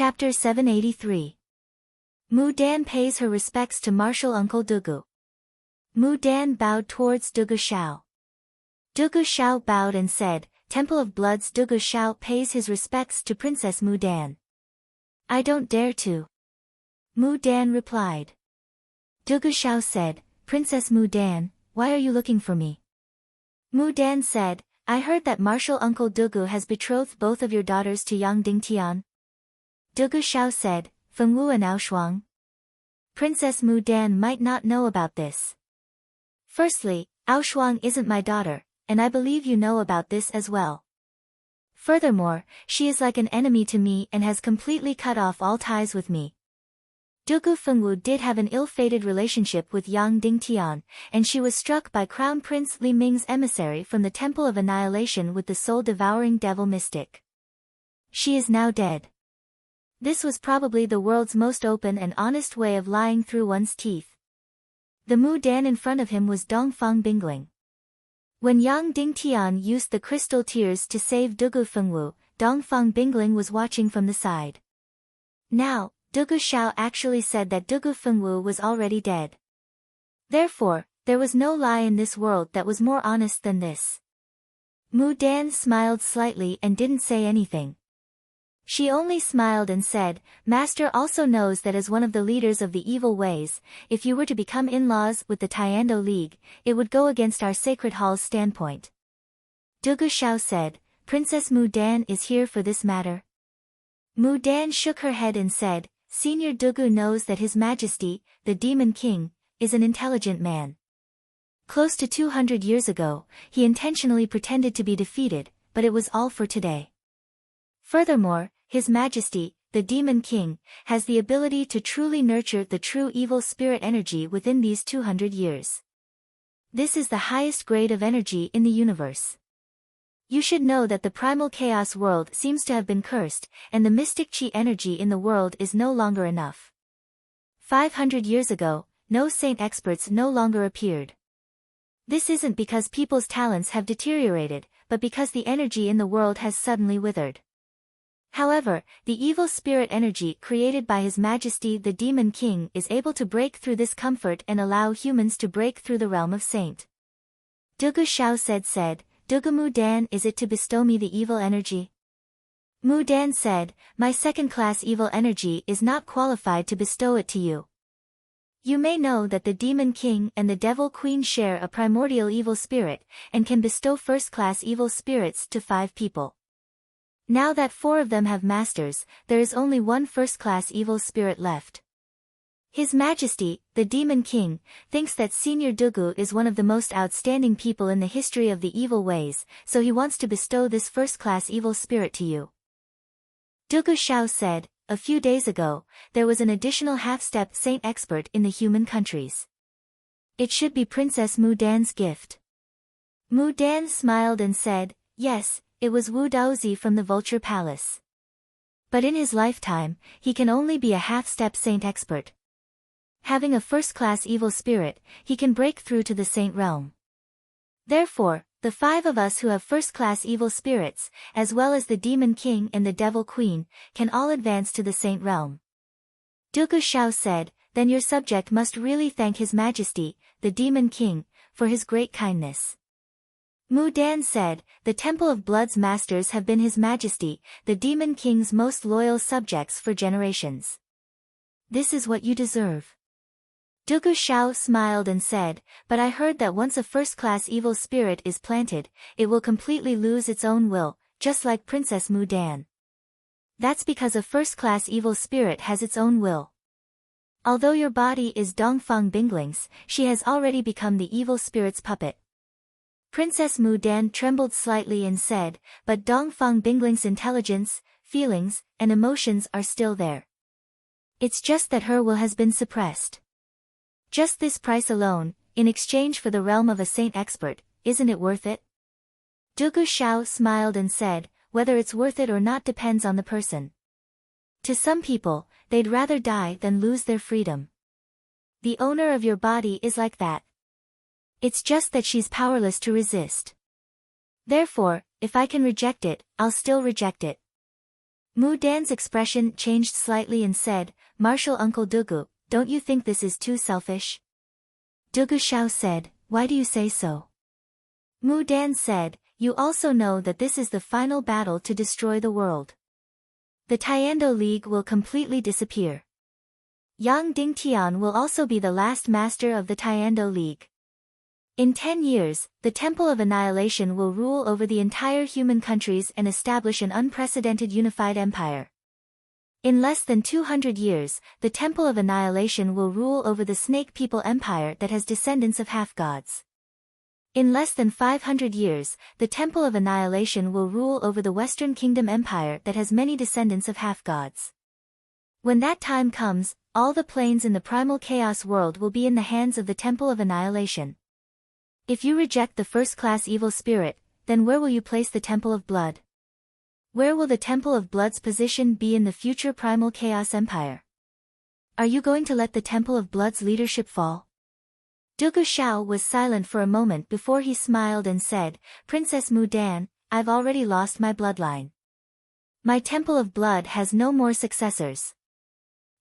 Chapter 783. Mu Dan pays her respects to martial uncle Dugu. Mu Dan bowed towards Dugu Shao. Dugu Shao bowed and said, Temple of Bloods. Dugu Shao pays his respects to Princess Mu Dan. I don't dare to. Mu Dan replied. Dugu Shao said, Princess Mu Dan, why are you looking for me? Mu Dan said, I heard that martial uncle Dugu has betrothed both of your daughters to Yang Dingtian. Dugu Shao said, Fengwu and Aoshuang. Princess Mu Dan might not know about this. Firstly, Aoshuang isn't my daughter, and I believe you know about this as well. Furthermore, she is like an enemy to me and has completely cut off all ties with me. Dugu Fengwu did have an ill-fated relationship with Yang Dingtian, and she was struck by Crown Prince Li Ming's emissary from the Temple of Annihilation with the soul-devouring devil mystic. She is now dead. This was probably the world's most open and honest way of lying through one's teeth. The Mu Dan in front of him was Dongfang Bingling. When Yang Dingtian used the crystal tears to save Dugu Fengwu, Dongfang Bingling was watching from the side. Now, Dugu Shao actually said that Dugu Fengwu was already dead. Therefore, there was no lie in this world that was more honest than this. Mu Dan smiled slightly and didn't say anything. She only smiled and said, Master also knows that as one of the leaders of the evil ways, if you were to become in-laws with the Tiando League, it would go against our sacred hall's standpoint. Dugu Shao said, Princess Mu Dan is here for this matter. Mu Dan shook her head and said, Senior Dugu knows that His Majesty, the Demon King, is an intelligent man. Close to 200 years ago, he intentionally pretended to be defeated, but it was all for today. Furthermore, His Majesty, the Demon King, has the ability to truly nurture the true evil spirit energy within these 200 years. This is the highest grade of energy in the universe. You should know that the primal chaos world seems to have been cursed, and the mystic chi energy in the world is no longer enough. 500 years ago, no saint experts no longer appeared. This isn't because people's talents have deteriorated, but because the energy in the world has suddenly withered. However, the evil spirit energy created by His Majesty the Demon King is able to break through this comfort and allow humans to break through the realm of saint. Dugu Shao said, Dugu Mu Dan, is it to bestow me the evil energy? Mu Dan said, my second-class evil energy is not qualified to bestow it to you. You may know that the Demon King and the Devil Queen share a primordial evil spirit, and can bestow first-class evil spirits to 5 people. Now that 4 of them have masters, there is only one first-class evil spirit left. His Majesty, the Demon King, thinks that Senior Dugu is one of the most outstanding people in the history of the evil ways, so he wants to bestow this first-class evil spirit to you. Dugu Shao said, a few days ago, there was an additional half-step saint expert in the human countries. It should be Princess Mu Dan's gift. Mu Dan smiled and said, yes, it was Wu Daozi from the Vulture Palace. But in his lifetime, he can only be a half-step saint expert. Having a first-class evil spirit, he can break through to the saint realm. Therefore, the 5 of us who have first-class evil spirits, as well as the Demon King and the Devil Queen, can all advance to the saint realm. Dugu Shao said, then your subject must really thank His Majesty, the Demon King, for his great kindness. Mu Dan said, the Temple of Blood's masters have been His Majesty, the Demon King's most loyal subjects for generations. This is what you deserve. Dugu Shao smiled and said, but I heard that once a first-class evil spirit is planted, it will completely lose its own will, just like Princess Mu Dan. That's because a first-class evil spirit has its own will. Although your body is Dongfang Bingling's, she has already become the evil spirit's puppet. Princess Mu Dan trembled slightly and said, but Dongfang Bingling's intelligence, feelings, and emotions are still there. It's just that her will has been suppressed. Just this price alone, in exchange for the realm of a saint expert, isn't it worth it? Dugu Shao smiled and said, whether it's worth it or not depends on the person. To some people, they'd rather die than lose their freedom. The owner of your body is like that. It's just that she's powerless to resist. Therefore, if I can reject it, I'll still reject it. Mu Dan's expression changed slightly and said, Martial Uncle Dugu, don't you think this is too selfish? Dugu Shao said, why do you say so? Mu Dan said, you also know that this is the final battle to destroy the world. The Tiando League will completely disappear. Yang Dingtian will also be the last master of the Tiando League. In 10 years, the Temple of Annihilation will rule over the entire human countries and establish an unprecedented unified empire. In less than 200 years, the Temple of Annihilation will rule over the Snake People Empire that has descendants of half-gods. In less than 500 years, the Temple of Annihilation will rule over the Western Kingdom Empire that has many descendants of half-gods. When that time comes, all the planes in the primal chaos world will be in the hands of the Temple of Annihilation. If you reject the first-class evil spirit, then where will you place the Temple of Blood? Where will the Temple of Blood's position be in the future primal chaos empire? Are you going to let the Temple of Blood's leadership fall? Dugu Shao was silent for a moment before he smiled and said, Princess Mu Dan, I've already lost my bloodline. My Temple of Blood has no more successors.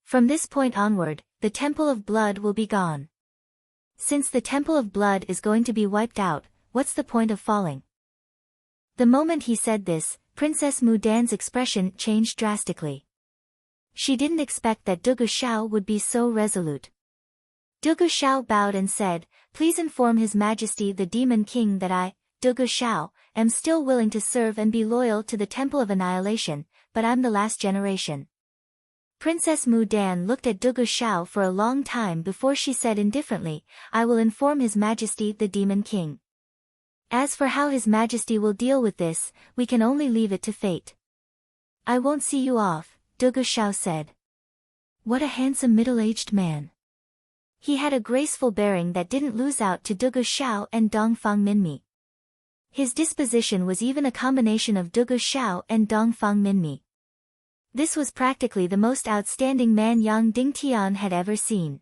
From this point onward, the Temple of Blood will be gone. Since the Temple of Blood is going to be wiped out, what's the point of falling? The moment he said this, Princess Mu Dan's expression changed drastically. She didn't expect that Dugu Shao would be so resolute. Dugu Shao bowed and said, please inform His Majesty the Demon King that I, Dugu Shao, am still willing to serve and be loyal to the Temple of Annihilation, but I'm the last generation. Princess Mu Dan looked at Dugu Shao for a long time before she said indifferently, I will inform His Majesty the Demon King. As for how His Majesty will deal with this, we can only leave it to fate. I won't see you off, Dugu Shao said. What a handsome middle-aged man. He had a graceful bearing that didn't lose out to Dugu Shao and Dongfang Minmi. His disposition was even a combination of Dugu Shao and Dongfang Minmi. This was practically the most outstanding man Yang Dingtian had ever seen.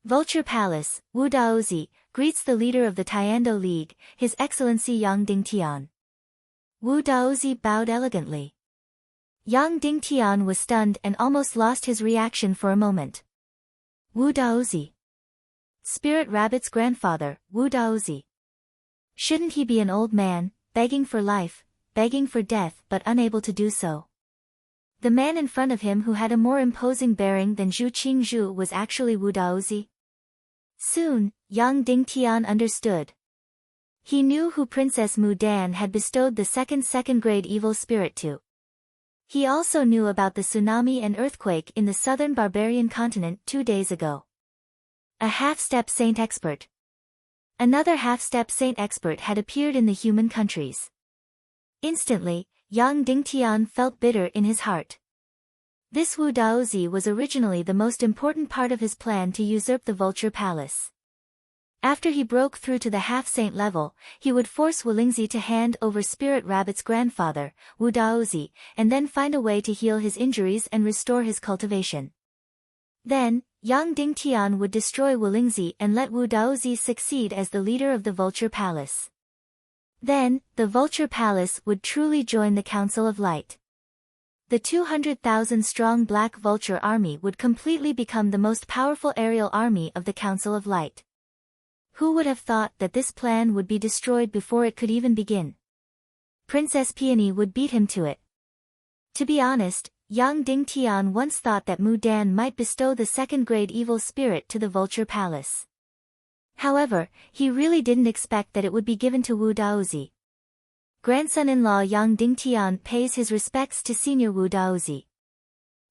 Vulture Palace, Wu Daozi, greets the leader of the Tiando League, His Excellency Yang Dingtian. Wu Daozi bowed elegantly. Yang Dingtian was stunned and almost lost his reaction for a moment. Wu Daozi. Spirit Rabbit's grandfather, Wu Daozi. Shouldn't he be an old man, begging for life, begging for death but unable to do so? The man in front of him who had a more imposing bearing than Zhu Qingzhu was actually Wu Daozi. Soon, Yang Dingtian understood. He knew who Princess Mu Dan had bestowed the second-grade evil spirit to. He also knew about the tsunami and earthquake in the southern barbarian continent 2 days ago. A half-step saint expert. Another half-step saint expert had appeared in the human countries. Instantly, Yang Dingtian felt bitter in his heart. This Wu Daozi was originally the most important part of his plan to usurp the Vulture Palace. After he broke through to the half-saint level, he would force Wulingzi to hand over Spirit Rabbit's grandfather, Wu Daozi, and then find a way to heal his injuries and restore his cultivation. Then, Yang Dingtian would destroy Wulingzi and let Wu Daozi succeed as the leader of the Vulture Palace. Then, the Vulture Palace would truly join the Council of Light. The 200,000-strong Black Vulture Army would completely become the most powerful aerial army of the Council of Light. Who would have thought that this plan would be destroyed before it could even begin? Princess Peony would beat him to it. To be honest, Yang Dingtian once thought that Mu Dan might bestow the second-grade evil spirit to the Vulture Palace. However, he really didn't expect that it would be given to Wu Daozi. Grandson-in-law Yang Dingtian pays his respects to Senior Wu Daozi.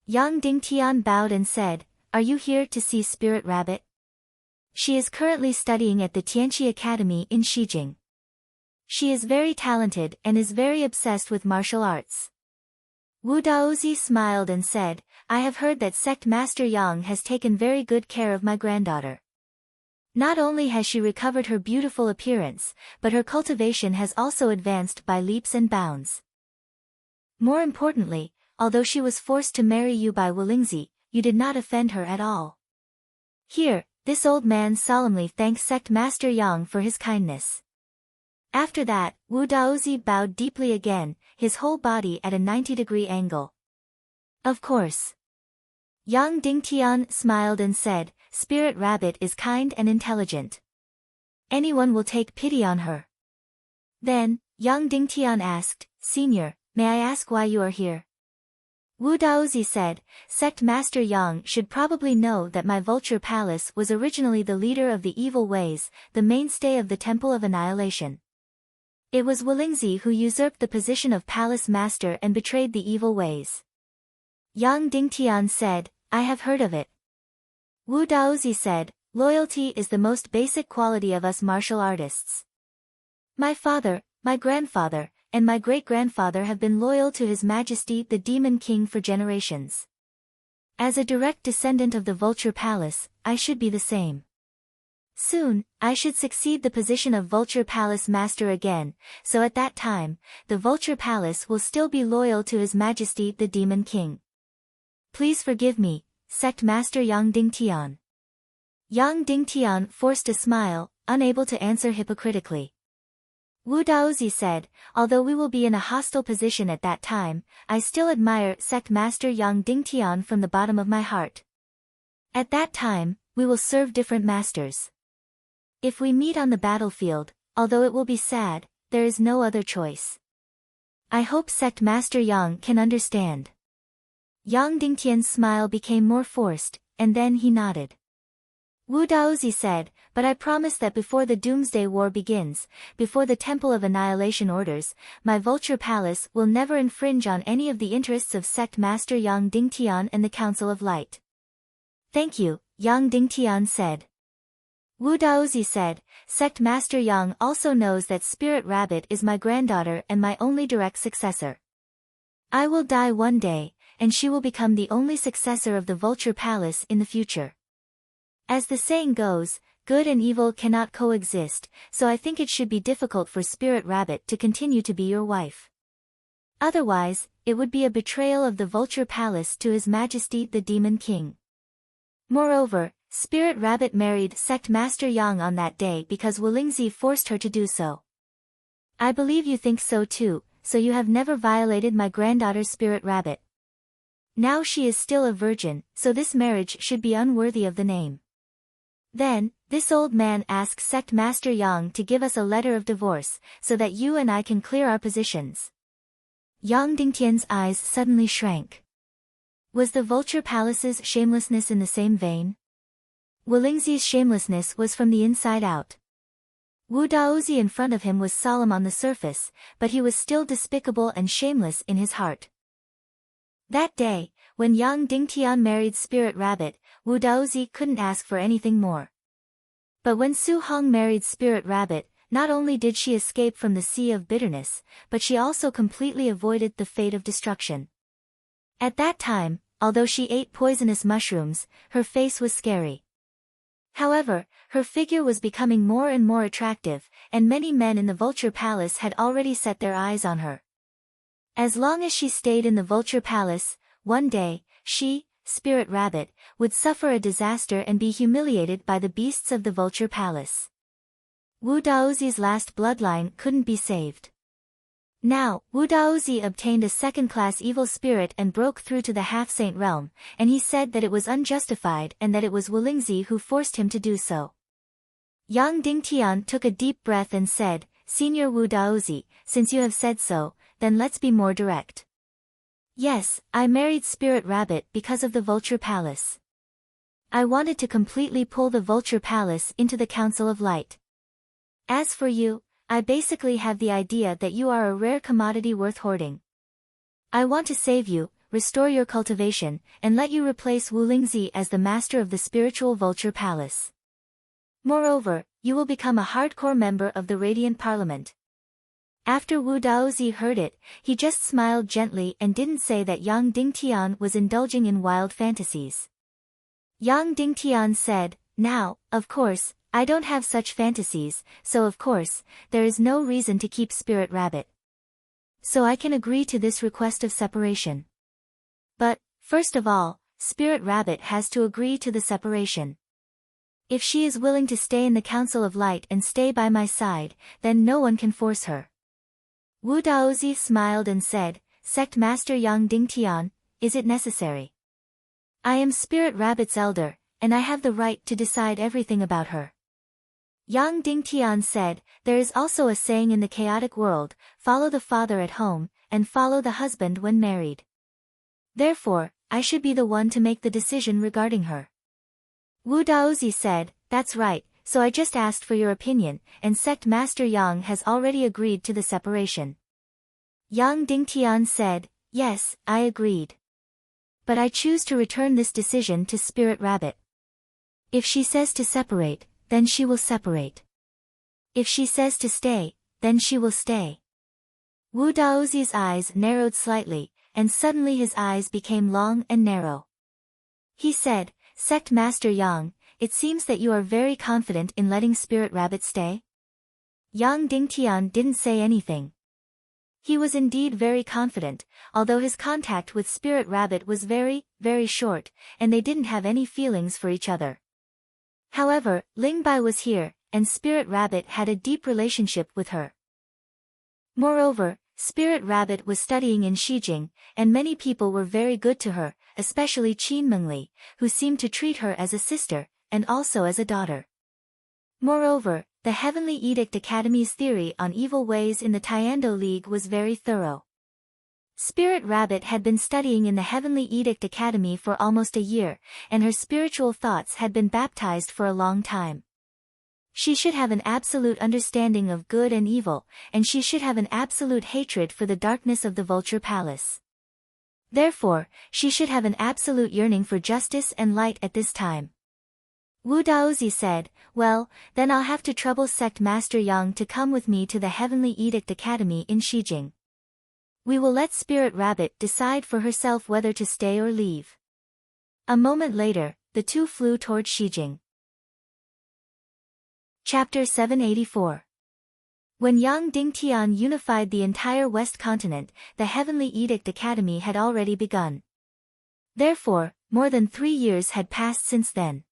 Yang Dingtian bowed and said, Are you here to see Spirit Rabbit? She is currently studying at the Tianqi Academy in Shijing. She is very talented and is very obsessed with martial arts. Wu Daozi smiled and said, I have heard that Sect Master Yang has taken very good care of my granddaughter. Not only has she recovered her beautiful appearance, but her cultivation has also advanced by leaps and bounds. More importantly, although she was forced to marry you by Wulingzi, you did not offend her at all. Here, this old man solemnly thanked Sect Master Yang for his kindness. After that, Wu Daozi bowed deeply again, his whole body at a 90-degree angle. Of course. Yang Dingtian smiled and said, Spirit Rabbit is kind and intelligent. Anyone will take pity on her. Then, Yang Dingtian asked, Senior, may I ask why you are here? Wu Daozi said, Sect Master Yang should probably know that my Vulture Palace was originally the leader of the evil ways, the mainstay of the Temple of Annihilation. It was Wulingzi who usurped the position of Palace Master and betrayed the evil ways. Yang Dingtian said, I have heard of it. Wu Daozi said, Loyalty is the most basic quality of us martial artists. My father, my grandfather, and my great-grandfather have been loyal to His Majesty the Demon King for generations. As a direct descendant of the Vulture Palace, I should be the same. Soon, I should succeed the position of Vulture Palace Master again, so at that time, the Vulture Palace will still be loyal to His Majesty the Demon King. Please forgive me, Sect Master Yang Dingtian. Yang Dingtian forced a smile, unable to answer hypocritically. Wu Daozi said, although we will be in a hostile position at that time, I still admire Sect Master Yang Dingtian from the bottom of my heart. At that time, we will serve different masters. If we meet on the battlefield, although it will be sad, there is no other choice. I hope Sect Master Yang can understand. Yang Dingtian's smile became more forced, and then he nodded. Wu Daozi said, but I promise that before the Doomsday War begins, before the Temple of Annihilation orders, my Vulture Palace will never infringe on any of the interests of Sect Master Yang Dingtian and the Council of Light. Thank you, Yang Dingtian said. Wu Daozi said, Sect Master Yang also knows that Spirit Rabbit is my granddaughter and my only direct successor. I will die one day, and she will become the only successor of the Vulture Palace in the future. As the saying goes, good and evil cannot coexist, so I think it should be difficult for Spirit Rabbit to continue to be your wife. Otherwise, it would be a betrayal of the Vulture Palace to His Majesty the Demon King. Moreover, Spirit Rabbit married Sect Master Yang on that day because Wulingzi forced her to do so. I believe you think so too, so you have never violated my granddaughter Spirit Rabbit. Now she is still a virgin, so this marriage should be unworthy of the name. Then, this old man asks Sect Master Yang to give us a letter of divorce, so that you and I can clear our positions. Yang Dingtian's eyes suddenly shrank. Was the Vulture Palace's shamelessness in the same vein? Wulingzi's shamelessness was from the inside out. Wu Daozi in front of him was solemn on the surface, but he was still despicable and shameless in his heart. That day, when Yang Dingtian married Spirit Rabbit, Wu Daozi couldn't ask for anything more. But when Su Hong married Spirit Rabbit, not only did she escape from the sea of bitterness, but she also completely avoided the fate of destruction. At that time, although she ate poisonous mushrooms, her face was scary. However, her figure was becoming more and more attractive, and many men in the Vulture Palace had already set their eyes on her. As long as she stayed in the Vulture Palace, one day, she, Spirit Rabbit, would suffer a disaster and be humiliated by the beasts of the Vulture Palace. Wu Daozi's last bloodline couldn't be saved. Now, Wu Daozi obtained a second-class evil spirit and broke through to the half-saint realm, and he said that it was unjustified and that it was Wulingzi who forced him to do so. Yang Dingtian took a deep breath and said, Senior Wu Daozi, since you have said so, then let's be more direct. Yes, I married Spirit Rabbit because of the Vulture Palace. I wanted to completely pull the Vulture Palace into the Council of Light. As for you, I basically have the idea that you are a rare commodity worth hoarding. I want to save you, restore your cultivation, and let you replace Wulingzi as the master of the spiritual Vulture Palace. Moreover, you will become a hardcore member of the Radiant Parliament. After Wu Daozi heard it, he just smiled gently and didn't say that Yang Dingtian was indulging in wild fantasies. Yang Dingtian said, Now, of course, I don't have such fantasies, so of course, there is no reason to keep Spirit Rabbit. So I can agree to this request of separation. But, first of all, Spirit Rabbit has to agree to the separation. If she is willing to stay in the Council of Light and stay by my side, then no one can force her. Wu Daozi smiled and said, Sect Master Yang Dingtian, is it necessary? I am Spirit Rabbit's elder, and I have the right to decide everything about her. Yang Dingtian said, there is also a saying in the chaotic world, follow the father at home, and follow the husband when married. Therefore, I should be the one to make the decision regarding her. Wu Daozi said, that's right, so I just asked for your opinion, and Sect Master Yang has already agreed to the separation. Yang Dingtian said, yes, I agreed. But I choose to return this decision to Spirit Rabbit. If she says to separate, then she will separate. If she says to stay, then she will stay. Wu Daozi's eyes narrowed slightly, and suddenly his eyes became long and narrow. He said, Sect Master Yang, it seems that you are very confident in letting Spirit Rabbit stay? Yang Dingtian didn't say anything. He was indeed very confident, although his contact with Spirit Rabbit was very, very short, and they didn't have any feelings for each other. However, Ling Bai was here, and Spirit Rabbit had a deep relationship with her. Moreover, Spirit Rabbit was studying in Shijing, and many people were very good to her, especially Qin Mengli, who seemed to treat her as a sister, and also as a daughter. Moreover, the Heavenly Edict Academy's theory on evil ways in the Tiando League was very thorough. Spirit Rabbit had been studying in the Heavenly Edict Academy for almost a year, and her spiritual thoughts had been baptized for a long time. She should have an absolute understanding of good and evil, and she should have an absolute hatred for the darkness of the Vulture Palace. Therefore, she should have an absolute yearning for justice and light at this time. Wu Daozi said, well, then I'll have to trouble Sect Master Yang to come with me to the Heavenly Edict Academy in Shijing. We will let Spirit Rabbit decide for herself whether to stay or leave. A moment later, the two flew toward Shijing. Chapter 784. When Yang Dingtian unified the entire West Continent, the Heavenly Edict Academy had already begun. Therefore, more than 3 years had passed since then.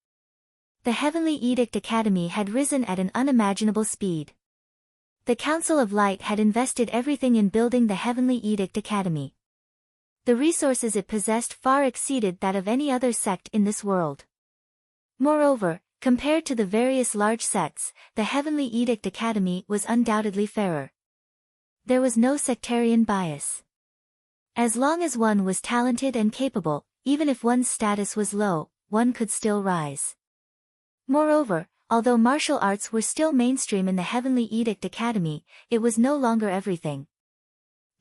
The Heavenly Edict Academy had risen at an unimaginable speed. The Council of Light had invested everything in building the Heavenly Edict Academy. The resources it possessed far exceeded that of any other sect in this world. Moreover, compared to the various large sects, the Heavenly Edict Academy was undoubtedly fairer. There was no sectarian bias. As long as one was talented and capable, even if one's status was low, one could still rise. Moreover, although martial arts were still mainstream in the Heavenly Edict Academy, it was no longer everything.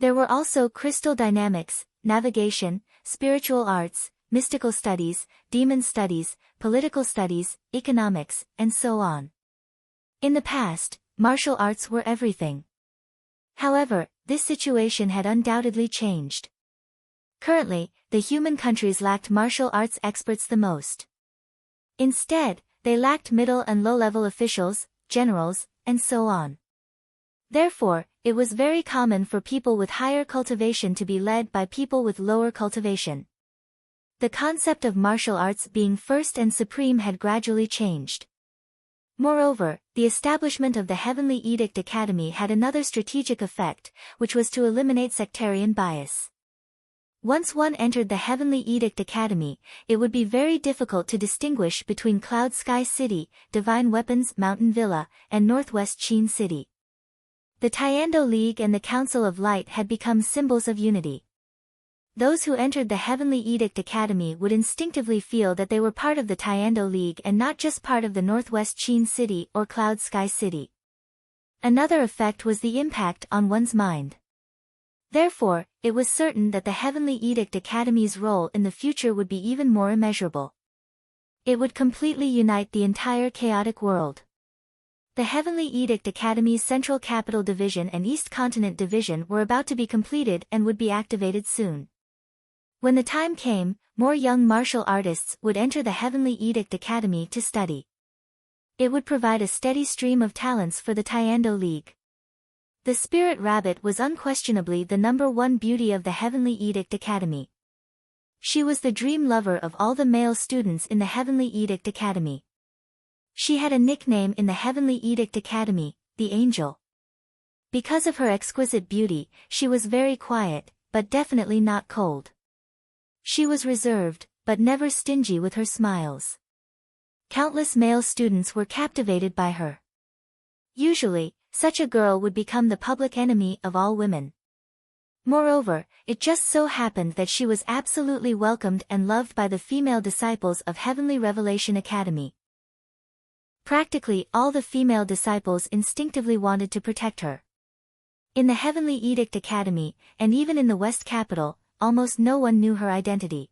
There were also crystal dynamics, navigation, spiritual arts, mystical studies, demon studies, political studies, economics, and so on. In the past, martial arts were everything. However, this situation had undoubtedly changed. Currently, the human countries lacked martial arts experts the most. Instead, they lacked middle and low-level officials, generals, and so on. Therefore, it was very common for people with higher cultivation to be led by people with lower cultivation. The concept of martial arts being first and supreme had gradually changed. Moreover, the establishment of the Heavenly Edict Academy had another strategic effect, which was to eliminate sectarian bias. Once one entered the Heavenly Edict Academy, it would be very difficult to distinguish between Cloud Sky City, Divine Weapons Mountain Villa, and Northwest Qin City. The Tiando League and the Council of Light had become symbols of unity. Those who entered the Heavenly Edict Academy would instinctively feel that they were part of the Tiando League and not just part of the Northwest Qin City or Cloud Sky City. Another effect was the impact on one's mind. Therefore, it was certain that the Heavenly Edict Academy's role in the future would be even more immeasurable. It would completely unite the entire chaotic world. The Heavenly Edict Academy's Central Capital Division and East Continent Division were about to be completed and would be activated soon. When the time came, more young martial artists would enter the Heavenly Edict Academy to study. It would provide a steady stream of talents for the Tiando League. The Spirit Rabbit was unquestionably the #1 beauty of the Heavenly Edict Academy. She was the dream lover of all the male students in the Heavenly Edict Academy. She had a nickname in the Heavenly Edict Academy, the Angel. Because of her exquisite beauty, she was very quiet, but definitely not cold. She was reserved, but never stingy with her smiles. Countless male students were captivated by her. Usually, such a girl would become the public enemy of all women. Moreover, it just so happened that she was absolutely welcomed and loved by the female disciples of Heavenly Revelation Academy. Practically all the female disciples instinctively wanted to protect her. In the Heavenly Edict Academy, and even in the West Capital, almost no one knew her identity.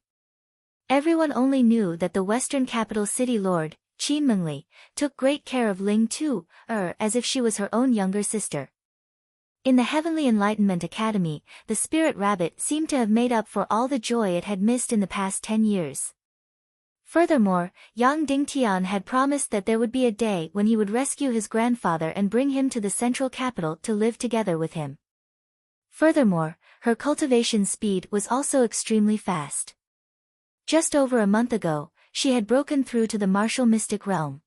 Everyone only knew that the Western Capital City Lord, Qin Mengli, took great care of Ling Tu, as if she was her own younger sister. In the Heavenly Enlightenment Academy, the Spirit Rabbit seemed to have made up for all the joy it had missed in the past 10 years. Furthermore, Yang Dingtian had promised that there would be a day when he would rescue his grandfather and bring him to the central capital to live together with him. Furthermore, her cultivation speed was also extremely fast. Just over a month ago, she had broken through to the martial mystic realm.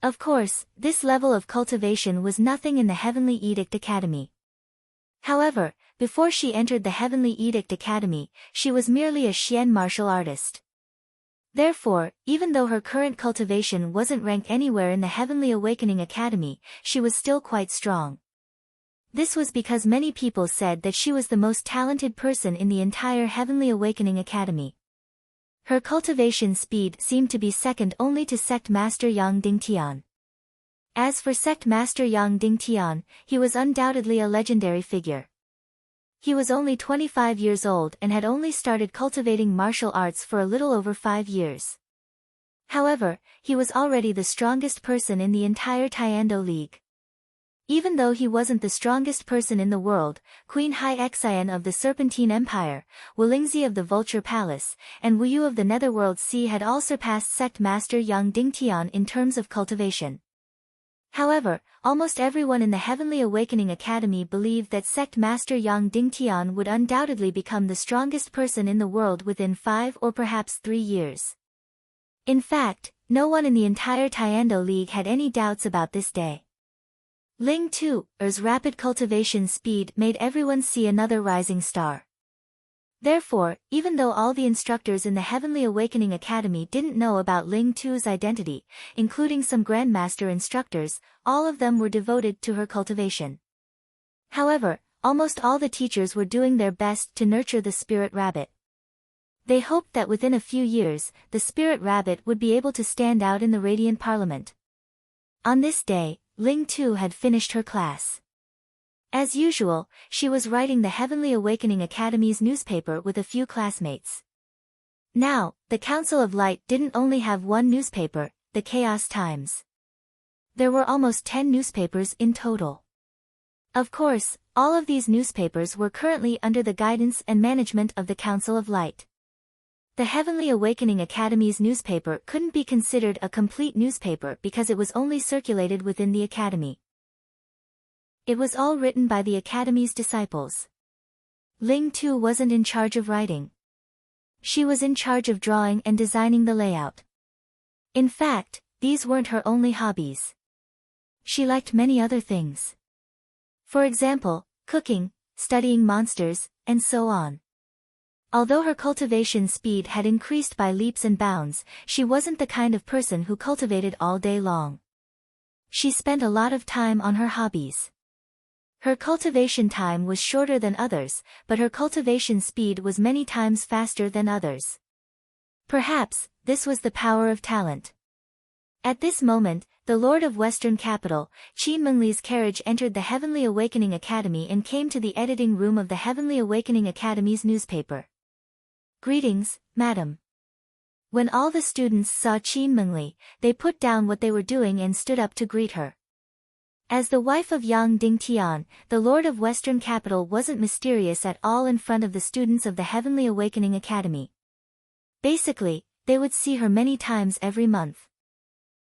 Of course, this level of cultivation was nothing in the Heavenly Edict Academy. However, before she entered the Heavenly Edict Academy, she was merely a Xian martial artist. Therefore, even though her current cultivation wasn't ranked anywhere in the Heavenly Awakening Academy, she was still quite strong. This was because many people said that she was the most talented person in the entire Heavenly Awakening Academy. Her cultivation speed seemed to be second only to Sect Master Yang Dingtian. As for Sect Master Yang Dingtian, he was undoubtedly a legendary figure. He was only 25 years old and had only started cultivating martial arts for a little over 5 years. However, he was already the strongest person in the entire Tiando League. Even though he wasn't the strongest person in the world, Queen Hai Xian of the Serpentine Empire, Wulingzi of the Vulture Palace, and Wu Yu of the Netherworld Sea had all surpassed Sect Master Yang Dingtian in terms of cultivation. However, almost everyone in the Heavenly Awakening Academy believed that Sect Master Yang Dingtian would undoubtedly become the strongest person in the world within 5 or perhaps 3 years. In fact, no one in the entire Tiando League had any doubts about this day. Ling Tu's rapid cultivation speed made everyone see another rising star. Therefore, even though all the instructors in the Heavenly Awakening Academy didn't know about Ling Tu's identity, including some Grandmaster instructors, all of them were devoted to her cultivation. However, almost all the teachers were doing their best to nurture the Spirit Rabbit. They hoped that within a few years, the Spirit Rabbit would be able to stand out in the Radiant Parliament. On this day, Ling Tu had finished her class. As usual, she was writing the Heavenly Awakening Academy's newspaper with a few classmates. Now, the Council of Light didn't only have one newspaper, the Chaos Times. There were almost 10 newspapers in total. Of course, all of these newspapers were currently under the guidance and management of the Council of Light. The Heavenly Awakening Academy's newspaper couldn't be considered a complete newspaper because it was only circulated within the Academy. It was all written by the Academy's disciples. Ling Tu wasn't in charge of writing. She was in charge of drawing and designing the layout. In fact, these weren't her only hobbies. She liked many other things. For example, cooking, studying monsters, and so on. Although her cultivation speed had increased by leaps and bounds, she wasn't the kind of person who cultivated all day long. She spent a lot of time on her hobbies. Her cultivation time was shorter than others, but her cultivation speed was many times faster than others. Perhaps, this was the power of talent. At this moment, the Lord of Western Capital, Qin Mengli's carriage entered the Heavenly Awakening Academy and came to the editing room of the Heavenly Awakening Academy's newspaper. "Greetings, madam." When all the students saw Qin Mengli, they put down what they were doing and stood up to greet her. As the wife of Yang Dingtian, the Lord of Western Capital wasn't mysterious at all in front of the students of the Heavenly Awakening Academy. Basically, they would see her many times every month.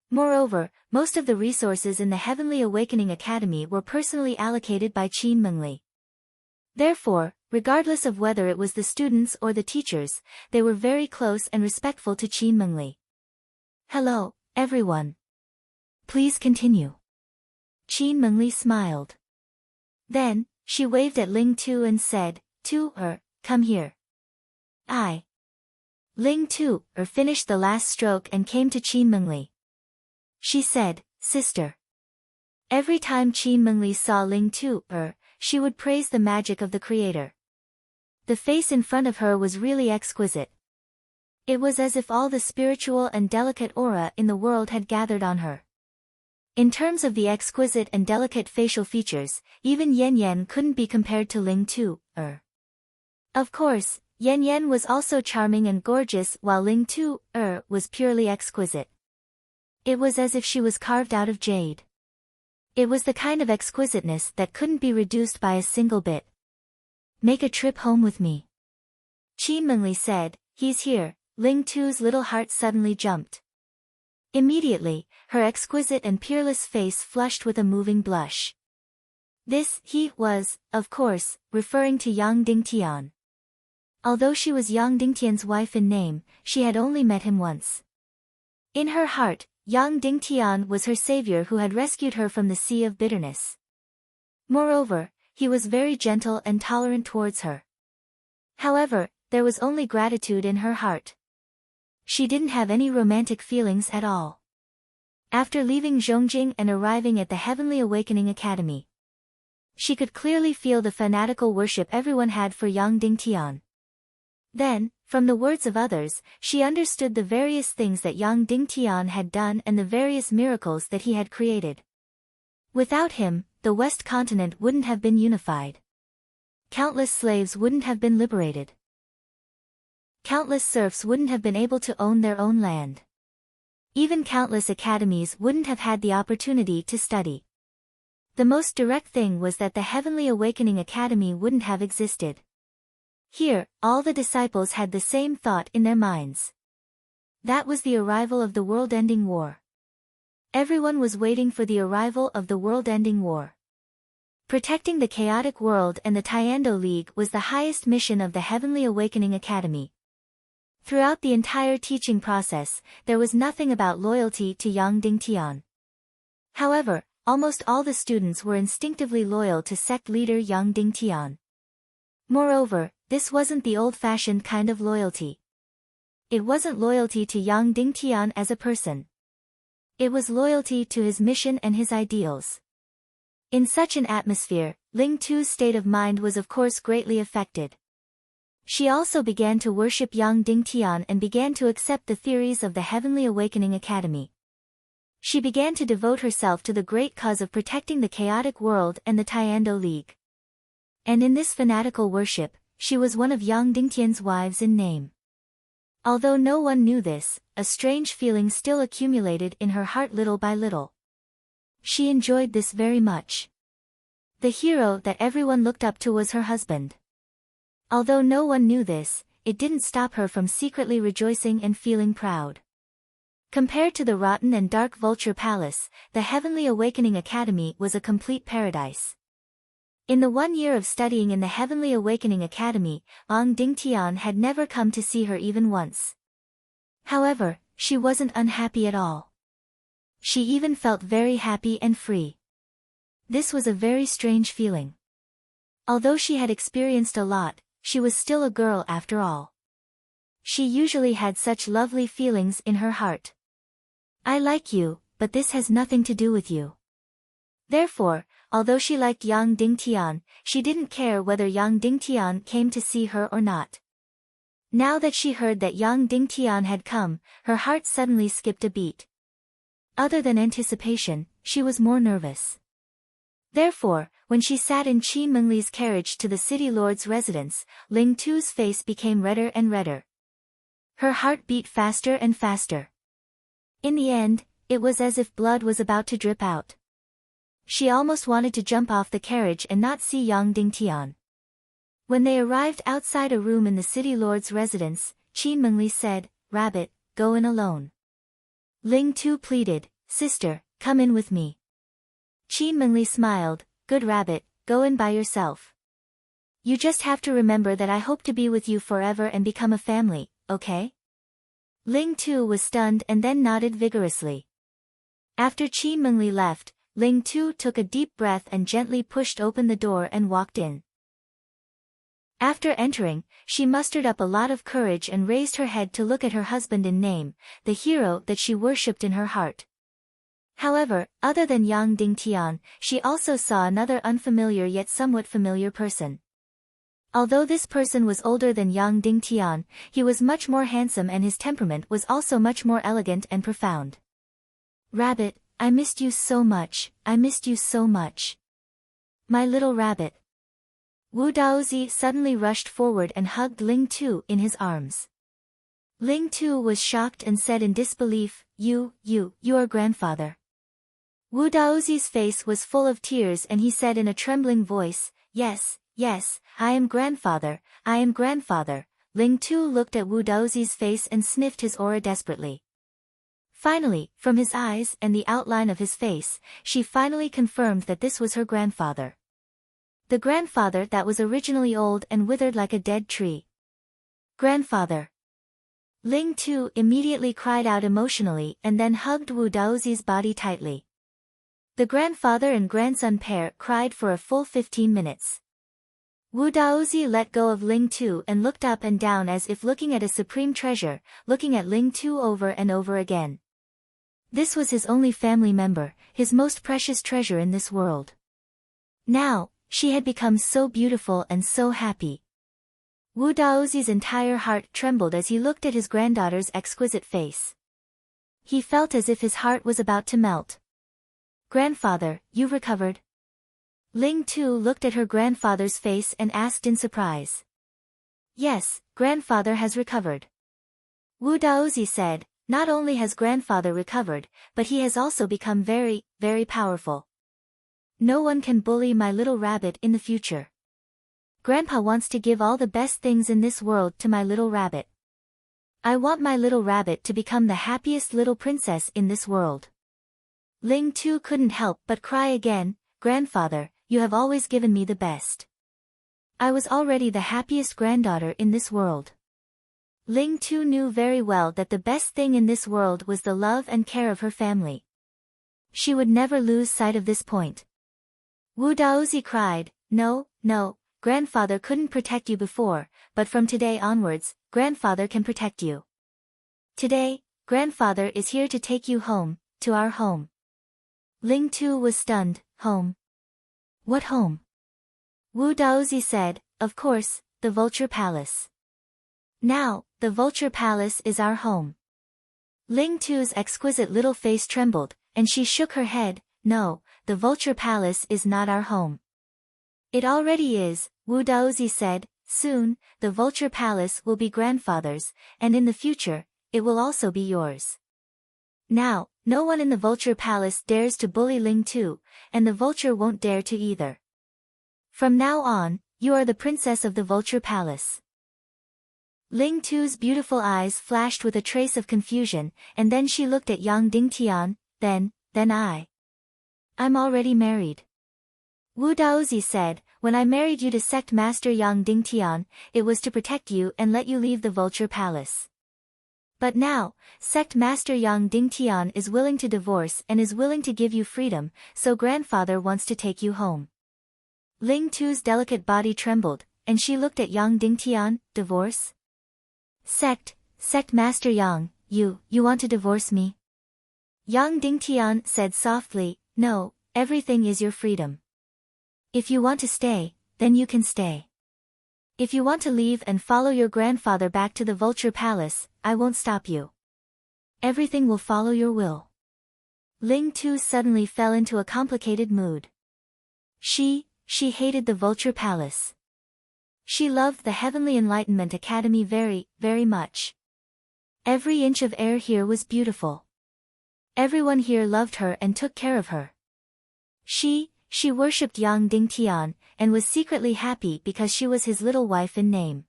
Moreover, most of the resources in the Heavenly Awakening Academy were personally allocated by Qin Mengli. Therefore, regardless of whether it was the students or the teachers, they were very close and respectful to Qin Mengli. "Hello, everyone. Please continue." Qin Mengli smiled. Then, she waved at Ling Tu and said, "Tu, come here." Ling Tu finished the last stroke and came to Qin Mengli. She said, "Sister." Every time Qin Mengli saw Ling Tu she would praise the magic of the Creator. The face in front of her was really exquisite. It was as if all the spiritual and delicate aura in the world had gathered on her. In terms of the exquisite and delicate facial features, even Yan Yan couldn't be compared to Ling Tu. Of course, Yan Yan was also charming and gorgeous while Ling Tu was purely exquisite. It was as if she was carved out of jade. It was the kind of exquisiteness that couldn't be reduced by a single bit. "Make a trip home with me," Qin Mengli said. "He's here." Ling Tu's little heart suddenly jumped. Immediately, her exquisite and peerless face flushed with a moving blush. This he was, of course, referring to Yang Dingtian. Although she was Yang Dingtian's wife in name, she had only met him once. In her heart, Yang Dingtian was her savior who had rescued her from the sea of bitterness. Moreover, he was very gentle and tolerant towards her. However, there was only gratitude in her heart. She didn't have any romantic feelings at all. After leaving Zhongjing and arriving at the Heavenly Awakening Academy, she could clearly feel the fanatical worship everyone had for Yang Dingtian. Then, from the words of others, she understood the various things that Yang Dingtian had done and the various miracles that he had created. Without him, the West continent wouldn't have been unified. Countless slaves wouldn't have been liberated. Countless serfs wouldn't have been able to own their own land. Even countless academies wouldn't have had the opportunity to study. The most direct thing was that the Heavenly Awakening Academy wouldn't have existed. Here, all the disciples had the same thought in their minds. That was the arrival of the world-ending war. Everyone was waiting for the arrival of the world-ending war. Protecting the chaotic world and the Tiando League was the highest mission of the Heavenly Awakening Academy. Throughout the entire teaching process, there was nothing about loyalty to Yang Dingtian. However, almost all the students were instinctively loyal to sect leader Yang Dingtian. Moreover, this wasn't the old-fashioned kind of loyalty. It wasn't loyalty to Yang Dingtian as a person. It was loyalty to his mission and his ideals. In such an atmosphere, Ling Tu's state of mind was of course greatly affected. She also began to worship Yang Dingtian and began to accept the theories of the Heavenly Awakening Academy. She began to devote herself to the great cause of protecting the chaotic world and the Tiando League. And in this fanatical worship, she was one of Yang Dingtian's wives in name. Although no one knew this, a strange feeling still accumulated in her heart little by little. She enjoyed this very much. The hero that everyone looked up to was her husband. Although no one knew this, it didn't stop her from secretly rejoicing and feeling proud. Compared to the rotten and dark Vulture Palace, the Heavenly Awakening Academy was a complete paradise. In the 1 year of studying in the Heavenly Awakening Academy, Yang Dingtian had never come to see her even once. However, she wasn't unhappy at all. She even felt very happy and free. This was a very strange feeling. Although she had experienced a lot, she was still a girl after all. She usually had such lovely feelings in her heart. "I like you, but this has nothing to do with you." Therefore, although she liked Yang Dingtian, she didn't care whether Yang Dingtian came to see her or not. Now that she heard that Yang Dingtian had come, her heart suddenly skipped a beat. Other than anticipation, she was more nervous. Therefore, when she sat in Qin Mengli's carriage to the city lord's residence, Ling Tu's face became redder and redder. Her heart beat faster and faster. In the end, it was as if blood was about to drip out. She almost wanted to jump off the carriage and not see Yang Dingtian. When they arrived outside a room in the city lord's residence, Qin Mengli said, "Rabbit, go in alone." Ling Tu pleaded, "Sister, come in with me." Qin Mengli smiled, "Good rabbit, go in by yourself. You just have to remember that I hope to be with you forever and become a family, okay?" Ling Tu was stunned and then nodded vigorously. After Qin Mengli left, Ling Tu took a deep breath and gently pushed open the door and walked in. After entering, she mustered up a lot of courage and raised her head to look at her husband in name, the hero that she worshipped in her heart. However, other than Yang Dingtian, she also saw another unfamiliar yet somewhat familiar person. Although this person was older than Yang Dingtian, he was much more handsome and his temperament was also much more elegant and profound. Rabbit, I missed you so much, I missed you so much. My little rabbit. Wu Daozi suddenly rushed forward and hugged Ling Tu in his arms. Ling Tu was shocked and said in disbelief, You are grandfather. Wu Daozi's face was full of tears and he said in a trembling voice, Yes, I am grandfather, I am grandfather. Ling Tu looked at Wu Daozi's face and sniffed his aura desperately. Finally, from his eyes and the outline of his face, she finally confirmed that this was her grandfather. The grandfather that was originally old and withered like a dead tree. Grandfather. Ling Tu immediately cried out emotionally and then hugged Wu Daozi's body tightly. The grandfather and grandson pair cried for a full 15 minutes. Wu Daozi let go of Ling Tu and looked up and down as if looking at a supreme treasure, looking at Ling Tu over and over again. This was his only family member, his most precious treasure in this world. Now, she had become so beautiful and so happy. Wu Daozi's entire heart trembled as he looked at his granddaughter's exquisite face. He felt as if his heart was about to melt. Grandfather, you've recovered? Ling Tu looked at her grandfather's face and asked in surprise. Yes, grandfather has recovered. Wu Daozi said, not only has grandfather recovered, but he has also become very, very powerful. No one can bully my little rabbit in the future. Grandpa wants to give all the best things in this world to my little rabbit. I want my little rabbit to become the happiest little princess in this world. Ling Tu couldn't help but cry again, Grandfather, you have always given me the best. I was already the happiest granddaughter in this world. Ling Tu knew very well that the best thing in this world was the love and care of her family. She would never lose sight of this point. Wu Daozi cried, No, grandfather couldn't protect you before, but from today onwards, grandfather can protect you. Today, grandfather is here to take you home, to our home. Ling Tu was stunned, home? What home? Wu Daozi said, of course, the Vulture Palace. Now, the Vulture Palace is our home. Ling Tu's exquisite little face trembled, and she shook her head, No, the Vulture Palace is not our home. It already is, Wu Daozi said, soon, the Vulture Palace will be grandfather's, and in the future, it will also be yours. Now, no one in the Vulture Palace dares to bully Ling Tu, and the Vulture won't dare to either. From now on, you are the princess of the Vulture Palace. Ling Tu's beautiful eyes flashed with a trace of confusion, and then she looked at Yang Dingtian, then I'm already married. Wu Daozi said, when I married you to sect master Yang Dingtian, it was to protect you and let you leave the Vulture Palace. But now, sect master Yang Dingtian is willing to divorce and is willing to give you freedom, so grandfather wants to take you home. Ling Tu's delicate body trembled, and she looked at Yang Dingtian, divorce? Sect master Yang, you want to divorce me? Yang Dingtian said softly, No, everything is your freedom. If you want to stay, then you can stay. If you want to leave and follow your grandfather back to the Vulture Palace, I won't stop you. Everything will follow your will. Ling Tu suddenly fell into a complicated mood. She hated the Vulture Palace. She loved the Heavenly Enlightenment Academy very, very much. Every inch of air here was beautiful. Everyone here loved her and took care of her. She worshipped Yang Dingtian, and was secretly happy because she was his little wife in name.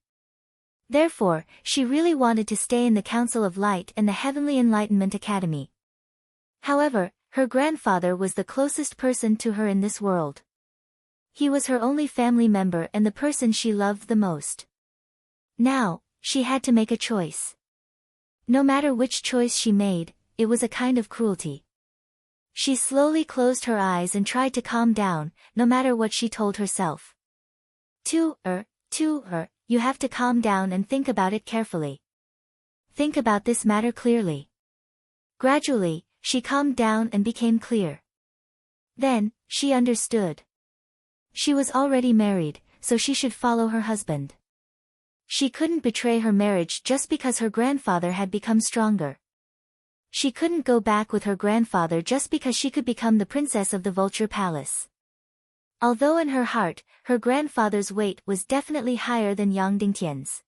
Therefore, she really wanted to stay in the Council of Light and the Heavenly Enlightenment Academy. However, her grandfather was the closest person to her in this world. He was her only family member and the person she loved the most. Now, she had to make a choice. No matter which choice she made, it was a kind of cruelty. She slowly closed her eyes and tried to calm down, no matter what she told herself. To To her, you have to calm down and think about it carefully. Think about this matter clearly. Gradually, she calmed down and became clear. Then, she understood. She was already married, so she should follow her husband. She couldn't betray her marriage just because her grandfather had become stronger. She couldn't go back with her grandfather just because she could become the princess of the Vulture Palace. Although in her heart, her grandfather's weight was definitely higher than Yang Dingtian's.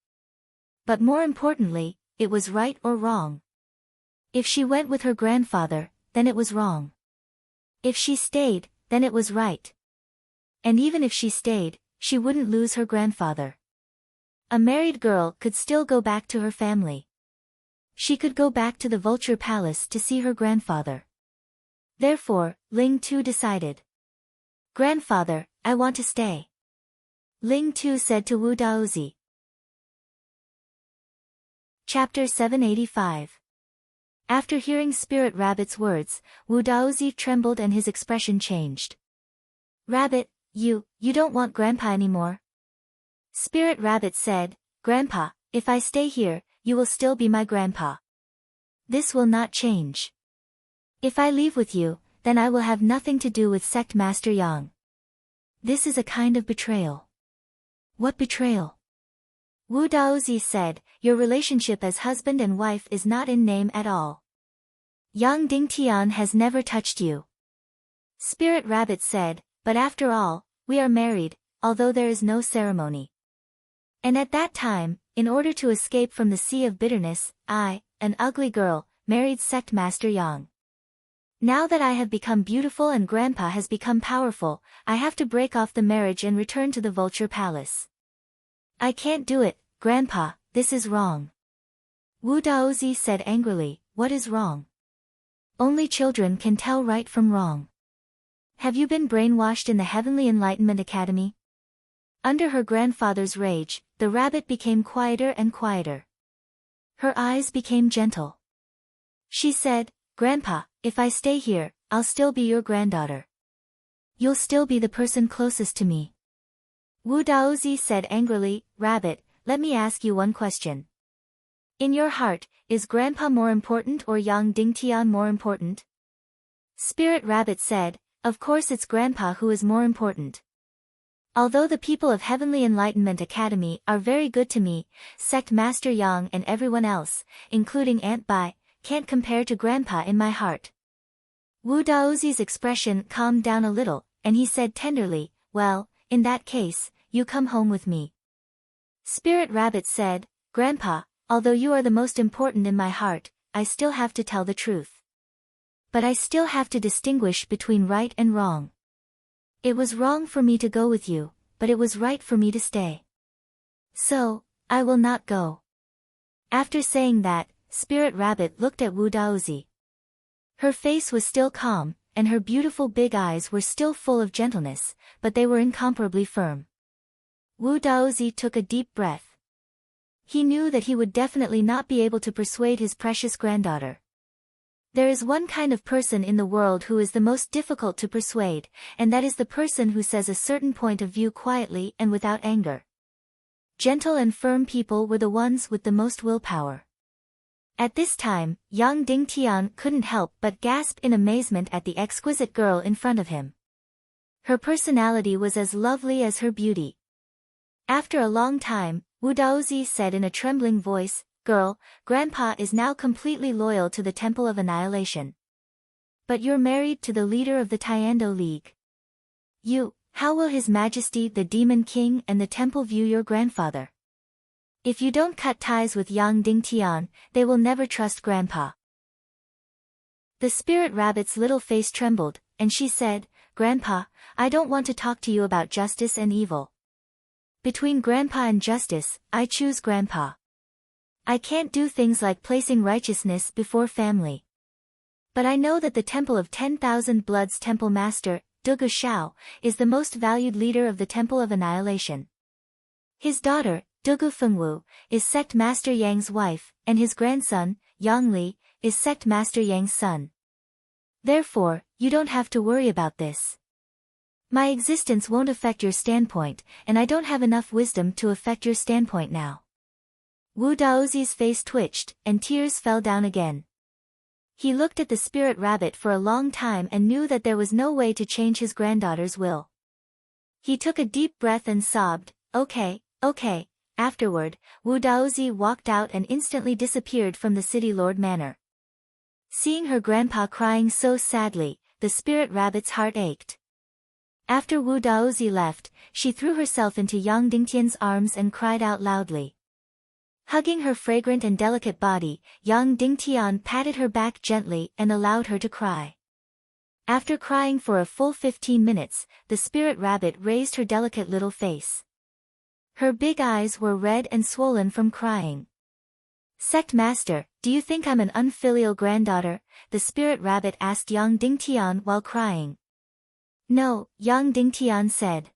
But more importantly, it was right or wrong. If she went with her grandfather, then it was wrong. If she stayed, then it was right. And even if she stayed, she wouldn't lose her grandfather. A married girl could still go back to her family. She could go back to the Vulture Palace to see her grandfather. Therefore, Ling Tu decided. Grandfather, I want to stay. Ling Tu said to Wu Daozi. Chapter 785. After hearing Spirit Rabbit's words, Wu Daozi trembled and his expression changed. Rabbit, you don't want Grandpa anymore? Spirit Rabbit said, Grandpa, if I stay here, you will still be my grandpa. This will not change. If I leave with you, then I will have nothing to do with Sect Master Yang. This is a kind of betrayal. What betrayal? Wu Daozi said, your relationship as husband and wife is not in name at all. Yang Dingtian has never touched you. Spirit Rabbit said, but after all, we are married, although there is no ceremony. And at that time, in order to escape from the sea of bitterness, I, an ugly girl, married Sect Master Yang. Now that I have become beautiful and Grandpa has become powerful, I have to break off the marriage and return to the Vulture Palace. I can't do it, Grandpa, this is wrong. Wu Daozi said angrily, what is wrong? Only children can tell right from wrong. Have you been brainwashed in the Heavenly Enlightenment Academy? Under her grandfather's rage, the rabbit became quieter and quieter. Her eyes became gentle. She said, Grandpa, if I stay here, I'll still be your granddaughter. You'll still be the person closest to me. Wu Daozi said angrily, Rabbit, let me ask you one question. In your heart, is Grandpa more important or Yang Dingtian more important? Spirit Rabbit said, of course it's Grandpa who is more important. Although the people of Heavenly Enlightenment Academy are very good to me, Sect Master Yang and everyone else, including Aunt Bai, can't compare to Grandpa in my heart. Wu Daozi's expression calmed down a little, and he said tenderly, well, in that case, you come home with me. Spirit Rabbit said, Grandpa, although you are the most important in my heart, I still have to tell the truth. But I still have to distinguish between right and wrong. It was wrong for me to go with you, but it was right for me to stay. So, I will not go. After saying that, Spirit Rabbit looked at Wu Daozi. Her face was still calm, and her beautiful big eyes were still full of gentleness, but they were incomparably firm. Wu Daozi took a deep breath. He knew that he would definitely not be able to persuade his precious granddaughter. There is one kind of person in the world who is the most difficult to persuade, and that is the person who says a certain point of view quietly and without anger. Gentle and firm people were the ones with the most willpower. At this time, Yang Dingtian couldn't help but gasp in amazement at the exquisite girl in front of him. Her personality was as lovely as her beauty. After a long time, Wu Daozi said in a trembling voice, Girl, Grandpa is now completely loyal to the Temple of Annihilation. But you're married to the leader of the Tiando League. How will His Majesty the Demon King and the temple view your grandfather? If you don't cut ties with Yang Dingtian, they will never trust Grandpa. The Spirit Rabbit's little face trembled, and she said, Grandpa, I don't want to talk to you about justice and evil. Between Grandpa and justice, I choose Grandpa. I can't do things like placing righteousness before family. But I know that the Temple of 10,000 Bloods Temple Master, Dugu Shao, is the most valued leader of the Temple of Annihilation. His daughter, Dugu Fengwu, is Sect Master Yang's wife, and his grandson, Yang Li, is Sect Master Yang's son. Therefore, you don't have to worry about this. My existence won't affect your standpoint, and I don't have enough wisdom to affect your standpoint now. Wu Daozi's face twitched, and tears fell down again. He looked at the spirit rabbit for a long time and knew that there was no way to change his granddaughter's will. He took a deep breath and sobbed, okay. Afterward, Wu Daozi walked out and instantly disappeared from the city lord manor. Seeing her grandpa crying so sadly, the spirit rabbit's heart ached. After Wu Daozi left, she threw herself into Yang Dingtian's arms and cried out loudly. Hugging her fragrant and delicate body, Yang Dingtian patted her back gently and allowed her to cry. After crying for a full 15 minutes, the spirit rabbit raised her delicate little face. Her big eyes were red and swollen from crying. Sect Master, do you think I'm an unfilial granddaughter? The spirit rabbit asked Yang Dingtian while crying. No, Yang Dingtian said.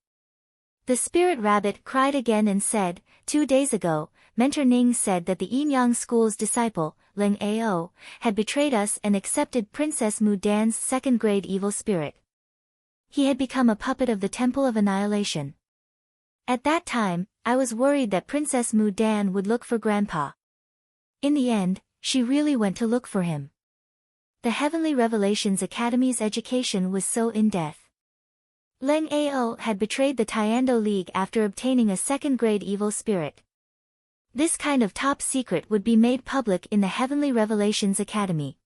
The spirit rabbit cried again and said, 2 days ago, Mentor Ning said that the Yinyang School's disciple, Ling Ao, had betrayed us and accepted Princess Mu Dan's second-grade evil spirit. He had become a puppet of the Temple of Annihilation. At that time, I was worried that Princess Mu Dan would look for Grandpa. In the end, she really went to look for him. The Heavenly Revelations Academy's education was so in-depth. Ling Ao had betrayed the Tiando League after obtaining a second-grade evil spirit. This kind of top secret would be made public in the Heavenly Revelations Academy.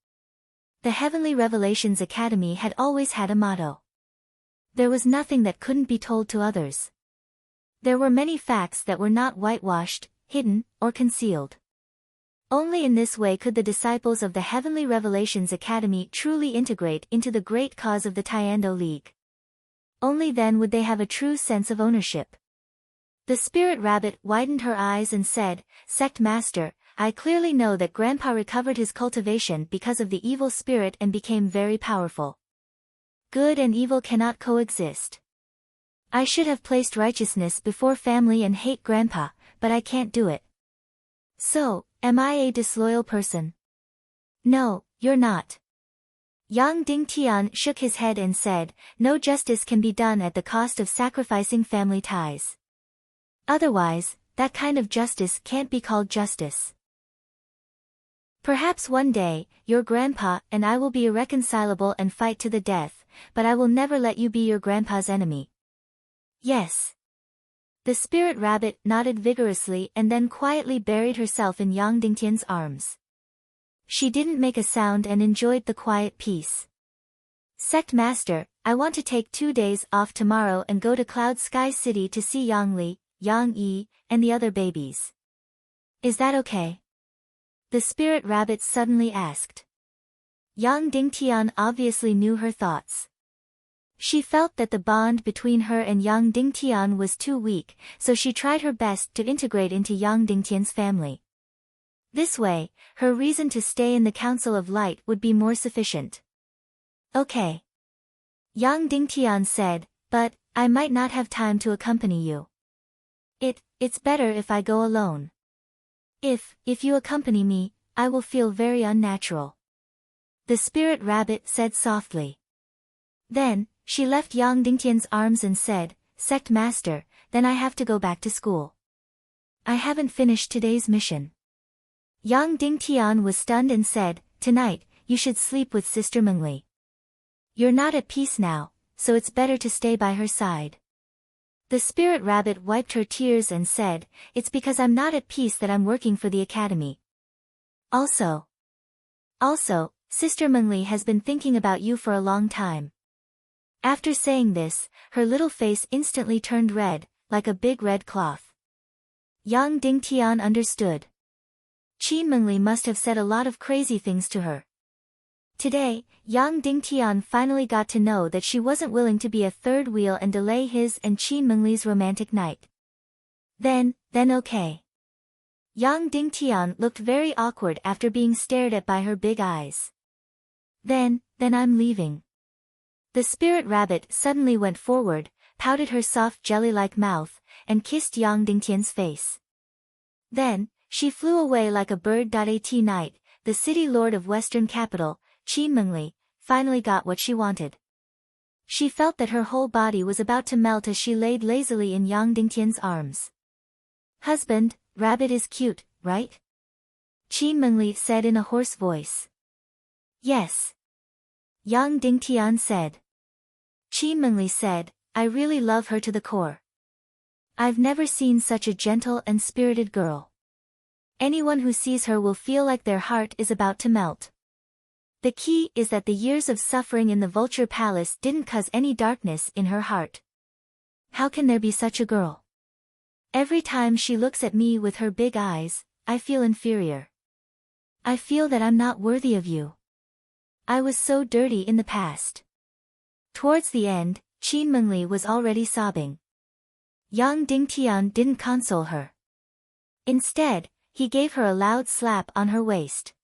The Heavenly Revelations Academy had always had a motto. There was nothing that couldn't be told to others. There were many facts that were not whitewashed, hidden, or concealed. Only in this way could the disciples of the Heavenly Revelations Academy truly integrate into the great cause of the Tiando League. Only then would they have a true sense of ownership. The spirit rabbit widened her eyes and said, Sect Master, I clearly know that Grandpa recovered his cultivation because of the evil spirit and became very powerful. Good and evil cannot coexist. I should have placed righteousness before family and hate Grandpa, but I can't do it. So, am I a disloyal person? No, you're not. Yang Dingtian shook his head and said, no justice can be done at the cost of sacrificing family ties. Otherwise, that kind of justice can't be called justice. Perhaps one day, your grandpa and I will be irreconcilable and fight to the death, but I will never let you be your grandpa's enemy. Yes. The spirit rabbit nodded vigorously and then quietly buried herself in Yang Dingtian's arms. She didn't make a sound and enjoyed the quiet peace. Sect Master, I want to take 2 days off tomorrow and go to Cloud Sky City to see Yang Li, Yang Yi, and the other babies. Is that okay? The spirit rabbit suddenly asked. Yang Dingtian obviously knew her thoughts. She felt that the bond between her and Yang Dingtian was too weak, so she tried her best to integrate into Yang Dingtian's family. This way, her reason to stay in the Council of Light would be more sufficient. Okay. Yang Dingtian said, but, I might not have time to accompany you. It's better if I go alone. If you accompany me, I will feel very unnatural. The spirit rabbit said softly. Then, she left Yang Dingtian's arms and said, Sect Master, then I have to go back to school. I haven't finished today's mission. Yang Dingtian was stunned and said, tonight, you should sleep with Sister Mengli. You're not at peace now, so it's better to stay by her side. The spirit rabbit wiped her tears and said, it's because I'm not at peace that I'm working for the academy. Also, Sister Mengli has been thinking about you for a long time. After saying this, her little face instantly turned red, like a big red cloth. Yang Dingtian understood. Qin Mengli must have said a lot of crazy things to her. Today, Yang Dingtian finally got to know that she wasn't willing to be a third wheel and delay his and Qin Mengli's romantic night. Then okay. Yang Dingtian looked very awkward after being stared at by her big eyes. Then I'm leaving. The spirit rabbit suddenly went forward, pouted her soft jelly-like mouth, and kissed Yang Dingtian's face. Then, she flew away like a bird. At night, the city lord of Western Capital, Qin Mengli, finally got what she wanted. She felt that her whole body was about to melt as she laid lazily in Yang Dingtian's arms. "Husband, rabbit is cute, right?" Qin Mengli said in a hoarse voice. "Yes," Yang Dingtian said. Qin Mengli said, "I really love her to the core. I've never seen such a gentle and spirited girl. Anyone who sees her will feel like their heart is about to melt. The key is that the years of suffering in the Vulture Palace didn't cause any darkness in her heart. How can there be such a girl? Every time she looks at me with her big eyes, I feel inferior. I feel that I'm not worthy of you. I was so dirty in the past." Towards the end, Qin Mengli was already sobbing. Yang Dingtian didn't console her. Instead, he gave her a loud slap on her waist.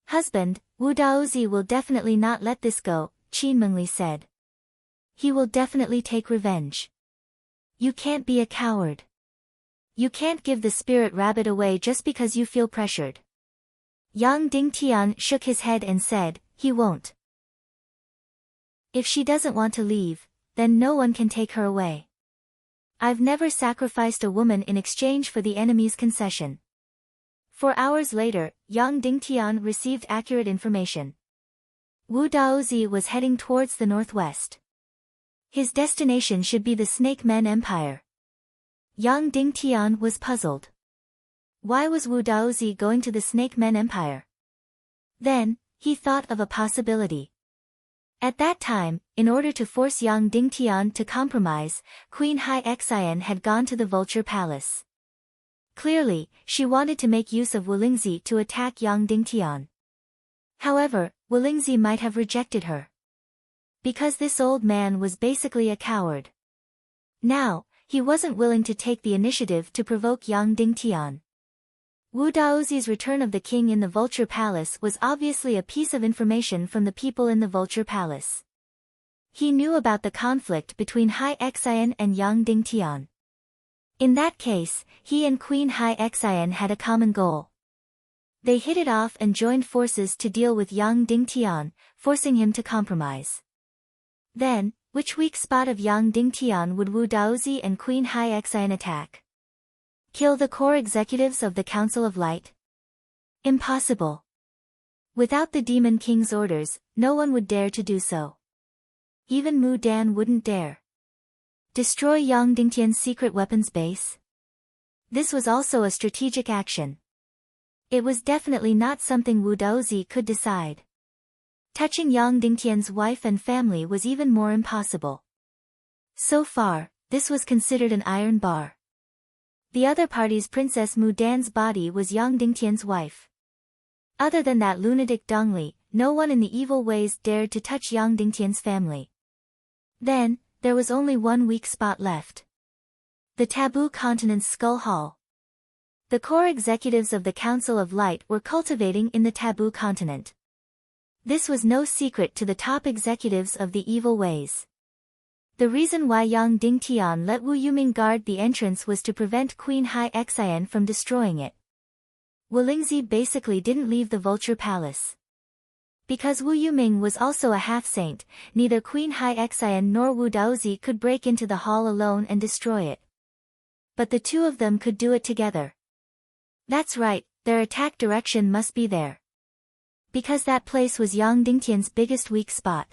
"Husband, Wu Daozi will definitely not let this go," Qin Mengli said. "He will definitely take revenge. You can't be a coward. You can't give the spirit rabbit away just because you feel pressured." Yang Dingtian shook his head and said, "He won't. If she doesn't want to leave, then no one can take her away. I've never sacrificed a woman in exchange for the enemy's concession." 4 hours later, Yang Dingtian received accurate information. Wu Daozi was heading towards the northwest. His destination should be the Snake Men Empire. Yang Dingtian was puzzled. Why was Wu Daozi going to the Snake Men Empire? Then, he thought of a possibility. At that time, in order to force Yang Dingtian to compromise, Queen Hai Xian had gone to the Vulture Palace. Clearly, she wanted to make use of Wulingzi to attack Yang Dingtian. However, Wulingzi might have rejected her. Because this old man was basically a coward. Now, he wasn't willing to take the initiative to provoke Yang Dingtian. Wu Daozi's return of the king in the Vulture Palace was obviously a piece of information from the people in the Vulture Palace. He knew about the conflict between Hai Xian and Yang Dingtian. In that case, he and Queen Hai Xian had a common goal. They hit it off and joined forces to deal with Yang Dingtian, forcing him to compromise. Then, which weak spot of Yang Dingtian would Wu Daozi and Queen Hai Xian attack? Kill the core executives of the Council of Light? Impossible. Without the Demon King's orders, no one would dare to do so. Even Mu Dan wouldn't dare. Destroy Yang Dingtian's secret weapons base? This was also a strategic action. It was definitely not something Wu Daozi could decide. Touching Yang Dingtian's wife and family was even more impossible. So far, this was considered an iron bar. The other party's Princess Mu Dan's body was Yang Dingtian's wife. Other than that lunatic Dongli, no one in the evil ways dared to touch Yang Dingtian's family. Then, there was only one weak spot left. The Taboo Continent's Skull Hall. The core executives of the Council of Light were cultivating in the Taboo Continent. This was no secret to the top executives of the evil ways. The reason why Yang Dingtian let Wu Yuming guard the entrance was to prevent Queen Hai Xian from destroying it. Wulingzi basically didn't leave the Vulture Palace. Because Wu Yuming was also a half-saint, neither Queen Hai Xian nor Wu Daozi could break into the hall alone and destroy it. But the two of them could do it together. That's right, their attack direction must be there. Because that place was Yang Dingtian's biggest weak spot.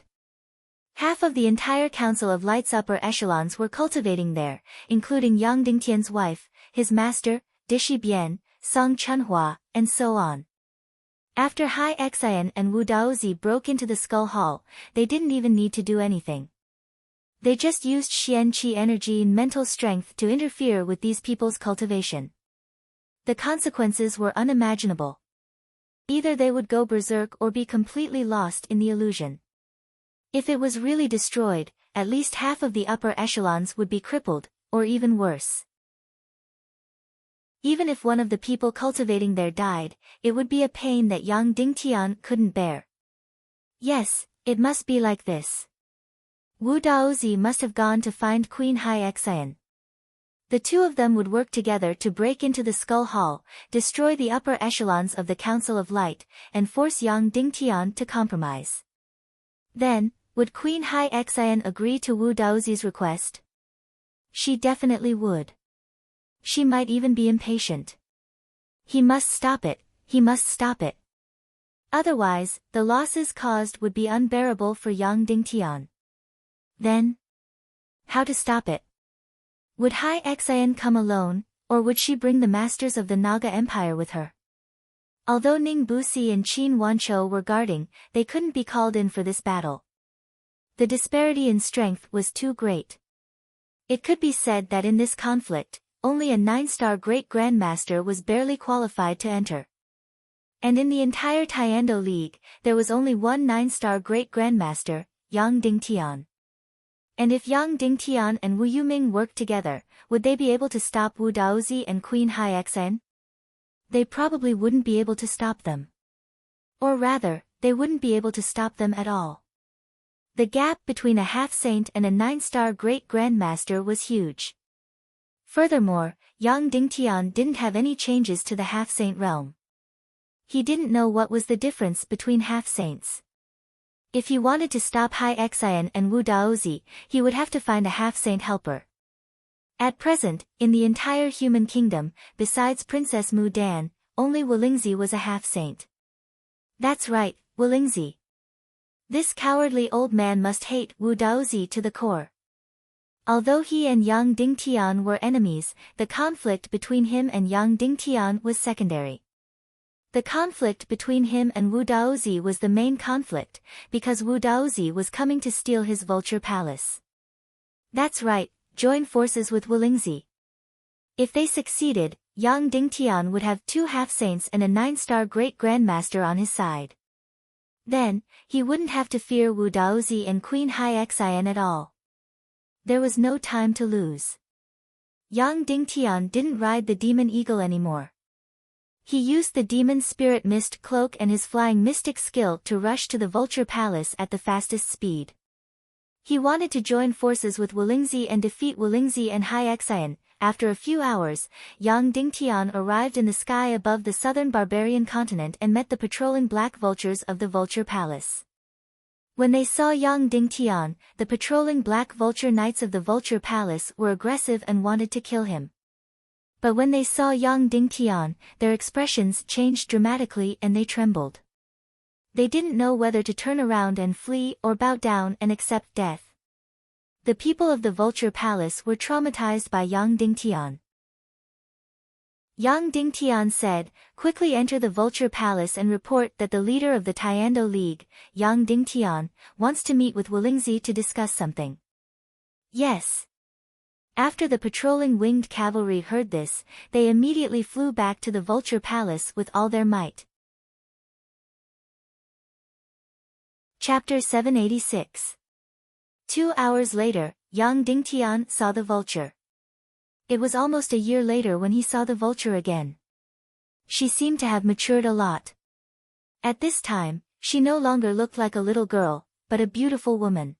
Half of the entire Council of Light's upper echelons were cultivating there, including Yang Dingtian's wife, his master, Dishi Bian, Song Chunhua, and so on. After Hai Xian and Wu Daozi broke into the Skull Hall, they didn't even need to do anything. They just used Xian Qi energy and mental strength to interfere with these people's cultivation. The consequences were unimaginable. Either they would go berserk or be completely lost in the illusion. If it was really destroyed, at least half of the upper echelons would be crippled, or even worse. Even if one of the people cultivating there died, it would be a pain that Yang Dingtian couldn't bear. Yes, it must be like this. Wu Daozi must have gone to find Queen Hai Xian. The two of them would work together to break into the Skull Hall, destroy the upper echelons of the Council of Light, and force Yang Dingtian to compromise. Then, would Queen Hai Xian agree to Wu Daozi's request? She definitely would. She might even be impatient. He must stop it, he must stop it. Otherwise, the losses caused would be unbearable for young Dingtian. Then, how to stop it? Would Hai Xian come alone, or would she bring the masters of the Naga Empire with her? Although Ning Busi and Qin Wanchou were guarding, they couldn't be called in for this battle. The disparity in strength was too great. It could be said that in this conflict, only a 9-star Great Grandmaster was barely qualified to enter. And in the entire Taekwondo League, there was only one 9-star Great Grandmaster, Yang Dingtian. And if Yang Dingtian and Wu Yuming worked together, would they be able to stop Wu Daozi and Queen Hai Xian? They probably wouldn't be able to stop them. Or rather, they wouldn't be able to stop them at all. The gap between a half-saint and a 9-star Great Grandmaster was huge. Furthermore, Yang Dingtian didn't have any changes to the half-saint realm. He didn't know what was the difference between half-saints. If he wanted to stop Hai Xian and Wu Daozi, he would have to find a half-saint helper. At present, in the entire human kingdom, besides Princess Mu Dan, only Wulingzi was a half-saint. That's right, Wulingzi. This cowardly old man must hate Wu Daozi to the core. Although he and Yang Dingtian were enemies, the conflict between him and Yang Dingtian was secondary. The conflict between him and Wu Daozi was the main conflict, because Wu Daozi was coming to steal his vulture palace. That's right, join forces with Wulingzi. If they succeeded, Yang Dingtian would have 2 half-saints and a 9-star Great Grandmaster on his side. Then, he wouldn't have to fear Wu Daozi and Queen Hai Xian at all. There was no time to lose. Yang Dingtian didn't ride the demon eagle anymore. He used the demon spirit mist cloak and his flying mystic skill to rush to the vulture palace at the fastest speed. He wanted to join forces with Wulingzi and defeat Wulingzi and Hai Xian. After a few hours, Yang Dingtian arrived in the sky above the southern barbarian continent and met the patrolling black vultures of the vulture palace. When they saw Yang Dingtian, the patrolling black vulture knights of the vulture palace were aggressive and wanted to kill him. But when they saw Yang Dingtian, their expressions changed dramatically and they trembled. They didn't know whether to turn around and flee or bow down and accept death. The people of the Vulture Palace were traumatized by Yang Dingtian. Yang Dingtian said, "Quickly enter the Vulture Palace and report that the leader of the Taekwondo League, Yang Dingtian, wants to meet with Wulingzi to discuss something." Yes. After the patrolling winged cavalry heard this, they immediately flew back to the Vulture Palace with all their might. Chapter 786. 2 hours later, Yang Dingtian saw the vulture. It was almost a year later when he saw the vulture again. She seemed to have matured a lot. At this time, she no longer looked like a little girl, but a beautiful woman.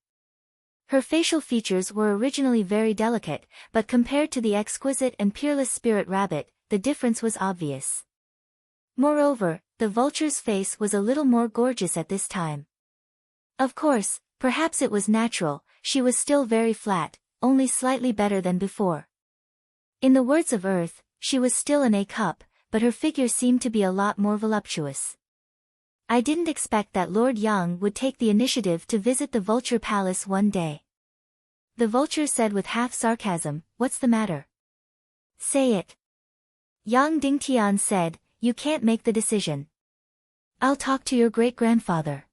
Her facial features were originally very delicate, but compared to the exquisite and peerless spirit rabbit, the difference was obvious. Moreover, the vulture's face was a little more gorgeous at this time. Of course, perhaps it was natural, she was still very flat, only slightly better than before. In the words of Earth, she was still an A cup, but her figure seemed to be a lot more voluptuous. I didn't expect that Lord Yang would take the initiative to visit the Vulture Palace one day. The vulture said with half sarcasm, "What's the matter? Say it." Yang Dingtian said, "You can't make the decision. I'll talk to your great-grandfather."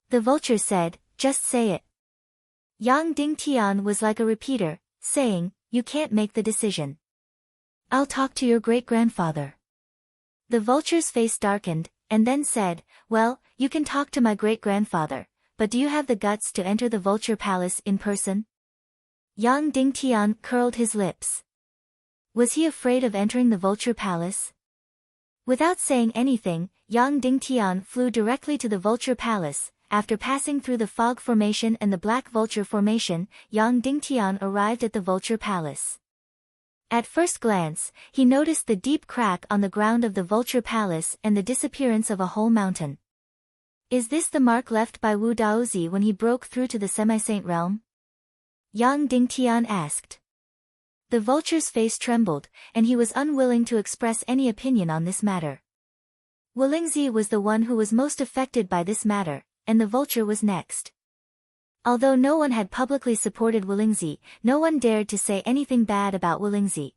The vulture said, "Just say it." Yang Dingtian was like a repeater, saying, "You can't make the decision. I'll talk to your great-grandfather." The vulture's face darkened, and then said, "Well, you can talk to my great-grandfather, but do you have the guts to enter the Vulture Palace in person?" Yang Dingtian curled his lips. Was he afraid of entering the Vulture Palace? Without saying anything, Yang Dingtian flew directly to the Vulture Palace. After passing through the Fog Formation and the Black Vulture Formation, Yang Dingtian arrived at the Vulture Palace. At first glance, he noticed the deep crack on the ground of the Vulture Palace and the disappearance of a whole mountain. Is this the mark left by Wu Daozi when he broke through to the semi-saint realm? Yang Dingtian asked. The vulture's face trembled, and he was unwilling to express any opinion on this matter. Wulingzi was the one who was most affected by this matter, and the vulture was next. Although no one had publicly supported Wulingzi, no one dared to say anything bad about Wulingzi.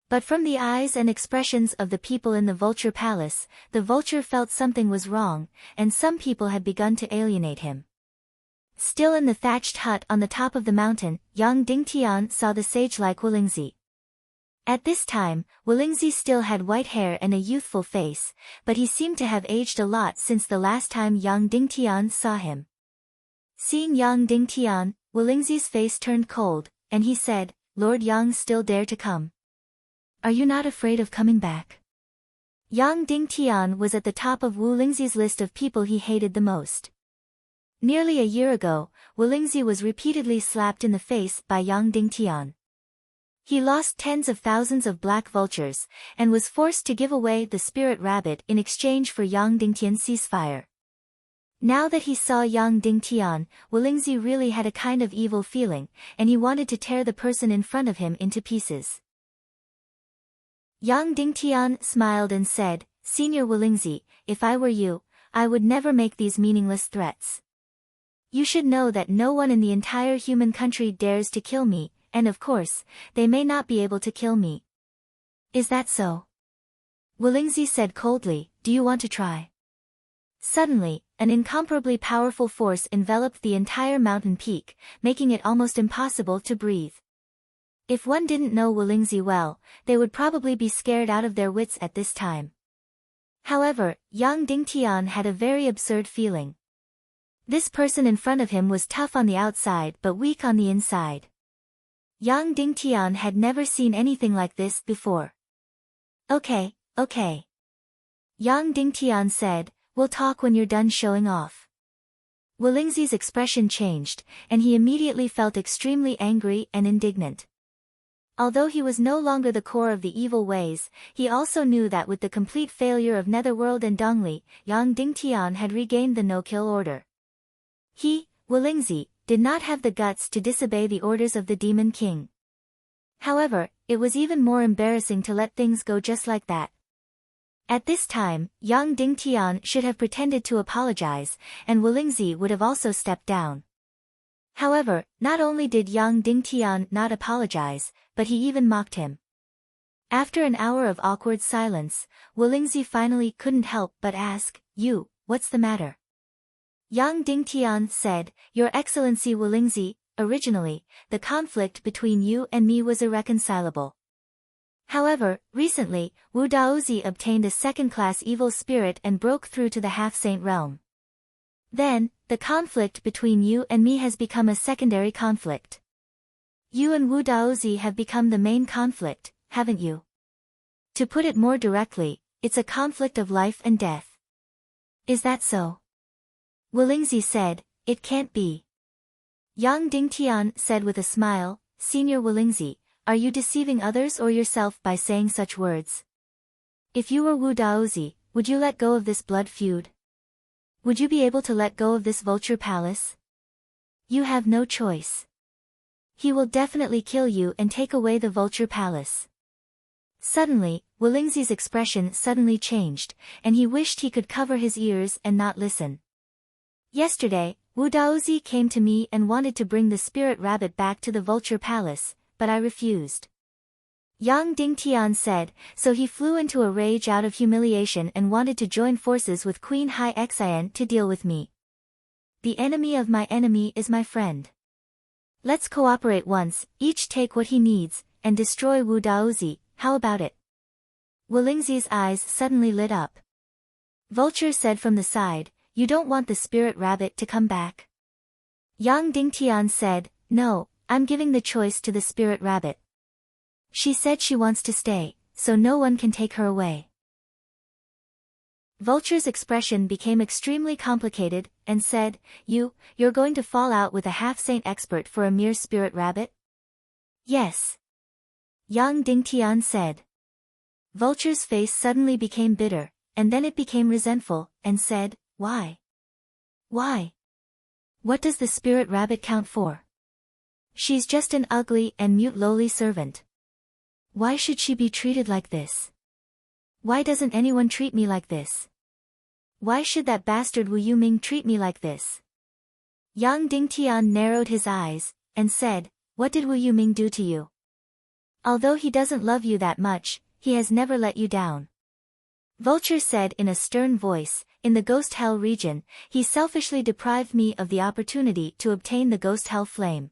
But from the eyes and expressions of the people in the vulture palace, the vulture felt something was wrong, and some people had begun to alienate him. Still in the thatched hut on the top of the mountain, Yang Dingtian saw the sage-like Wulingzi. At this time, Wulingzi still had white hair and a youthful face, but he seemed to have aged a lot since the last time Yang Dingtian saw him. Seeing Yang Dingtian, Wulingzi's face turned cold, and he said, "Lord Yang still dare to come? Are you not afraid of coming back?" Yang Dingtian was at the top of Wulingzi's list of people he hated the most. Nearly a year ago, Wulingzi was repeatedly slapped in the face by Yang Dingtian. He lost tens of thousands of black vultures, and was forced to give away the spirit rabbit in exchange for Yang Dingtian's ceasefire. Now that he saw Yang Dingtian, Wulingzi really had a kind of evil feeling, and he wanted to tear the person in front of him into pieces. Yang Dingtian smiled and said, "Senior Wulingzi, if I were you, I would never make these meaningless threats. You should know that no one in the entire human country dares to kill me, and of course, they may not be able to kill me." "Is that so?" Wulingzi said coldly, "Do you want to try?" Suddenly, an incomparably powerful force enveloped the entire mountain peak, making it almost impossible to breathe. If one didn't know Wulingzi well, they would probably be scared out of their wits at this time. However, Yang Dingtian had a very absurd feeling. This person in front of him was tough on the outside but weak on the inside. Yang Dingtian had never seen anything like this before. Okay. Yang Dingtian said, "We'll talk when you're done showing off." Wulingzi's expression changed, and he immediately felt extremely angry and indignant. Although he was no longer the core of the evil ways, he also knew that with the complete failure of Netherworld and Dongli, Yang Dingtian had regained the no-kill order. He, Wulingzi, did not have the guts to disobey the orders of the Demon King. However, it was even more embarrassing to let things go just like that. At this time, Yang Dingtian should have pretended to apologize, and Wulingzi would have also stepped down. However, not only did Yang Dingtian not apologize, but he even mocked him. After an hour of awkward silence, Wulingzi finally couldn't help but ask, "You, what's the matter?" Yang Dingtian said, "Your Excellency Wulingzi, originally, the conflict between you and me was irreconcilable. However, recently, Wu Daozi obtained a second-class evil spirit and broke through to the half-saint realm. Then, the conflict between you and me has become a secondary conflict. You and Wu Daozi have become the main conflict, haven't you? To put it more directly, it's a conflict of life and death." "Is that so?" Wulingzi said, "It can't be." Yang Dingtian said with a smile, "Senior Wulingzi, are you deceiving others or yourself by saying such words? If you were Wu Daozi, would you let go of this blood feud? Would you be able to let go of this vulture palace? You have no choice. He will definitely kill you and take away the vulture palace." Suddenly, Wulingzi's expression suddenly changed, and he wished he could cover his ears and not listen. "Yesterday, Wu Daozi came to me and wanted to bring the spirit rabbit back to the vulture palace, but I refused." Yang Dingtian said, "So he flew into a rage out of humiliation and wanted to join forces with Queen Hai Xian to deal with me. The enemy of my enemy is my friend. Let's cooperate once, each take what he needs, and destroy Wu Daozi, how about it?" Wulingzi's eyes suddenly lit up. Vulture said from the side, "You don't want the spirit rabbit to come back?" Yang Dingtian said, "No, I'm giving the choice to the spirit rabbit. She said she wants to stay, so no one can take her away." Vulture's expression became extremely complicated, and said, You're going to fall out with a half-saint expert for a mere spirit rabbit?" "Yes." Yang Dingtian said. Vulture's face suddenly became bitter, and then it became resentful, and said, "Why? Why? What does the spirit rabbit count for? She's just an ugly and mute lowly servant. Why should she be treated like this? Why doesn't anyone treat me like this? Why should that bastard Wu Yuming treat me like this? Yang Dingtian narrowed his eyes, and said, what did Wu Yuming do to you? Although he doesn't love you that much, he has never let you down. Vulture said in a stern voice, in the ghost hell region, he selfishly deprived me of the opportunity to obtain the ghost hell flame.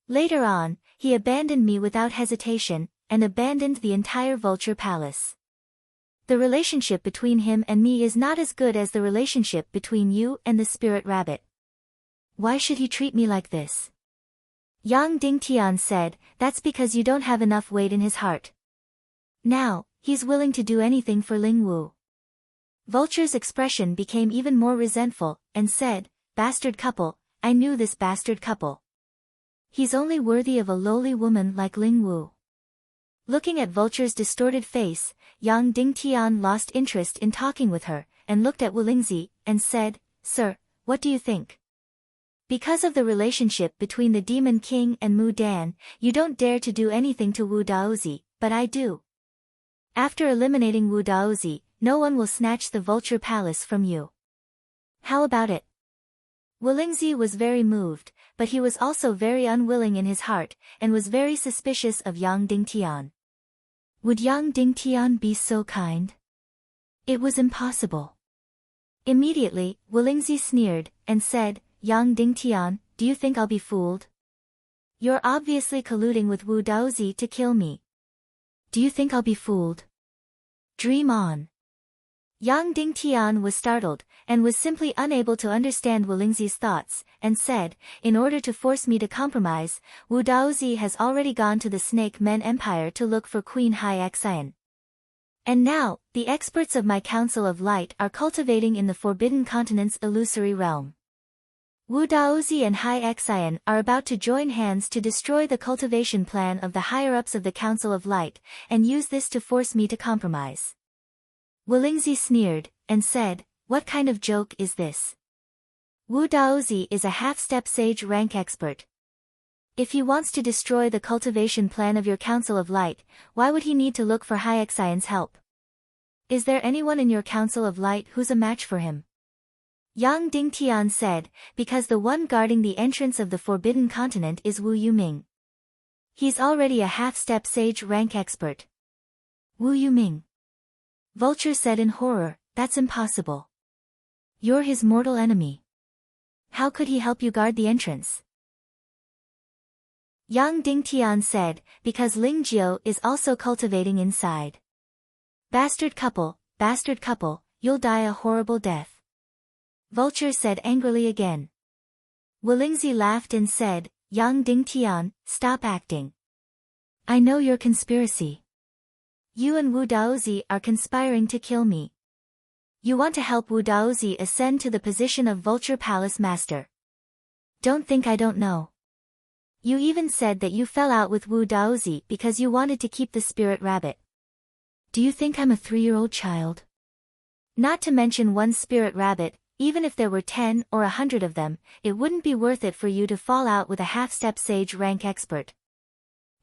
Later on, he abandoned me without hesitation, and abandoned the entire Vulture Palace. The relationship between him and me is not as good as the relationship between you and the spirit rabbit. Why should he treat me like this? Yang Dingtian said, that's because you don't have enough weight in his heart. Now, he's willing to do anything for Ling Wu. Vulture's expression became even more resentful, and said, bastard couple, I knew this bastard couple. He's only worthy of a lowly woman like Ling Wu. Looking at Vulture's distorted face, Yang Dingtian lost interest in talking with her, and looked at Wu Lingzi, and said, Sir, what do you think? Because of the relationship between the Demon King and Mu Dan, you don't dare to do anything to Wu Daozi, but I do. After eliminating Wu Daozi, no one will snatch the Vulture Palace from you. How about it? Wu Lingzi was very moved, but he was also very unwilling in his heart, and was very suspicious of Yang Dingtian. Would Yang Dingtian be so kind? It was impossible. Immediately, Wu Lingzi sneered, and said, Yang Dingtian, do you think I'll be fooled? You're obviously colluding with Wu Daozi to kill me. Do you think I'll be fooled? Dream on. Yang Dingtian was startled, and was simply unable to understand Wu Lingzi's thoughts, and said, in order to force me to compromise, Wu Daozi has already gone to the Snake Men Empire to look for Queen Hai Xian. And now, the experts of my Council of Light are cultivating in the Forbidden Continent's illusory realm. Wu Daozi and Hai Xian are about to join hands to destroy the cultivation plan of the higher-ups of the Council of Light, and use this to force me to compromise. Wu Lingzi sneered, and said, what kind of joke is this? Wu Daozi is a half-step sage rank expert. If he wants to destroy the cultivation plan of your Council of Light, why would he need to look for Hai Xian's help? Is there anyone in your Council of Light who's a match for him? Yang Dingtian said, because the one guarding the entrance of the Forbidden Continent is Wu Yuming. He's already a half-step sage rank expert. Wu Yuming. Vulture said in horror, that's impossible. You're his mortal enemy. How could he help you guard the entrance? Yang Dingtian said, because Ling Jiao is also cultivating inside. Bastard couple, you'll die a horrible death. Vulture said angrily again. Wu Lingzi laughed and said, Yang Dingtian, stop acting. I know your conspiracy. You and Wu Daozi are conspiring to kill me. You want to help Wu Daozi ascend to the position of Vulture Palace Master. Don't think I don't know. You even said that you fell out with Wu Daozi because you wanted to keep the spirit rabbit. Do you think I'm a 3-year-old child? Not to mention one spirit rabbit, even if there were 10 or 100 of them, it wouldn't be worth it for you to fall out with a half-step sage rank expert.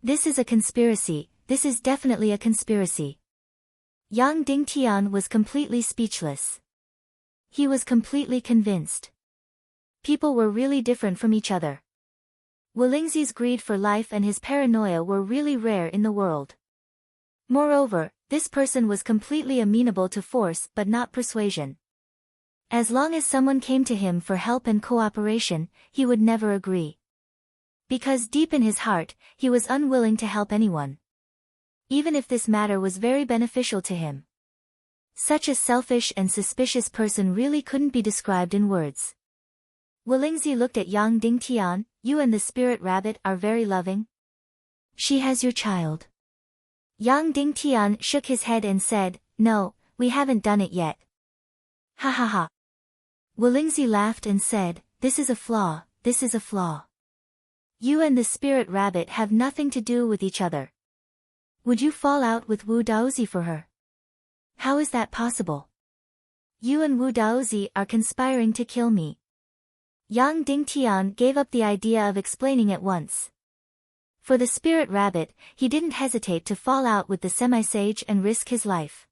This is a conspiracy, this is definitely a conspiracy. Yang Dingtian was completely speechless. He was completely convinced. People were really different from each other. Wu Lingzi's greed for life and his paranoia were really rare in the world. Moreover, this person was completely amenable to force but not persuasion. As long as someone came to him for help and cooperation, he would never agree. Because deep in his heart, he was unwilling to help anyone. Even if this matter was very beneficial to him. Such a selfish and suspicious person really couldn't be described in words. Wu Lingzi looked at Yang Dingtian, you and the spirit rabbit are very loving. She has your child. Yang Dingtian shook his head and said, no, we haven't done it yet. Ha ha ha. Wu Lingzi laughed and said, this is a flaw, this is a flaw. You and the spirit rabbit have nothing to do with each other. Would you fall out with Wu Daozi for her? How is that possible? You and Wu Daozi are conspiring to kill me. Yang Dingtian gave up the idea of explaining at once. For the spirit rabbit, he didn't hesitate to fall out with the semi-sage and risk his life.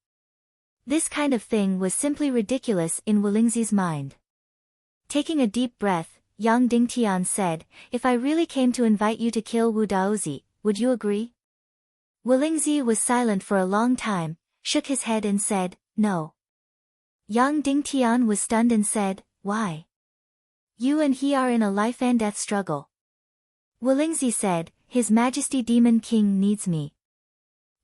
This kind of thing was simply ridiculous in Wulingzi's mind. Taking a deep breath, Yang Dingtian said, "If I really came to invite you to kill Wu Daozi, would you agree?" Wulingzi was silent for a long time, shook his head and said, "No." Yang Dingtian was stunned and said, "Why? You and he are in a life and death struggle." Wulingzi said, "His Majesty Demon King needs me.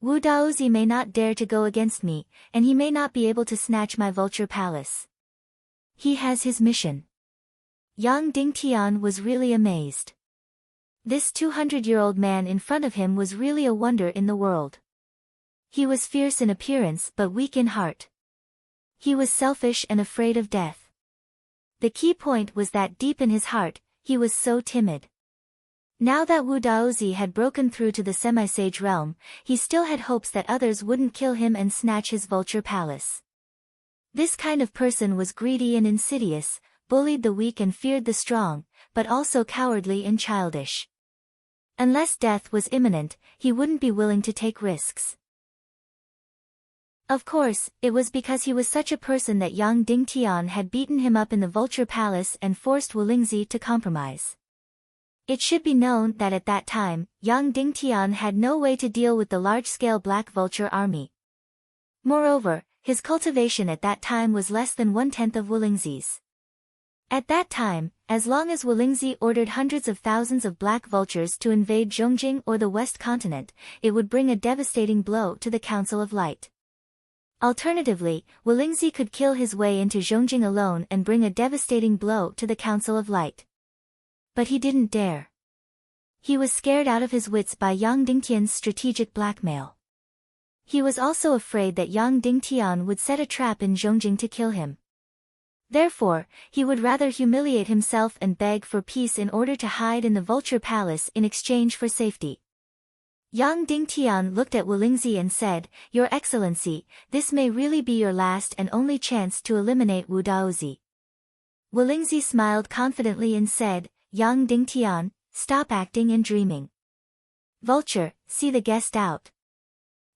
Wu Daozi may not dare to go against me, and he may not be able to snatch my vulture palace. He has his mission." Yang Dingtian was really amazed. This 200-year-old man in front of him was really a wonder in the world. He was fierce in appearance but weak in heart. He was selfish and afraid of death. The key point was that deep in his heart, he was so timid. Now that Wu Daozi had broken through to the semi-sage realm, he still had hopes that others wouldn't kill him and snatch his vulture palace. This kind of person was greedy and insidious, bullied the weak and feared the strong, but also cowardly and childish. Unless death was imminent, he wouldn't be willing to take risks. Of course, it was because he was such a person that Yang Dingtian had beaten him up in the vulture palace and forced Wulingzi to compromise. It should be known that at that time, Yang Dingtian had no way to deal with the large-scale Black Vulture army. Moreover, his cultivation at that time was less than 1/10 of Wulingzi's. At that time, as long as Wulingzi ordered hundreds of thousands of Black Vultures to invade Zhongjing or the West Continent, it would bring a devastating blow to the Council of Light. Alternatively, Wulingzi could kill his way into Zhongjing alone and bring a devastating blow to the Council of Light. But he didn't dare. He was scared out of his wits by Yang Dingtian's strategic blackmail. He was also afraid that Yang Dingtian would set a trap in Zhongjing to kill him. Therefore, he would rather humiliate himself and beg for peace in order to hide in the Vulture Palace in exchange for safety. Yang Dingtian looked at Wulingzi and said, "Your Excellency, this may really be your last and only chance to eliminate Wu Daozi." Wulingzi smiled confidently and said, "Yang Dingtian, stop acting and dreaming. Vulture, see the guest out."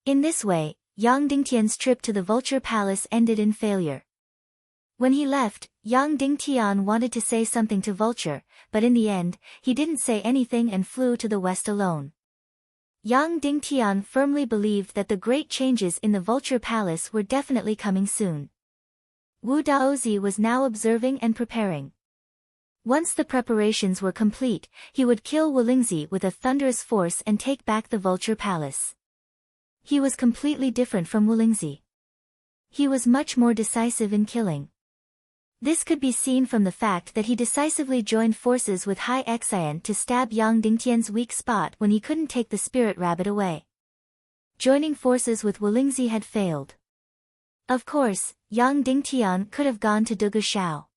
In this way, Yang Dingtian's trip to the Vulture Palace ended in failure. When he left, Yang Dingtian wanted to say something to Vulture, but in the end, he didn't say anything and flew to the west alone. Yang Dingtian firmly believed that the great changes in the Vulture Palace were definitely coming soon. Wu Daozi was now observing and preparing. Once the preparations were complete, he would kill Wulingzi with a thunderous force and take back the Vulture Palace. He was completely different from Wulingzi. He was much more decisive in killing. This could be seen from the fact that he decisively joined forces with Hai Xian to stab Yang Dingtian's weak spot when he couldn't take the spirit rabbit away. Joining forces with Wulingzi had failed. Of course, Yang Dingtian could have gone to Dugu Shao.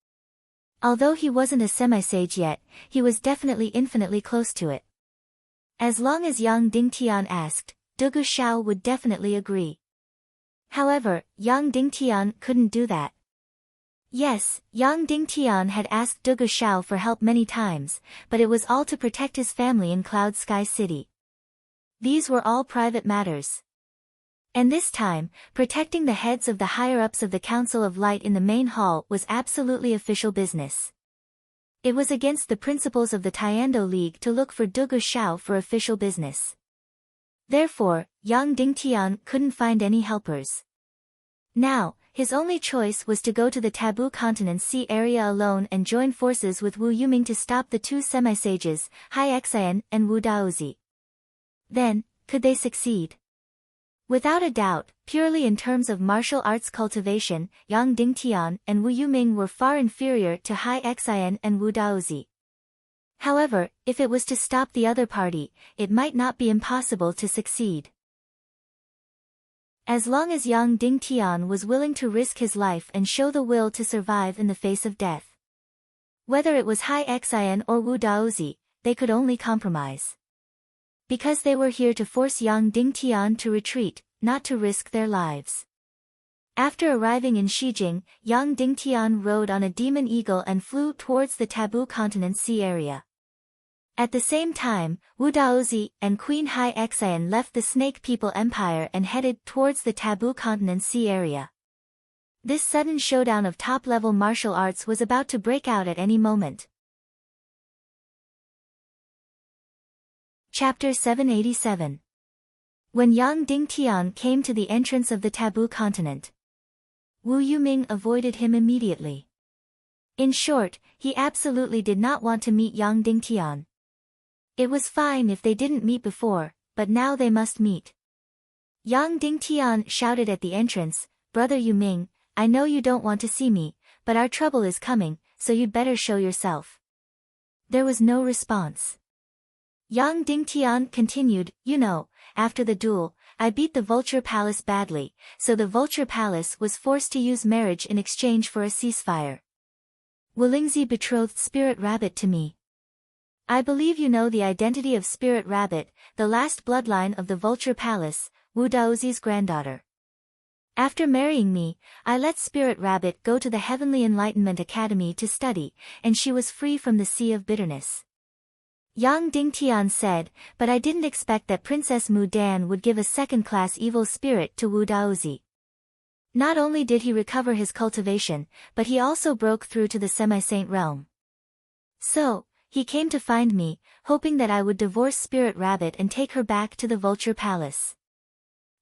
Although he wasn't a semi-sage yet, he was definitely infinitely close to it. As long as Yang Dingtian asked, Dugu Shao would definitely agree. However, Yang Dingtian couldn't do that. Yes, Yang Dingtian had asked Dugu Shao for help many times, but it was all to protect his family in Cloud Sky City. These were all private matters. And this time, protecting the heads of the higher-ups of the Council of Light in the main hall was absolutely official business. It was against the principles of the Tiando League to look for Dugu Shao for official business. Therefore, Yang Dingtian couldn't find any helpers. Now, his only choice was to go to the Taboo Continent Sea area alone and join forces with Wu Yuming to stop the two semi-sages, Hai Xian and Wu Daozi. Then, could they succeed? Without a doubt, purely in terms of martial arts cultivation, Yang Dingtian and Wu Yuming were far inferior to Hai Xian and Wu Daozi. However, if it was to stop the other party, it might not be impossible to succeed. As long as Yang Dingtian was willing to risk his life and show the will to survive in the face of death. Whether it was Hai Xian or Wu Daozi, they could only compromise. Because they were here to force Yang Dingtian to retreat, not to risk their lives. After arriving in Shijing, Yang Dingtian rode on a demon eagle and flew towards the Taboo Continent sea area. At the same time, Wu Daozi and Queen Hai Xian left the Snake People Empire and headed towards the Taboo Continent sea area. This sudden showdown of top-level martial arts was about to break out at any moment. Chapter 787. When Yang Dingtian came to the entrance of the Taboo Continent, Wu Yuming avoided him immediately. In short, he absolutely did not want to meet Yang Dingtian. It was fine if they didn't meet before, but now they must meet. Yang Dingtian shouted at the entrance, "Brother Yuming, I know you don't want to see me, but our trouble is coming, so you'd better show yourself." There was no response. Yang Dingtian continued, "You know, after the duel, I beat the Vulture Palace badly, so the Vulture Palace was forced to use marriage in exchange for a ceasefire. Wulingzi betrothed Spirit Rabbit to me. I believe you know the identity of Spirit Rabbit, the last bloodline of the Vulture Palace, Wu Daozi's granddaughter. After marrying me, I let Spirit Rabbit go to the Heavenly Enlightenment Academy to study, and she was free from the Sea of Bitterness." Yang Dingtian said, "But I didn't expect that Princess Mu Dan would give a second-class evil spirit to Wu Daozi. Not only did he recover his cultivation, but he also broke through to the semi-saint realm. So, he came to find me, hoping that I would divorce Spirit Rabbit and take her back to the Vulture Palace.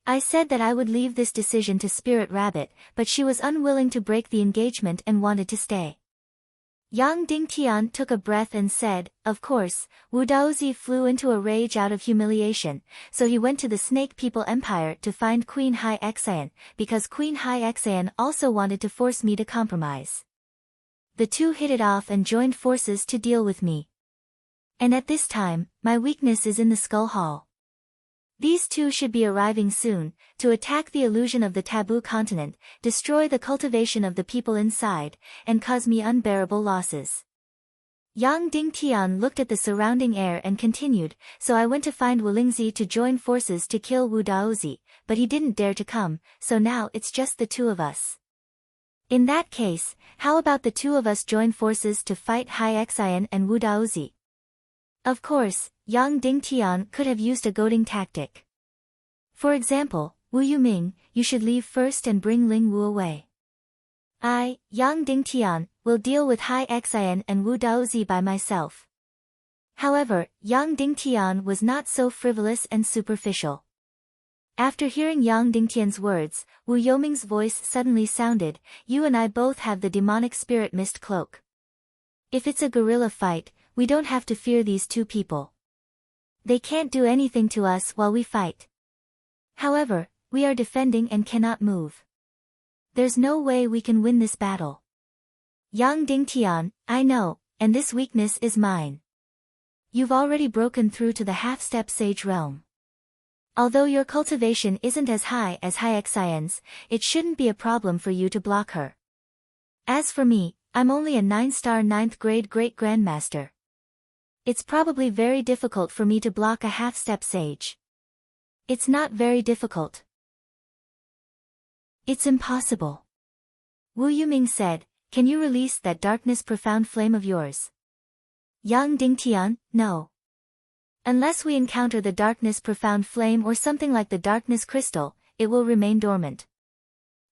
I said that I would leave this decision to Spirit Rabbit, but she was unwilling to break the engagement and wanted to stay." Yang Dingtian took a breath and said, "Of course, Wu Daozi flew into a rage out of humiliation, so he went to the Snake People Empire to find Queen Hai Xian, because Queen Hai Xian also wanted to force me to compromise. The two hit it off and joined forces to deal with me. And at this time, my weakness is in the Skull Hall. These two should be arriving soon, to attack the illusion of the Taboo Continent, destroy the cultivation of the people inside, and cause me unbearable losses." Yang Dingtian looked at the surrounding air and continued, "So I went to find Wulingzi to join forces to kill Wu Daozi, but he didn't dare to come, so now it's just the two of us. In that case, how about the two of us join forces to fight Hai Xian and Wu Daozi?" Of course, Yang Dingtian could have used a goading tactic. For example, "Wu Yuming, you should leave first and bring Ling Wu away. I, Yang Dingtian, will deal with Hai Xian and Wu Daozi by myself." However, Yang Dingtian was not so frivolous and superficial. After hearing Yang Dingtian's words, Wu Yoming's voice suddenly sounded, "You and I both have the demonic spirit mist cloak. If it's a guerrilla fight, we don't have to fear these two people. They can't do anything to us while we fight. However, we are defending and cannot move. There's no way we can win this battle." Yang Dingtian, "I know, and this weakness is mine. You've already broken through to the half-step sage realm. Although your cultivation isn't as high as Hai Xian's, it shouldn't be a problem for you to block her. As for me, I'm only a 9-star 9th grade great-grandmaster. It's probably very difficult for me to block a half-step sage." "It's not very difficult. It's impossible." Wu Yuming said, "Can you release that darkness profound flame of yours?" Yang Dingtian, "No. Unless we encounter the darkness profound flame or something like the darkness crystal, it will remain dormant."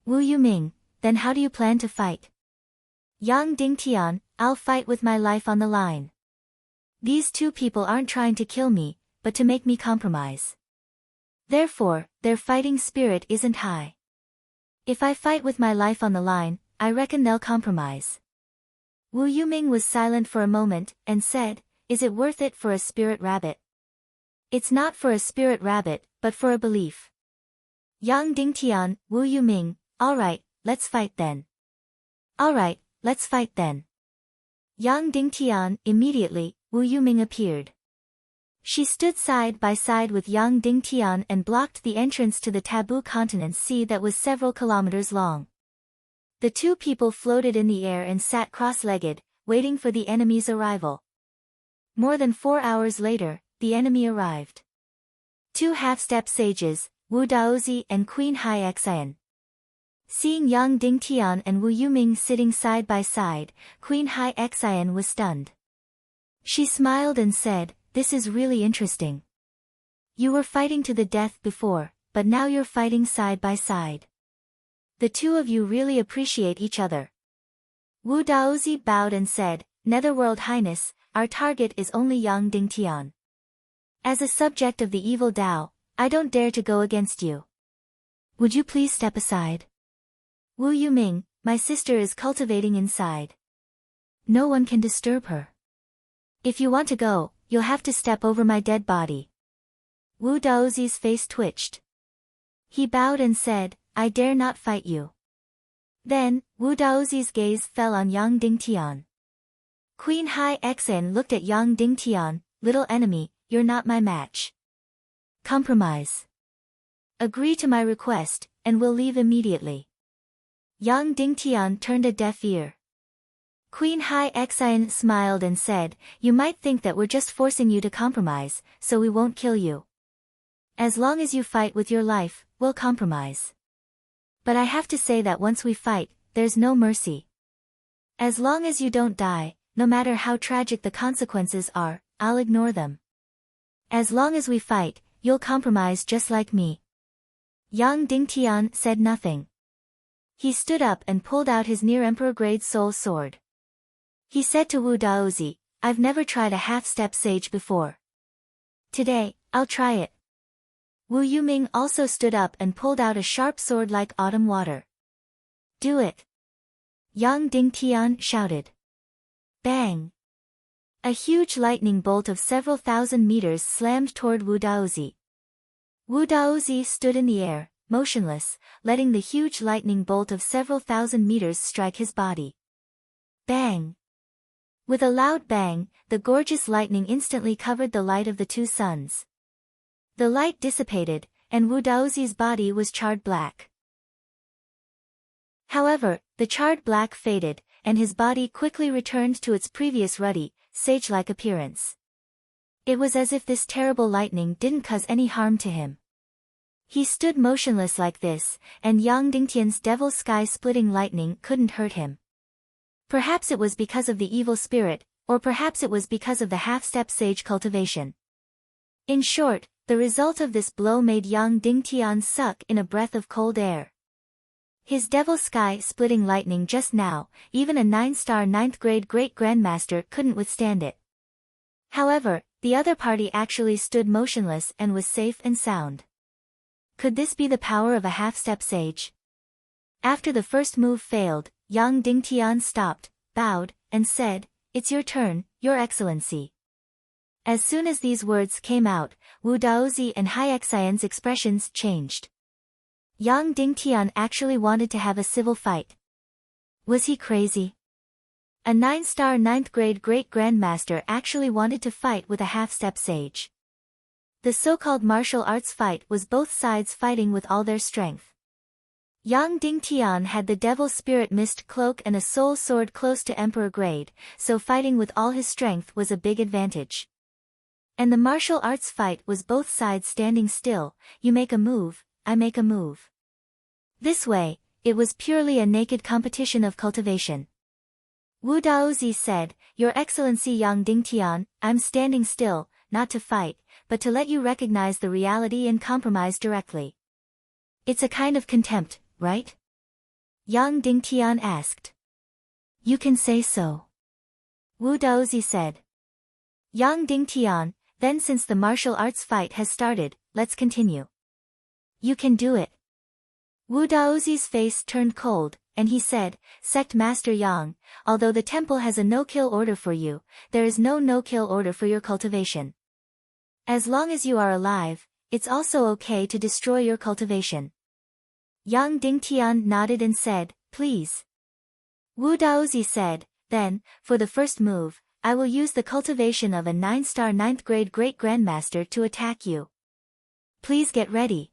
Wu Yuming, "Then how do you plan to fight?" Yang Dingtian, "I'll fight with my life on the line. These two people aren't trying to kill me, but to make me compromise. Therefore, their fighting spirit isn't high. If I fight with my life on the line, I reckon they'll compromise." Wu Yuming was silent for a moment, and said, "Is it worth it for a Spirit Rabbit?" "It's not for a Spirit Rabbit, but for a belief." Yang Dingtian, Wu Yuming, "All right, let's fight then." "All right, let's fight then." Yang Dingtian, immediately, Wu Yuming appeared. She stood side by side with Yang Dingtian and blocked the entrance to the Taboo Continent sea that was several kilometers long. The two people floated in the air and sat cross-legged, waiting for the enemy's arrival. More than 4 hours later, the enemy arrived. Two half-step sages, Wu Daozi and Queen Hai Xian. Seeing Yang Dingtian and Wu Yuming sitting side by side, Queen Hai Xian was stunned. She smiled and said, "This is really interesting. You were fighting to the death before, but now you're fighting side by side. The two of you really appreciate each other." Wu Daozi bowed and said, "Netherworld Highness, our target is only Yang Dingtian. As a subject of the evil Tao, I don't dare to go against you. Would you please step aside? Wu Yuming, my sister is cultivating inside. No one can disturb her. If you want to go, you'll have to step over my dead body." Wu Daozi's face twitched. He bowed and said, "I dare not fight you." Then, Wu Daozi's gaze fell on Yang Dingtian. Queen Hai Xian looked at Yang Dingtian, "Little enemy, you're not my match. Compromise. Agree to my request, and we'll leave immediately." Yang Dingtian turned a deaf ear. Queen Hai Xian smiled and said, "You might think that we're just forcing you to compromise, so we won't kill you. As long as you fight with your life, we'll compromise. But I have to say that once we fight, there's no mercy. As long as you don't die, no matter how tragic the consequences are, I'll ignore them. As long as we fight, you'll compromise just like me." Yang Dingtian said nothing. He stood up and pulled out his near-emperor-grade soul sword. He said to Wu Daozi, "I've never tried a half-step sage before. Today, I'll try it." Wu Yuming also stood up and pulled out a sharp sword like autumn water. "Do it!" Yang Dingtian shouted. Bang! A huge lightning bolt of several thousand meters slammed toward Wu Daozi. Wu Daozi stood in the air, motionless, letting the huge lightning bolt of several thousand meters strike his body. Bang! With a loud bang, the gorgeous lightning instantly covered the light of the two suns. The light dissipated, and Wu Daozi's body was charred black. However, the charred black faded, and his body quickly returned to its previous ruddy, sage-like appearance. It was as if this terrible lightning didn't cause any harm to him. He stood motionless like this, and Yang Dingtian's devil sky-splitting lightning couldn't hurt him. Perhaps it was because of the evil spirit, or perhaps it was because of the half-step sage cultivation. In short, the result of this blow made Yang Dingtian suck in a breath of cold air. His devil sky-splitting lightning just now, even a 9-star 9th-grade great-grandmaster couldn't withstand it. However, the other party actually stood motionless and was safe and sound. Could this be the power of a half-step sage? After the first move failed, Yang Dingtian stopped, bowed, and said, "It's your turn, Your Excellency." As soon as these words came out, Wu Daozi and Hai Xian's expressions changed. Yang Dingtian actually wanted to have a civil fight. Was he crazy? A 9-star 9th-grade great-grandmaster actually wanted to fight with a half-step sage. The so-called martial arts fight was both sides fighting with all their strength. Yang Dingtian had the devil spirit mist cloak and a soul sword close to emperor grade, so fighting with all his strength was a big advantage. And the martial arts fight was both sides standing still, you make a move, I make a move. This way, it was purely a naked competition of cultivation. Wu Daozi said, "Your Excellency Yang Dingtian, I'm standing still, not to fight, but to let you recognize the reality and compromise directly. It's a kind of contempt, right?" Yang Dingtian asked. "You can say so," Wu Daozi said. Yang Dingtian, "Then since the martial arts fight has started, let's continue." "You can do it." Wu Daozi's face turned cold, and he said, "Sect Master Yang, although the temple has a no-kill order for you, there is no no-kill order for your cultivation. As long as you are alive, it's also okay to destroy your cultivation." Yang Dingtian nodded and said, "Please." Wu Daozi said, "Then, for the first move, I will use the cultivation of a 9-star 9th-grade great-grandmaster to attack you. Please get ready."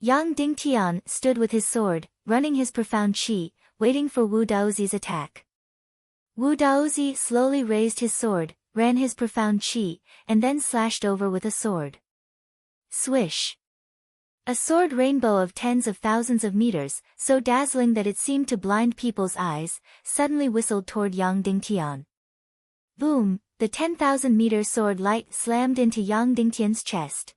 Yang Dingtian stood with his sword, running his profound qi, waiting for Wu Daozi's attack. Wu Daozi slowly raised his sword, ran his profound qi, and then slashed over with a sword. Swish! A sword rainbow of tens of thousands of meters, so dazzling that it seemed to blind people's eyes, suddenly whistled toward Yang Dingtian. Boom, the 10,000-meter sword light slammed into Yang Dingtian's chest.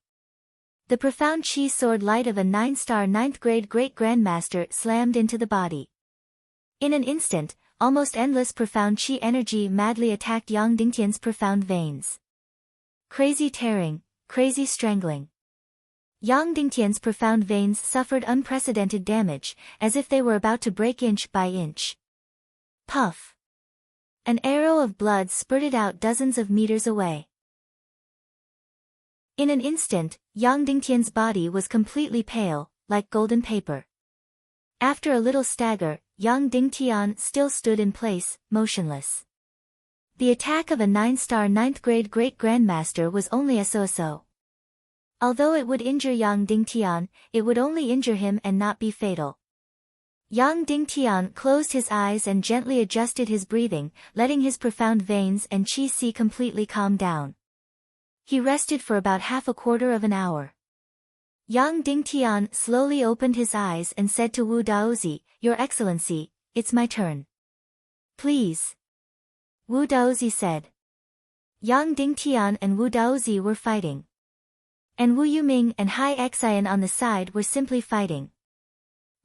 The profound chi sword light of a 9-star 9th-grade great-grandmaster slammed into the body. In an instant, almost endless profound chi energy madly attacked Yang Dingtian's profound veins. Crazy tearing, crazy strangling. Yang Dingtian's profound veins suffered unprecedented damage, as if they were about to break inch by inch. Puff! An arrow of blood spurted out dozens of meters away. In an instant, Yang Dingtian's body was completely pale, like golden paper. After a little stagger, Yang Dingtian still stood in place, motionless. The attack of a 9-star 9th-grade great-grandmaster was only a so-so. Although it would injure Yang Dingtian, it would only injure him and not be fatal. Yang Dingtian closed his eyes and gently adjusted his breathing, letting his profound veins and qi completely calm down. He rested for about half a quarter of an hour. Yang Dingtian slowly opened his eyes and said to Wu Daozi, "Your Excellency, it's my turn." "Please." Wu Daozi said. Yang Dingtian and Wu Daozi were fighting. And Wu Yuming and Hai Xian on the side were simply fighting.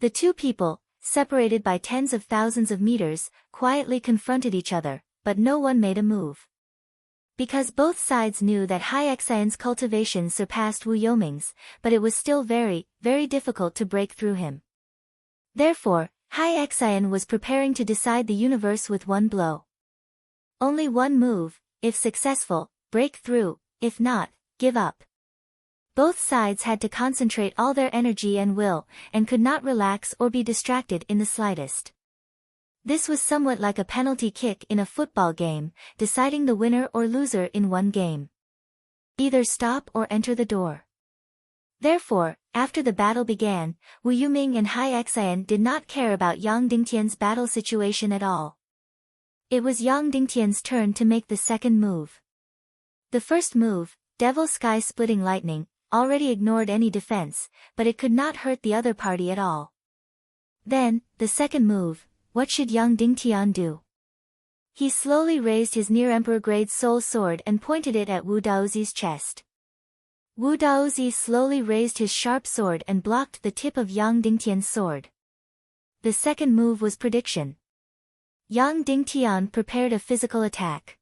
The two people, separated by tens of thousands of meters, quietly confronted each other, but no one made a move. Because both sides knew that Hai Xian's cultivation surpassed Wu Yuming's, but it was still very, very difficult to break through him. Therefore, Hai Xian was preparing to decide the universe with one blow. Only one move, if successful, break through, if not, give up. Both sides had to concentrate all their energy and will, and could not relax or be distracted in the slightest. This was somewhat like a penalty kick in a football game, deciding the winner or loser in one game. Either stop or enter the door. Therefore, after the battle began, Wu Yuming and Hai Xian did not care about Yang Dingtian's battle situation at all. It was Yang Dingtian's turn to make the second move. The first move, Devil Sky Splitting Lightning, already ignored any defense, but it could not hurt the other party at all. Then, the second move, what should Yang Dingtian do? He slowly raised his near-emperor-grade soul sword and pointed it at Wu Daozi's chest. Wu Daozi slowly raised his sharp sword and blocked the tip of Yang Dingtian's sword. The second move was prediction. Yang Dingtian prepared a physical attack.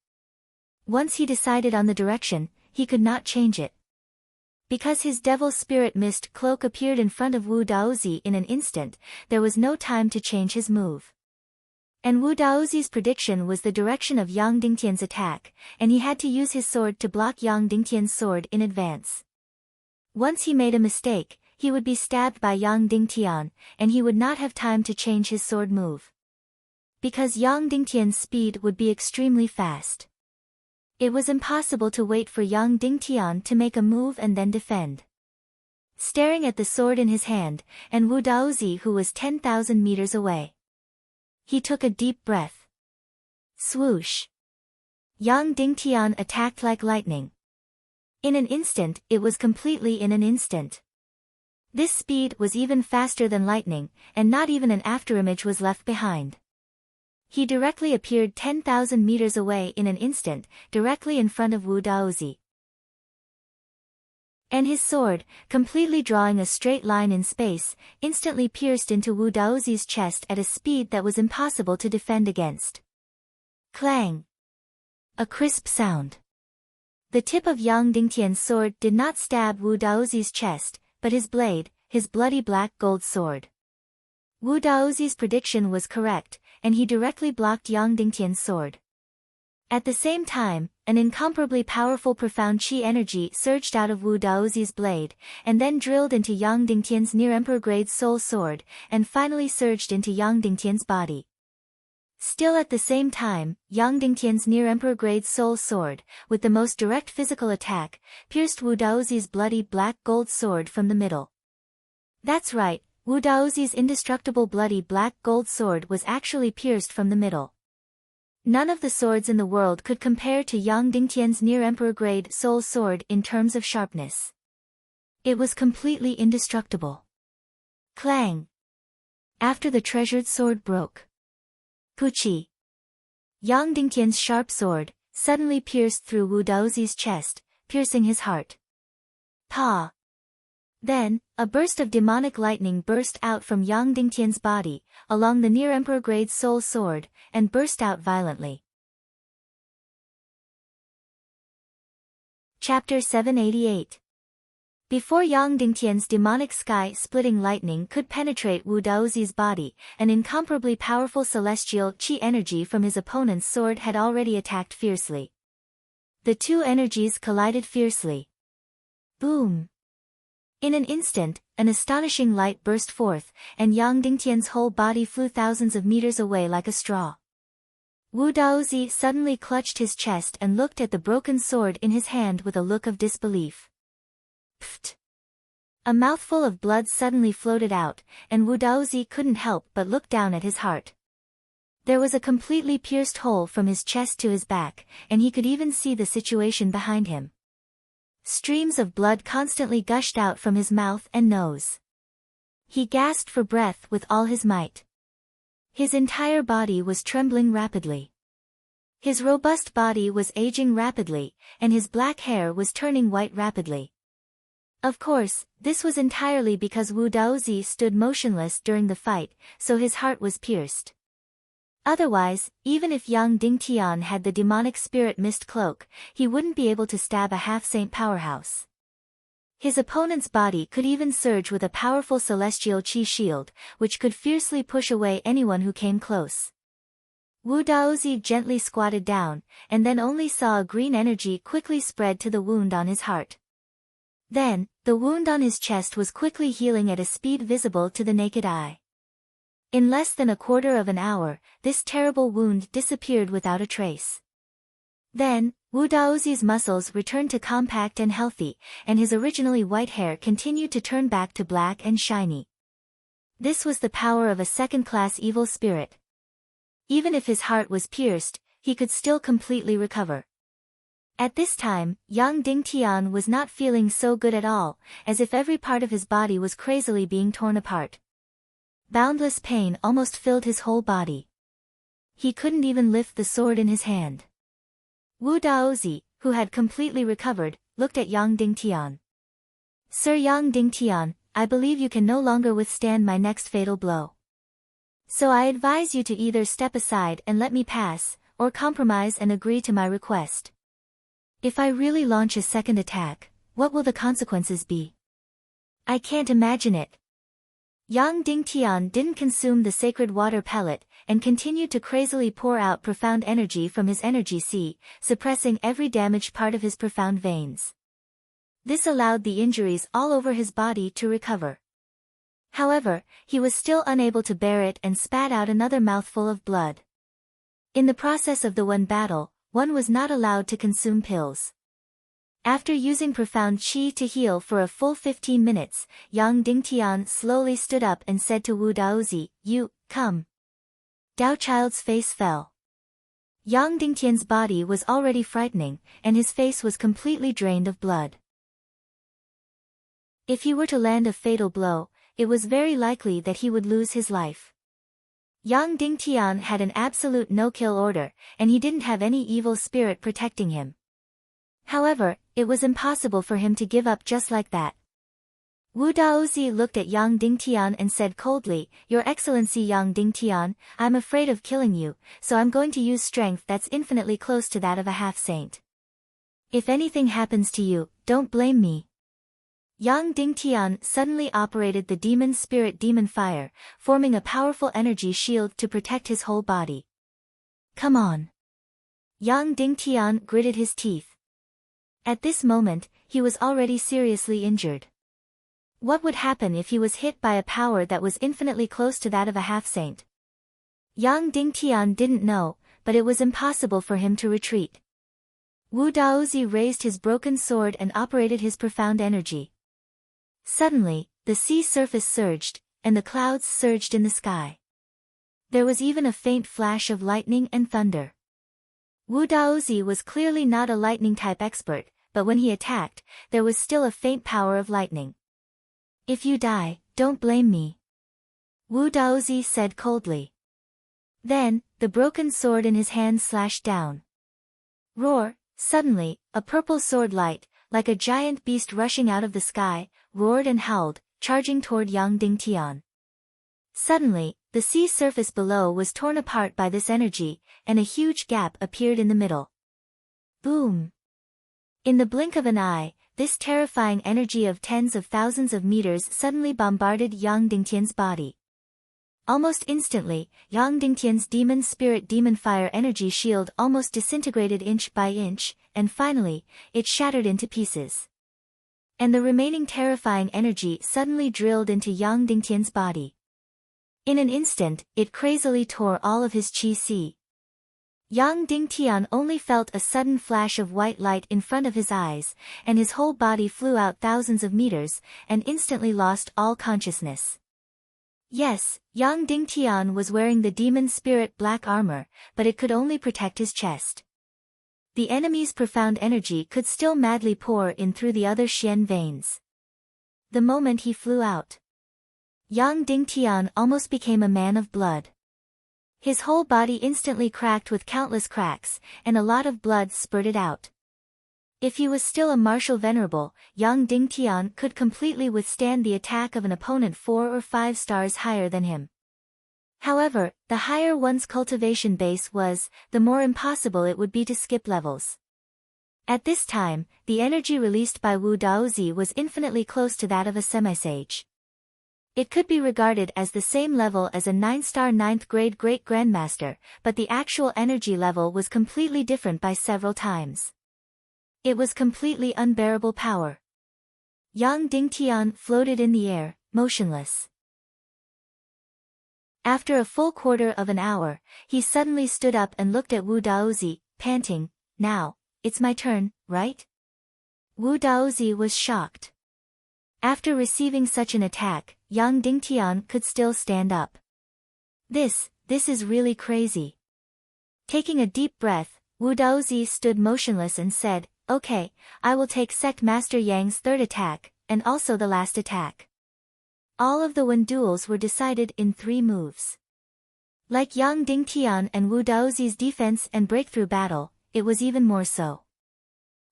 Once he decided on the direction, he could not change it. Because his devil spirit mist cloak appeared in front of Wu Daozi in an instant, there was no time to change his move. And Wu Daozi's prediction was the direction of Yang Dingtian's attack, and he had to use his sword to block Yang Dingtian's sword in advance. Once he made a mistake, he would be stabbed by Yang Dingtian, and he would not have time to change his sword move. Because Yang Dingtian's speed would be extremely fast. It was impossible to wait for Yang Dingtian to make a move and then defend. Staring at the sword in his hand, and Wu Daozi who was 10,000 meters away. He took a deep breath. Swoosh! Yang Dingtian attacked like lightning. In an instant, it was completely in an instant. This speed was even faster than lightning, and not even an afterimage was left behind. He directly appeared 10,000 meters away in an instant, directly in front of Wu Daozi. And his sword, completely drawing a straight line in space, instantly pierced into Wu Daozi's chest at a speed that was impossible to defend against. Clang! A crisp sound. The tip of Yang Dingtian's sword did not stab Wu Daozi's chest, but his blade, his bloody black gold sword. Wu Daozi's prediction was correct, and he directly blocked Yang Dingtian's sword. At the same time, an incomparably powerful profound chi energy surged out of Wu Daozi's blade, and then drilled into Yang Dingtian's near-emperor-grade soul sword, and finally surged into Yang Dingtian's body. Still at the same time, Yang Dingtian's near-emperor-grade soul sword, with the most direct physical attack, pierced Wu Daozi's bloody black gold sword from the middle. That's right, Wu Daozi's indestructible bloody black gold sword was actually pierced from the middle. None of the swords in the world could compare to Yang Dingtian's near-emperor-grade soul sword in terms of sharpness. It was completely indestructible. Clang! After the treasured sword broke. Puchi! Yang Dingtian's sharp sword suddenly pierced through Wu Daozi's chest, piercing his heart. Pa! Then, a burst of demonic lightning burst out from Yang Dingtian's body, along the near Emperor-grade soul sword, and burst out violently. Chapter 788. Before Yang Dingtian's demonic sky-splitting lightning could penetrate Wu Daozi's body, an incomparably powerful celestial qi energy from his opponent's sword had already attacked fiercely. The two energies collided fiercely. Boom! In an instant, an astonishing light burst forth, and Yang Dingtian's whole body flew thousands of meters away like a straw. Wu Daozi suddenly clutched his chest and looked at the broken sword in his hand with a look of disbelief. Pfft! A mouthful of blood suddenly floated out, and Wu Daozi couldn't help but look down at his heart. There was a completely pierced hole from his chest to his back, and he could even see the situation behind him. Streams of blood constantly gushed out from his mouth and nose. He gasped for breath with all his might. His entire body was trembling rapidly. His robust body was aging rapidly, and his black hair was turning white rapidly. Of course, this was entirely because Wu Daozi stood motionless during the fight, so his heart was pierced. Otherwise, even if Yang Dingtian had the demonic spirit mist cloak, he wouldn't be able to stab a half-saint powerhouse. His opponent's body could even surge with a powerful celestial qi shield, which could fiercely push away anyone who came close. Wu Daozi gently squatted down, and then only saw a green energy quickly spread to the wound on his heart. Then, the wound on his chest was quickly healing at a speed visible to the naked eye. In less than a quarter of an hour, this terrible wound disappeared without a trace. Then, Wu Daozi's muscles returned to compact and healthy, and his originally white hair continued to turn back to black and shiny. This was the power of a second-class evil spirit. Even if his heart was pierced, he could still completely recover. At this time, Yang Dingtian was not feeling so good at all, as if every part of his body was crazily being torn apart. Boundless pain almost filled his whole body. He couldn't even lift the sword in his hand. Wu Daozi, who had completely recovered, looked at Yang Dingtian. Sir Yang Dingtian, I believe you can no longer withstand my next fatal blow. So I advise you to either step aside and let me pass, or compromise and agree to my request. If I really launch a second attack, what will the consequences be? I can't imagine it. Yang Dingtian didn't consume the sacred water pellet, and continued to crazily pour out profound energy from his energy sea, suppressing every damaged part of his profound veins. This allowed the injuries all over his body to recover. However, he was still unable to bear it and spat out another mouthful of blood. In the process of the one battle, one was not allowed to consume pills. After using profound qi to heal for a full 15 minutes, Yang Dingtian slowly stood up and said to Wu Daozi, "You, come." Dao Child's face fell. Yang Dingtian's body was already frightening, and his face was completely drained of blood. If he were to land a fatal blow, it was very likely that he would lose his life. Yang Dingtian had an absolute no-kill order, and he didn't have any evil spirit protecting him. However, it was impossible for him to give up just like that. Wu Daozi looked at Yang Dingtian and said coldly, "Your Excellency Yang Dingtian, I'm afraid of killing you, so I'm going to use strength that's infinitely close to that of a half-saint. If anything happens to you, don't blame me." Yang Dingtian suddenly operated the demon spirit demon fire, forming a powerful energy shield to protect his whole body. "Come on." Yang Dingtian gritted his teeth. At this moment, he was already seriously injured. What would happen if he was hit by a power that was infinitely close to that of a half-saint? Yang Dingtian didn't know, but it was impossible for him to retreat. Wu Daozi raised his broken sword and operated his profound energy. Suddenly, the sea surface surged, and the clouds surged in the sky. There was even a faint flash of lightning and thunder. Wu Daozi was clearly not a lightning-type expert, but when he attacked, there was still a faint power of lightning. "If you die, don't blame me," Wu Daozi said coldly. Then, the broken sword in his hand slashed down. Roar! Suddenly, a purple sword light, like a giant beast rushing out of the sky, roared and howled, charging toward Yang Dingtian. Suddenly, the sea surface below was torn apart by this energy, and a huge gap appeared in the middle. Boom! In the blink of an eye, this terrifying energy of tens of thousands of meters suddenly bombarded Yang Dingtian's body. Almost instantly, Yang Dingtian's demon spirit demon fire energy shield almost disintegrated inch by inch, and finally, it shattered into pieces. And the remaining terrifying energy suddenly drilled into Yang Dingtian's body. In an instant, it crazily tore all of his qi. Yang Dingtian only felt a sudden flash of white light in front of his eyes, and his whole body flew out thousands of meters, and instantly lost all consciousness. Yes, Yang Dingtian was wearing the demon spirit black armor, but it could only protect his chest. The enemy's profound energy could still madly pour in through the other Xian veins. The moment he flew out, Yang Dingtian almost became a man of blood. His whole body instantly cracked with countless cracks, and a lot of blood spurted out. If he was still a martial venerable, Yang Dingtian could completely withstand the attack of an opponent 4 or 5 stars higher than him. However, the higher one's cultivation base was, the more impossible it would be to skip levels. At this time, the energy released by Wu Daozi was infinitely close to that of a semisage. It could be regarded as the same level as a 9-star 9th grade Great Grandmaster, but the actual energy level was completely different by several times. It was completely unbearable power. Yang Dingtian floated in the air, motionless. After a full quarter of an hour, he suddenly stood up and looked at Wu Daozi, panting, "Now, it's my turn, right?" Wu Daozi was shocked. After receiving such an attack, Yang Dingtian could still stand up. This is really crazy. Taking a deep breath, Wu Daozi stood motionless and said, "Okay, I will take Sect Master Yang's third attack, and also the last attack." All of the Wen duels were decided in 3 moves. Like Yang Dingtian and Wu Daozi's defense and breakthrough battle, it was even more so.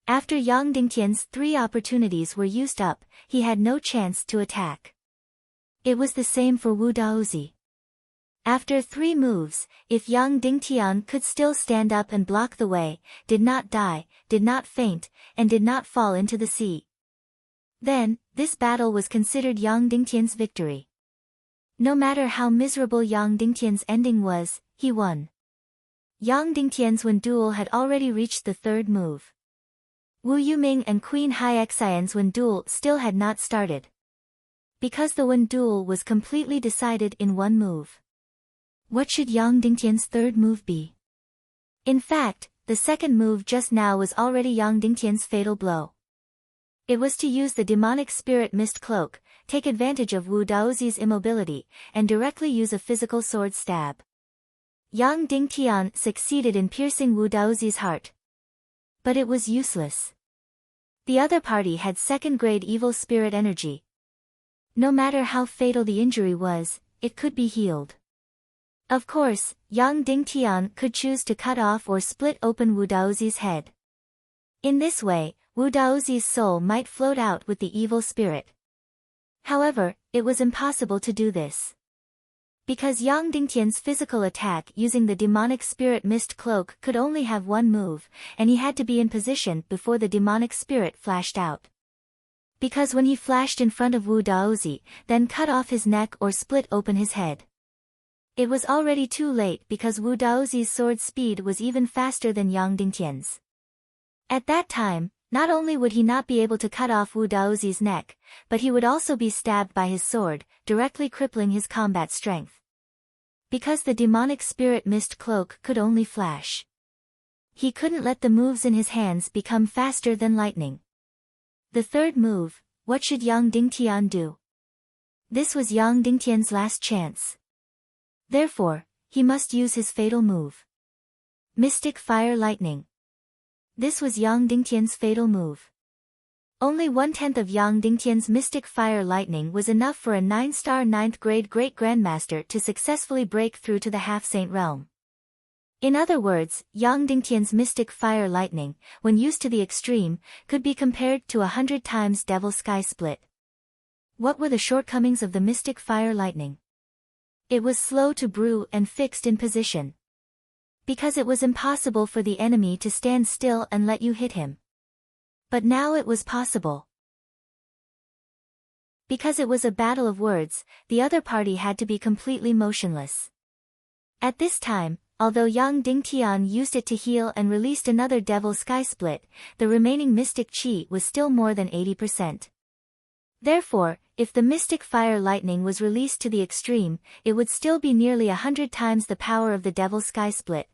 After Yang Dingtian's 3 opportunities were used up, he had no chance to attack. It was the same for Wu Daozi. After 3 moves, if Yang Dingtian could still stand up and block the way, did not die, did not faint, and did not fall into the sea, then, this battle was considered Yang Dingtian's victory. No matter how miserable Yang Dingtian's ending was, he won. Yang Dingtian's Wen duel had already reached the 3rd move. Wu Yuming and Queen Hai Xian's Wen duel still had not started. Because the Wen duel was completely decided in 1 move. What should Yang Dingtian's 3rd move be? In fact, the 2nd move just now was already Yang Dingtian's fatal blow. It was to use the demonic spirit mist cloak, take advantage of Wu Daozi's immobility, and directly use a physical sword stab. Yang Dingtian succeeded in piercing Wu Daozi's heart. But it was useless. The other party had 2nd grade evil spirit energy. No matter how fatal the injury was, it could be healed. Of course, Yang Dingtian could choose to cut off or split open Wu Daozi's head. In this way, Wu Daozi's soul might float out with the evil spirit. However, it was impossible to do this. Because Yang Dingtian's physical attack using the demonic spirit mist cloak could only have 1 move, and he had to be in position before the demonic spirit flashed out. Because when he flashed in front of Wu Daozi, then cut off his neck or split open his head, it was already too late because Wu Daozi's sword speed was even faster than Yang Dingtian's. At that time, not only would he not be able to cut off Wu Daozi's neck, but he would also be stabbed by his sword, directly crippling his combat strength. Because the demonic spirit mist cloak could only flash, he couldn't let the moves in his hands become faster than lightning. The 3rd move, what should Yang Dingtian do? This was Yang Dingtian's last chance. Therefore, he must use his fatal move. Mystic Fire Lightning. This was Yang Dingtian's fatal move. Only 1/10 of Yang Dingtian's mystic fire lightning was enough for a 9-star 9th grade great grandmaster to successfully break through to the half-saint realm. In other words, Yang Dingtian's mystic fire lightning, when used to the extreme, could be compared to 100 times Devil Sky Split. What were the shortcomings of the mystic fire lightning? It was slow to brew and fixed in position. Because it was impossible for the enemy to stand still and let you hit him. But now it was possible. Because it was a battle of words, the other party had to be completely motionless. At this time, although Yang Dingtian used it to heal and released another Devil Sky Split, the remaining mystic chi was still more than 80%. Therefore, if the mystic fire lightning was released to the extreme, it would still be nearly 100 times the power of the Devil Sky Split.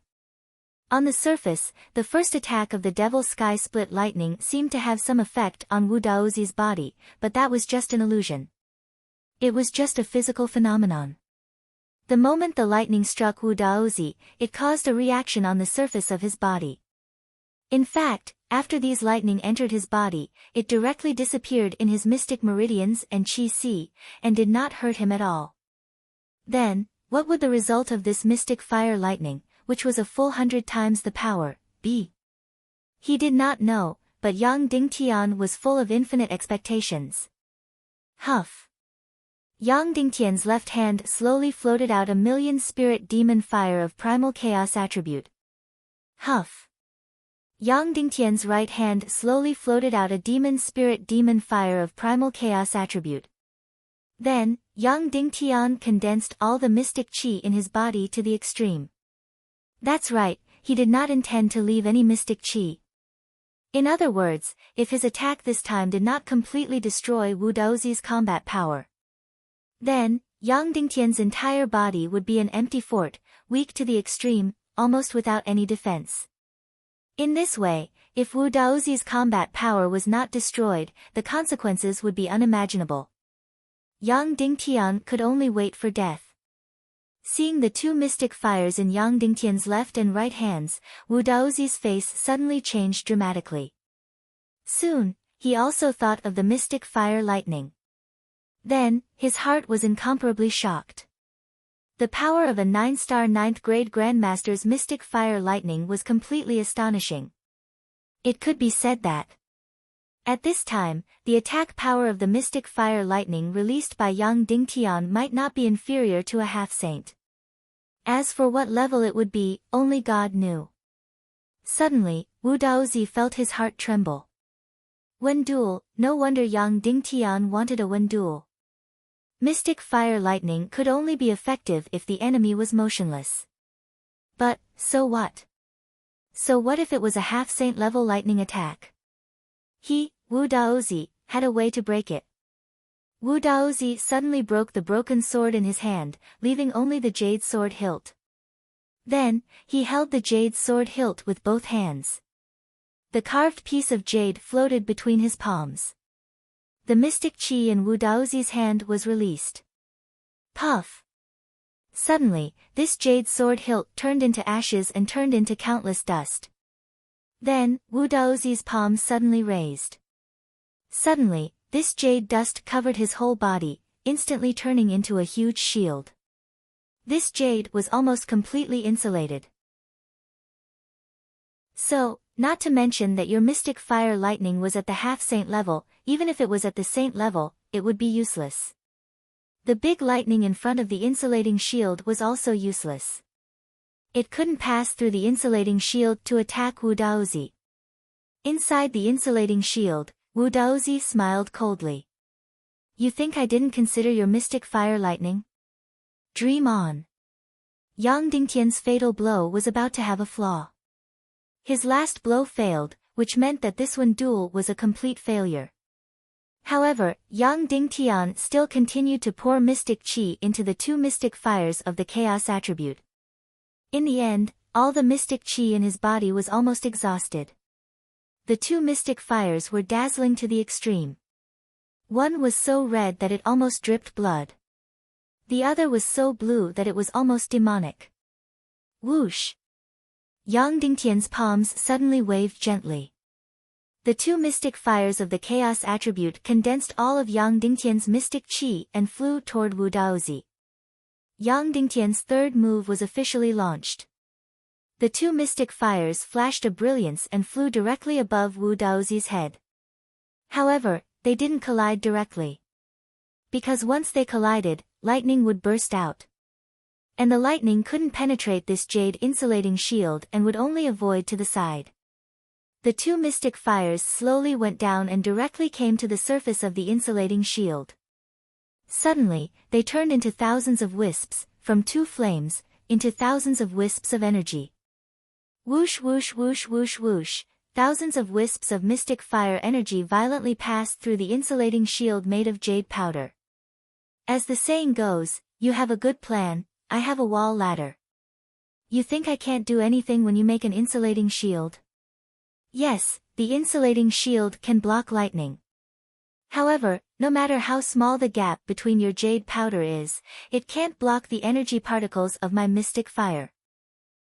On the surface, the first attack of the Devil Sky Split lightning seemed to have some effect on Wu Daozi's body, but that was just an illusion. It was just a physical phenomenon. The moment the lightning struck Wu Daozi, it caused a reaction on the surface of his body. In fact, after these lightning entered his body, it directly disappeared in his mystic meridians and qi, and did not hurt him at all. Then, what would the result of this mystic fire lightning, which was a full 100 times the power, be? He did not know, but Yang Dingtian was full of infinite expectations. Huff! Yang Dingtian's left hand slowly floated out a million spirit demon fire of primal chaos attribute. Huff! Yang Dingtian's right hand slowly floated out a demon spirit demon fire of primal chaos attribute. Then, Yang Dingtian condensed all the mystic chi in his body to the extreme. That's right, he did not intend to leave any mystic chi. In other words, if his attack this time did not completely destroy Wu Daozi's combat power, then, Yang Dingtian's entire body would be an empty fort, weak to the extreme, almost without any defense. In this way, if Wu Daozi's combat power was not destroyed, the consequences would be unimaginable. Yang Dingtian could only wait for death. Seeing the two mystic fires in Yang Dingtian's left and right hands, Wu Daozi's face suddenly changed dramatically. Soon, he also thought of the mystic fire lightning. Then, his heart was incomparably shocked. The power of a 9-star 9th grade grandmaster's mystic fire lightning was completely astonishing. It could be said that at this time, the attack power of the mystic fire lightning released by Yang Dingtian might not be inferior to a half-saint. As for what level it would be, only God knew. Suddenly, Wu Daozi felt his heart tremble. Wen duel, no wonder Yang Dingtian wanted a Wen duel. Mystic fire lightning could only be effective if the enemy was motionless. But, so what? So what if it was a half-saint level lightning attack? He, Wu Daozi, had a way to break it. Wu Daozi suddenly broke the broken sword in his hand, leaving only the jade sword hilt. Then, he held the jade sword hilt with both hands. The carved piece of jade floated between his palms. The mystic chi in Wu Daozi's hand was released. Puff! Suddenly, this jade sword hilt turned into ashes and turned into countless dust. Then, Wu Daozi's palm suddenly raised. Suddenly, this jade dust covered his whole body, instantly turning into a huge shield. This jade was almost completely insulated. So, not to mention that your mystic fire lightning was at the half-saint level, even if it was at the saint level, it would be useless. The big lightning in front of the insulating shield was also useless. It couldn't pass through the insulating shield to attack Wu Daozi. Inside the insulating shield, Wu Daozi smiled coldly. You think I didn't consider your mystic fire lightning? Dream on. Yang Dingtian's fatal blow was about to have a flaw. His last blow failed, which meant that this one duel was a complete failure. However, Yang Dingtian still continued to pour mystic chi into the two mystic fires of the chaos attribute. In the end, all the mystic chi in his body was almost exhausted. The two mystic fires were dazzling to the extreme. One was so red that it almost dripped blood. The other was so blue that it was almost demonic. Whoosh! Yang Dingtian's palms suddenly waved gently. The two mystic fires of the chaos attribute condensed all of Yang Dingtian's mystic qi and flew toward Wu Daozi. Yang Dingtian's third move was officially launched. The two mystic fires flashed a brilliance and flew directly above Wu Daozi's head. However, they didn't collide directly. Because once they collided, lightning would burst out. And the lightning couldn't penetrate this jade insulating shield and would only avoid to the side. The two mystic fires slowly went down and directly came to the surface of the insulating shield. Suddenly, they turned into thousands of wisps, from two flames, into thousands of wisps of energy. Whoosh whoosh whoosh whoosh whoosh, thousands of wisps of mystic fire energy violently passed through the insulating shield made of jade powder. As the saying goes, you have a good plan, I have a wall ladder. You think I can't do anything when you make an insulating shield? Yes, the insulating shield can block lightning. However, no matter how small the gap between your jade powder is, it can't block the energy particles of my mystic fire.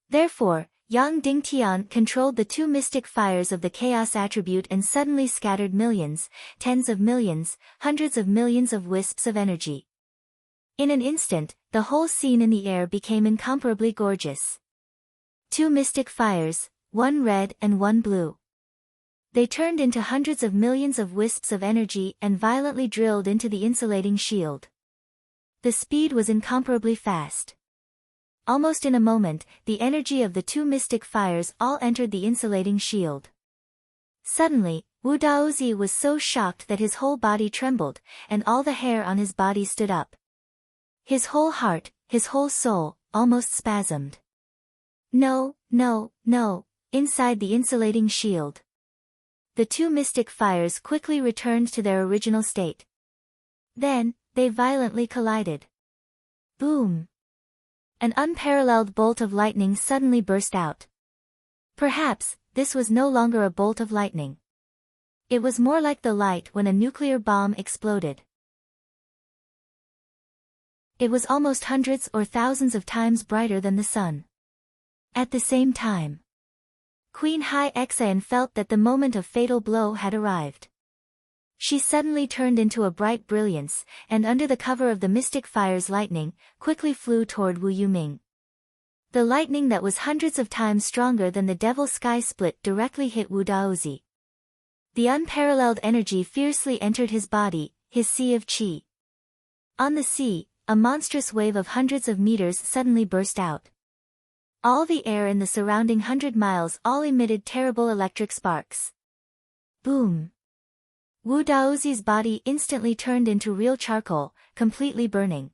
Therefore, Yang Dingtian controlled the two mystic fires of the chaos attribute and suddenly scattered millions, tens of millions, hundreds of millions of wisps of energy. In an instant, the whole scene in the air became incomparably gorgeous. Two mystic fires, one red and one blue. They turned into hundreds of millions of wisps of energy and violently drilled into the insulating shield. The speed was incomparably fast. Almost in a moment, the energy of the two mystic fires all entered the insulating shield. Suddenly, Wu Daozi was so shocked that his whole body trembled, and all the hair on his body stood up. His whole heart, his whole soul, almost spasmed. No, no, no, inside the insulating shield. The two mystic fires quickly returned to their original state. Then, they violently collided. Boom! An unparalleled bolt of lightning suddenly burst out. Perhaps, this was no longer a bolt of lightning. It was more like the light when a nuclear bomb exploded. It was almost hundreds or thousands of times brighter than the sun. At the same time, Queen Hai Exan felt that the moment of fatal blow had arrived. She suddenly turned into a bright brilliance, and under the cover of the mystic fire's lightning, quickly flew toward Wu Yuming. The lightning that was hundreds of times stronger than the devil sky split directly hit Wu Daozi. The unparalleled energy fiercely entered his body, his sea of qi. On the sea, a monstrous wave of hundreds of meters suddenly burst out. All the air in the surrounding 100 miles all emitted terrible electric sparks. Boom! Wu Daozi's body instantly turned into real charcoal, completely burning.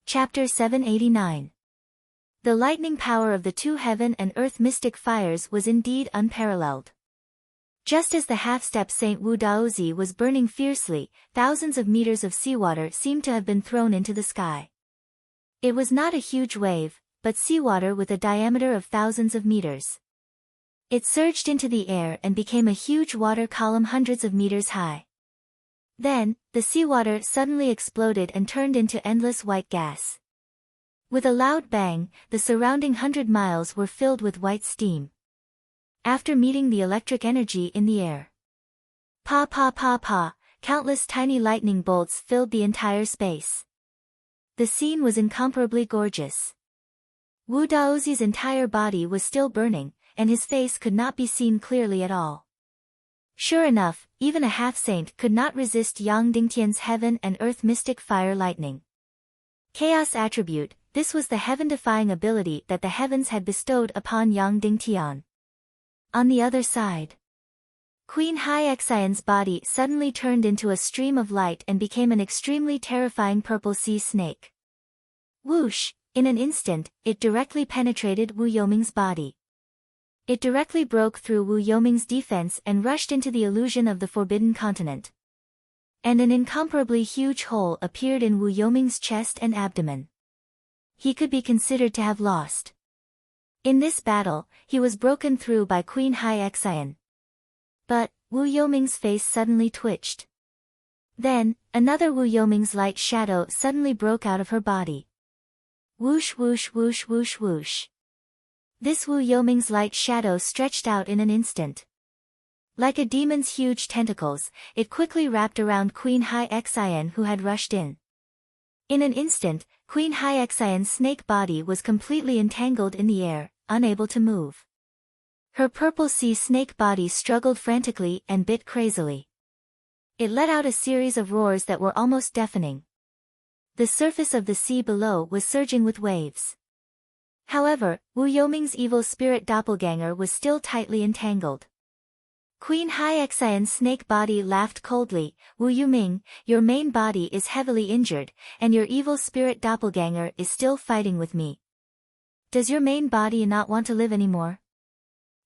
Chapter 789. The lightning power of the two heaven and earth mystic fires was indeed unparalleled. Just as the half-step Saint Wu Daozi was burning fiercely, thousands of meters of seawater seemed to have been thrown into the sky. It was not a huge wave, but seawater with a diameter of thousands of meters. It surged into the air and became a huge water column hundreds of meters high. Then, the seawater suddenly exploded and turned into endless white gas. With a loud bang, the surrounding 100 miles were filled with white steam. After meeting the electric energy in the air, pa pa pa pa, countless tiny lightning bolts filled the entire space. The scene was incomparably gorgeous. Wu Daozi's entire body was still burning, and his face could not be seen clearly at all. Sure enough, even a half-saint could not resist Yang Dingtian's heaven and earth mystic fire lightning. Chaos attribute, this was the heaven-defying ability that the heavens had bestowed upon Yang Dingtian. On the other side, Queen Hai Xian's body suddenly turned into a stream of light and became an extremely terrifying purple sea snake. Whoosh! In an instant, it directly penetrated Wu Yoming's body. It directly broke through Wu Yoming's defense and rushed into the illusion of the Forbidden Continent. And an incomparably huge hole appeared in Wu Yoming's chest and abdomen. He could be considered to have lost. In this battle, he was broken through by Queen Hai Xian. But, Wu Yoming's face suddenly twitched. Then, another Wu Yoming's light shadow suddenly broke out of her body. Whoosh whoosh whoosh whoosh whoosh. This Wu Yoming's light shadow stretched out in an instant. Like a demon's huge tentacles, it quickly wrapped around Queen Hai Xian who had rushed in. In an instant, Queen Hai Xian's snake body was completely entangled in the air, unable to move. Her purple sea snake body struggled frantically and bit crazily. It let out a series of roars that were almost deafening. The surface of the sea below was surging with waves. However, Wu Yoming's evil spirit doppelganger was still tightly entangled. Queen Hai Xian's snake body laughed coldly. Wu Yuming, your main body is heavily injured, and your evil spirit doppelganger is still fighting with me. Does your main body not want to live anymore?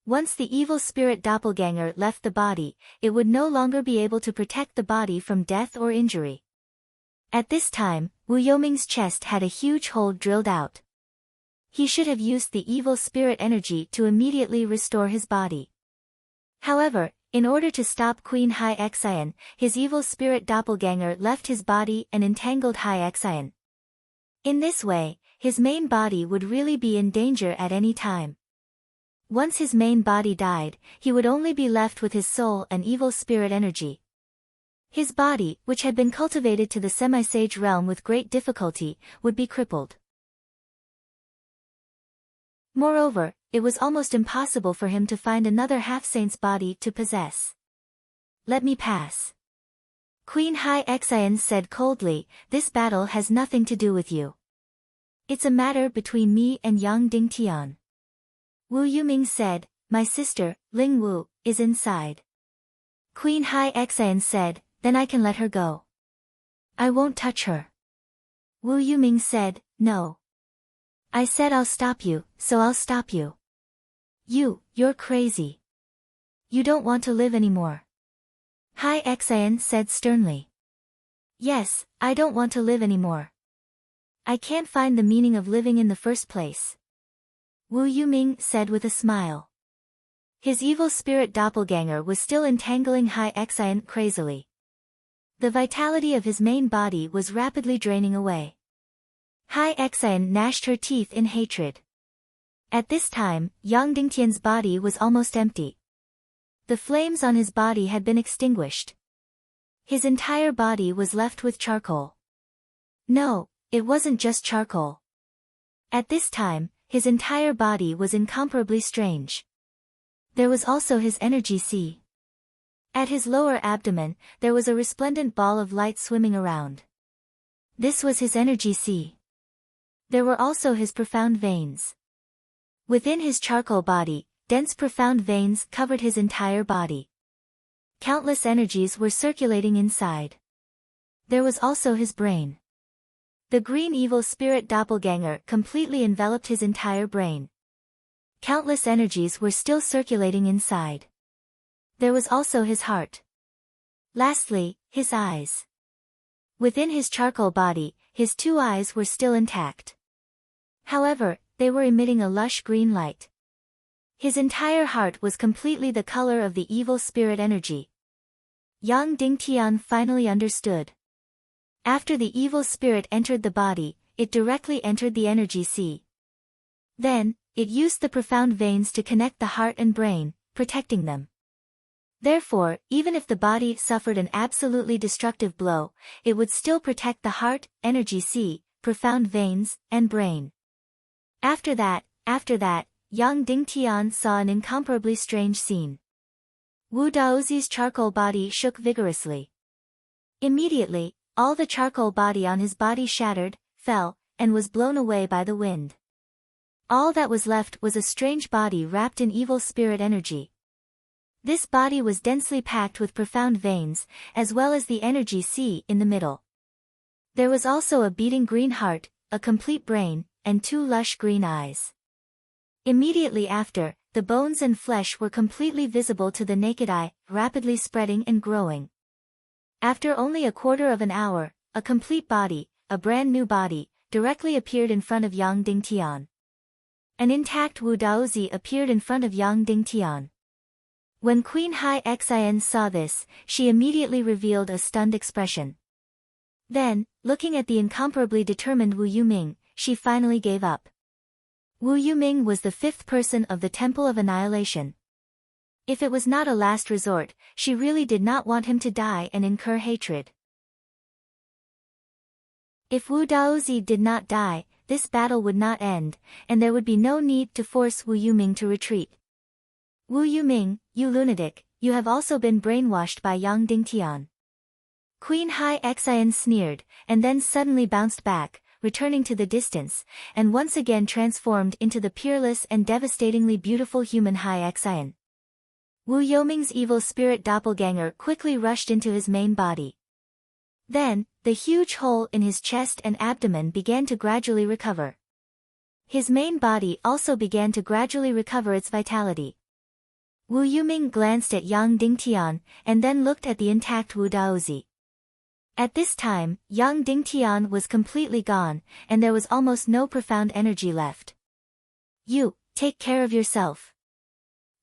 Once the evil spirit doppelganger left the body, it would no longer be able to protect the body from death or injury. At this time, Wu Yoming's chest had a huge hole drilled out. He should have used the evil spirit energy to immediately restore his body. However, in order to stop Queen Hai Xian, his evil spirit doppelganger left his body and entangled Hai Xian. In this way, his main body would really be in danger at any time. Once his main body died, he would only be left with his soul and evil spirit energy. His body, which had been cultivated to the semi-sage realm with great difficulty, would be crippled. Moreover, it was almost impossible for him to find another half-saint's body to possess. Let me pass. Queen Hai Xian said coldly, this battle has nothing to do with you. It's a matter between me and Yang Dingtian. Wu Yuming said, my sister, Ling Wu, is inside. Queen Hai Xian said, then I can let her go. I won't touch her. Wu Yuming said, no. I said I'll stop you, so I'll stop you. You're crazy. You don't want to live anymore. Hai Xian said sternly. Yes, I don't want to live anymore. I can't find the meaning of living in the first place. Wu Yuming said with a smile. His evil spirit doppelganger was still entangling Hai Xian crazily. The vitality of his main body was rapidly draining away. Hai Xian gnashed her teeth in hatred. At this time, Yang Dingtian's body was almost empty. The flames on his body had been extinguished. His entire body was left with charcoal. No, it wasn't just charcoal. At this time, his entire body was incomparably strange. There was also his energy sea. At his lower abdomen, there was a resplendent ball of light swimming around. This was his energy sea. There were also his profound veins. Within his charcoal body, dense profound veins covered his entire body. Countless energies were circulating inside. There was also his brain. The green evil spirit doppelganger completely enveloped his entire brain. Countless energies were still circulating inside. There was also his heart. Lastly, his eyes. Within his charcoal body, his two eyes were still intact. However, they were emitting a lush green light. His entire heart was completely the color of the evil spirit energy. Yang Dingtian finally understood. After the evil spirit entered the body, it directly entered the energy sea. Then, it used the profound veins to connect the heart and brain, protecting them. Therefore, even if the body suffered an absolutely destructive blow, it would still protect the heart, energy sea, profound veins, and brain. After that, Yang Dingtian saw an incomparably strange scene. Wu Daozi's charcoal body shook vigorously. Immediately, all the charcoal body on his body shattered, fell, and was blown away by the wind. All that was left was a strange body wrapped in evil spirit energy. This body was densely packed with profound veins, as well as the energy sea in the middle. There was also a beating green heart, a complete brain, and two lush green eyes. Immediately after, the bones and flesh were completely visible to the naked eye, rapidly spreading and growing. After only a quarter of an hour, a complete body, a brand new body, directly appeared in front of Yang Dingtian. An intact Wu Daozi appeared in front of Yang Dingtian. When Queen Hai Xian saw this, she immediately revealed a stunned expression. Then, looking at the incomparably determined Wu Yuming, she finally gave up. Wu Yuming was the fifth person of the Temple of Annihilation. If it was not a last resort, she really did not want him to die and incur hatred. If Wu Daozi did not die, this battle would not end, and there would be no need to force Wu Yuming to retreat. Wu Yuming, you lunatic, you have also been brainwashed by Yang Dingtian. Queen Hai Xian sneered, and then suddenly bounced back, returning to the distance, and once again transformed into the peerless and devastatingly beautiful human Hai Xian. Wu Yuming's evil spirit doppelganger quickly rushed into his main body. Then, the huge hole in his chest and abdomen began to gradually recover. His main body also began to gradually recover its vitality. Wu Yuming glanced at Yang Dingtian, and then looked at the intact Wu Daozi. At this time, Yang Dingtian was completely gone, and there was almost no profound energy left. You, take care of yourself.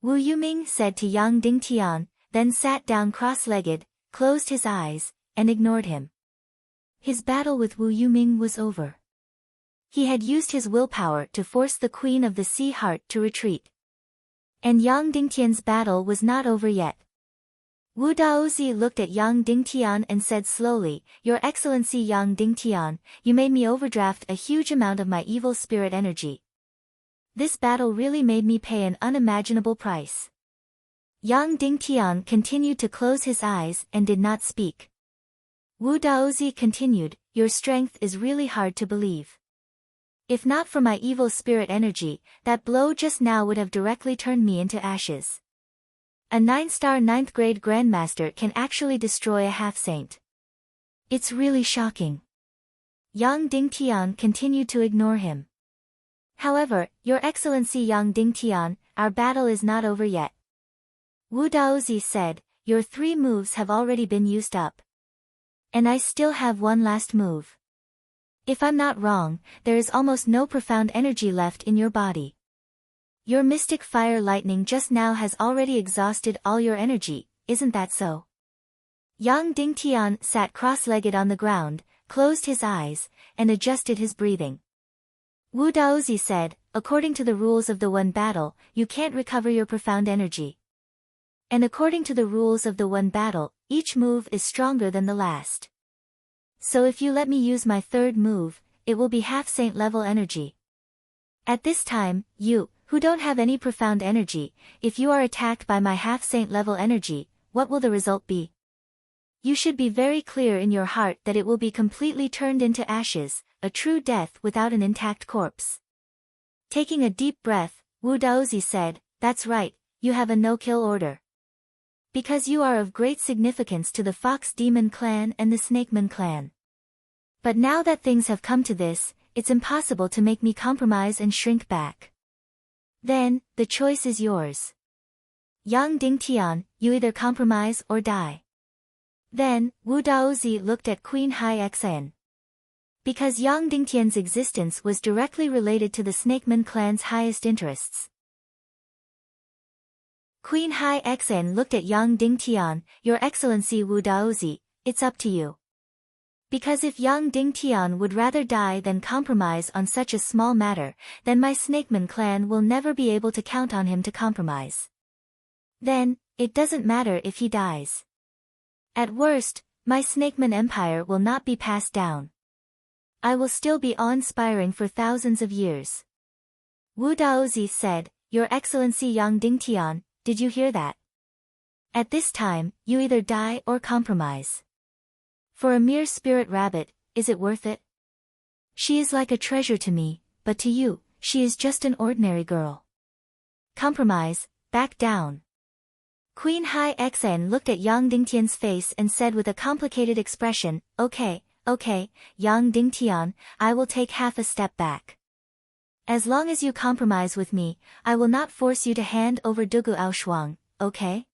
Wu Yuming said to Yang Dingtian, then sat down cross-legged, closed his eyes, and ignored him. His battle with Wu Yuming was over. He had used his willpower to force the Queen of the Sea Heart to retreat. And Yang Dingtian's battle was not over yet. Wu Daozi looked at Yang Dingtian and said slowly, Your Excellency Yang Dingtian, you made me overdraft a huge amount of my evil spirit energy. This battle really made me pay an unimaginable price. Yang Dingtian continued to close his eyes and did not speak. Wu Daozi continued, Your strength is really hard to believe. If not for my evil spirit energy, that blow just now would have directly turned me into ashes. A 9-star 9th grade Grandmaster can actually destroy a half-saint. It's really shocking. Yang Dingtian continued to ignore him. However, Your Excellency Yang Dingtian, our battle is not over yet. Wu Daozi said, Your 3 moves have already been used up. And I still have one last move. If I'm not wrong, there is almost no profound energy left in your body. Your mystic fire lightning just now has already exhausted all your energy, isn't that so? Yang Dingtian sat cross-legged on the ground, closed his eyes, and adjusted his breathing. Wu Daozi said, According to the rules of the one battle, you can't recover your profound energy. And according to the rules of the one battle, each move is stronger than the last. So if you let me use my 3rd move, it will be half-saint level energy. At this time, you, who don't have any profound energy, if you are attacked by my half-saint level energy, what will the result be? You should be very clear in your heart that it will be completely turned into ashes, a true death without an intact corpse. Taking a deep breath, Wu Daozi said, That's right, you have a no-kill order. Because you are of great significance to the Fox Demon clan and the Snakeman clan. But now that things have come to this, it's impossible to make me compromise and shrink back. Then, the choice is yours. Yang Dingtian, you either compromise or die. Then, Wu Daozi looked at Queen Hai Xian. Because Yang Dingtian's existence was directly related to the Snakeman clan's highest interests. Queen Hai Xian looked at Yang Dingtian, Your Excellency Wu Daozi, it's up to you. Because if Yang Dingtian would rather die than compromise on such a small matter, then my Snakeman clan will never be able to count on him to compromise. Then, it doesn't matter if he dies. At worst, my Snakeman empire will not be passed down. I will still be awe-inspiring for thousands of years. Wu Daozi said, Your Excellency Yang Dingtian, did you hear that? At this time, you either die or compromise. For a mere spirit rabbit, is it worth it? She is like a treasure to me, but to you, she is just an ordinary girl. Compromise, back down. Queen Hai Xian looked at Yang Dingtian's face and said with a complicated expression, Okay, Yang Dingtian, I will take half a step back. As long as you compromise with me, I will not force you to hand over Dugu Aoshuang, okay?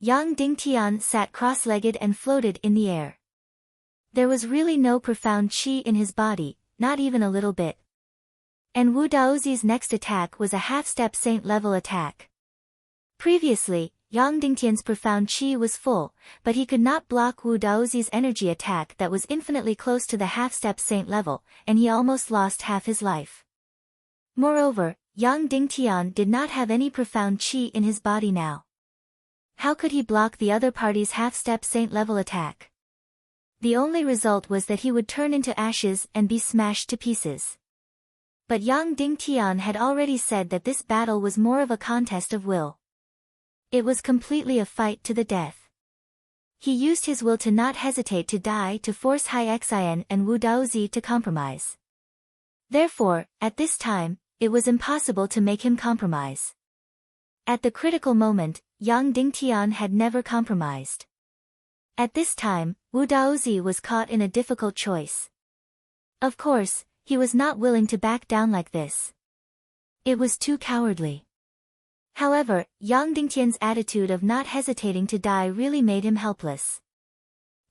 Yang Dingtian sat cross-legged and floated in the air. There was really no profound qi in his body, not even a little bit. And Wu Daozi's next attack was a half-step saint-level attack. Previously, Yang Dingtian's profound qi was full, but he could not block Wu Daozi's energy attack that was infinitely close to the half-step saint level, and he almost lost half his life. Moreover, Yang Dingtian did not have any profound qi in his body now. How could he block the other party's half-step saint level attack? The only result was that he would turn into ashes and be smashed to pieces. But Yang Dingtian had already said that this battle was more of a contest of will. It was completely a fight to the death. He used his will to not hesitate to die to force Hai Xian and Wu Daozi to compromise. Therefore, at this time, it was impossible to make him compromise. At the critical moment, Yang Dingtian had never compromised. At this time, Wu Daozi was caught in a difficult choice. Of course, he was not willing to back down like this. It was too cowardly. However, Yang Dingtian's attitude of not hesitating to die really made him helpless.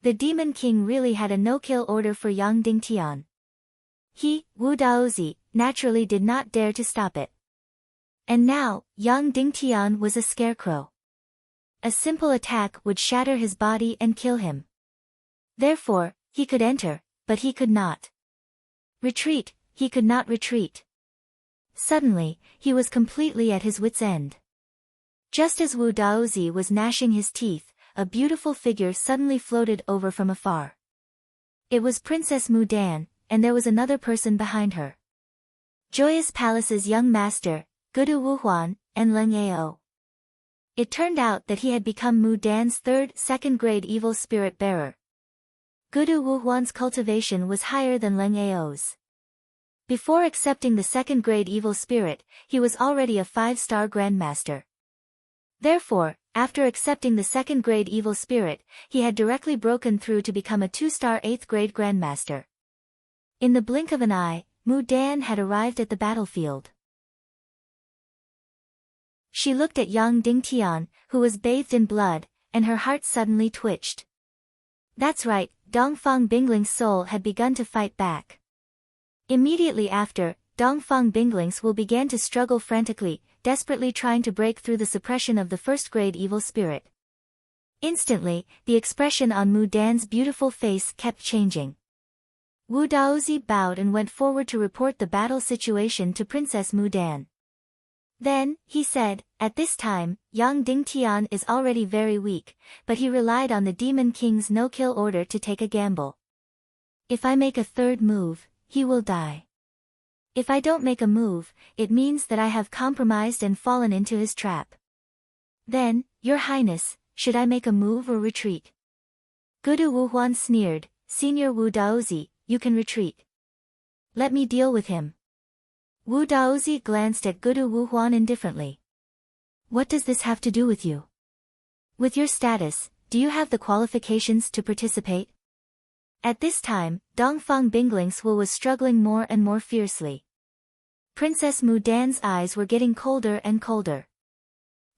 The Demon King really had a no-kill order for Yang Dingtian. He, Wu Daozi, naturally did not dare to stop it. And now, Yang Dingtian was a scarecrow. A simple attack would shatter his body and kill him. Therefore, he could enter, but he could not retreat, he could not retreat. Suddenly, he was completely at his wit's end. Just as Wu Daozi was gnashing his teeth, a beautiful figure suddenly floated over from afar. It was Princess Mu Dan, and there was another person behind her. Joyous Palace's young master, Gudu Wuhuan, and Leng Ao. It turned out that he had become Mu Dan's third, second-grade evil spirit bearer. Gudu Wuhuan's cultivation was higher than Leng Ao's. Before accepting the second-grade evil spirit, he was already a 5-star grandmaster. Therefore, after accepting the second-grade evil spirit, he had directly broken through to become a 2-star 8th-grade grandmaster. In the blink of an eye, Mu Dan had arrived at the battlefield. She looked at Yang Dingtian, who was bathed in blood, and her heart suddenly twitched. That's right, Dongfang Bingling's soul had begun to fight back. Immediately after, Dongfang Bingling's will began to struggle frantically, desperately trying to break through the suppression of the first-grade evil spirit. Instantly, the expression on Mu Dan's beautiful face kept changing. Wu Daozi bowed and went forward to report the battle situation to Princess Mu Dan. Then, he said, at this time, Yang Dingtian is already very weak, but he relied on the Demon King's no-kill order to take a gamble. If I make a third move, he will die. If I don't make a move, it means that I have compromised and fallen into his trap. Then, Your Highness, should I make a move or retreat? Gudu Wuhuan sneered, Senior Wu Daozi, you can retreat. Let me deal with him. Wu Daozi glanced at Gudu Wuhuan indifferently. What does this have to do with you? With your status, do you have the qualifications to participate? At this time, Dongfang Bingling's will was struggling more and more fiercely. Princess Mu Dan's eyes were getting colder and colder.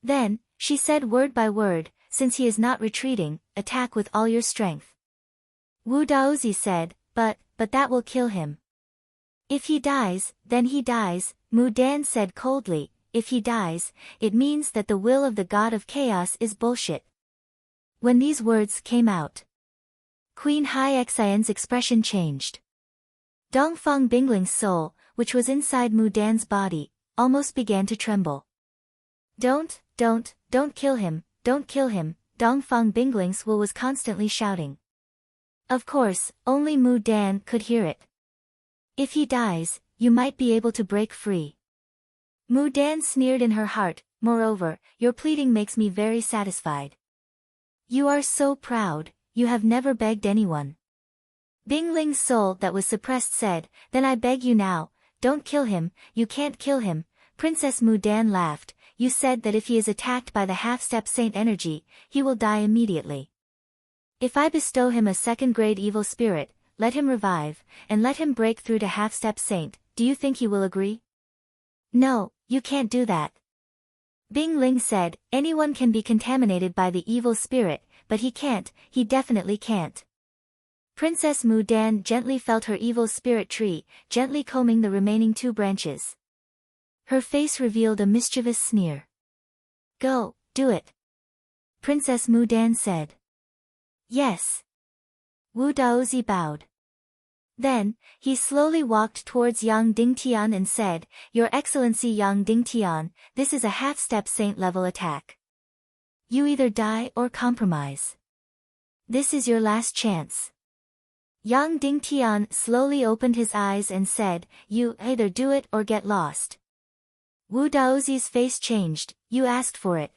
Then, she said word by word, since he is not retreating, attack with all your strength. Wu Daozi said, but that will kill him. If he dies, then he dies, Mu Dan said coldly, if he dies, it means that the will of the god of chaos is bullshit. When these words came out, Queen Hai Xian's expression changed. Dongfang Bingling's soul, which was inside Mu Dan's body, almost began to tremble. Don't kill him, Dongfang Bingling's will was constantly shouting. Of course, only Mu Dan could hear it. If he dies, you might be able to break free. Mu Dan sneered in her heart, moreover, your pleading makes me very satisfied. You are so proud, you have never begged anyone. Bingling's soul that was suppressed said, then I beg you now, don't kill him, you can't kill him. Princess Mu Dan laughed, you said that if he is attacked by the half-step saint energy, he will die immediately. If I bestow him a second-grade evil spirit, let him revive, and let him break through to half-step saint, do you think he will agree? No, you can't do that. Bingling said, anyone can be contaminated by the evil spirit, but he can't, he definitely can't. Princess Mu Dan gently felt her evil spirit tree, gently combing the remaining 2 branches. Her face revealed a mischievous sneer. Go, do it. Princess Mudan said. Yes. Wu Daozi bowed. Then, he slowly walked towards Yang Dingtian and said, Your Excellency Yang Dingtian, this is a half-step saint-level attack. You either die or compromise. This is your last chance. Yang Dingtian slowly opened his eyes and said, You either do it or get lost. Wu Daozi's face changed, You asked for it.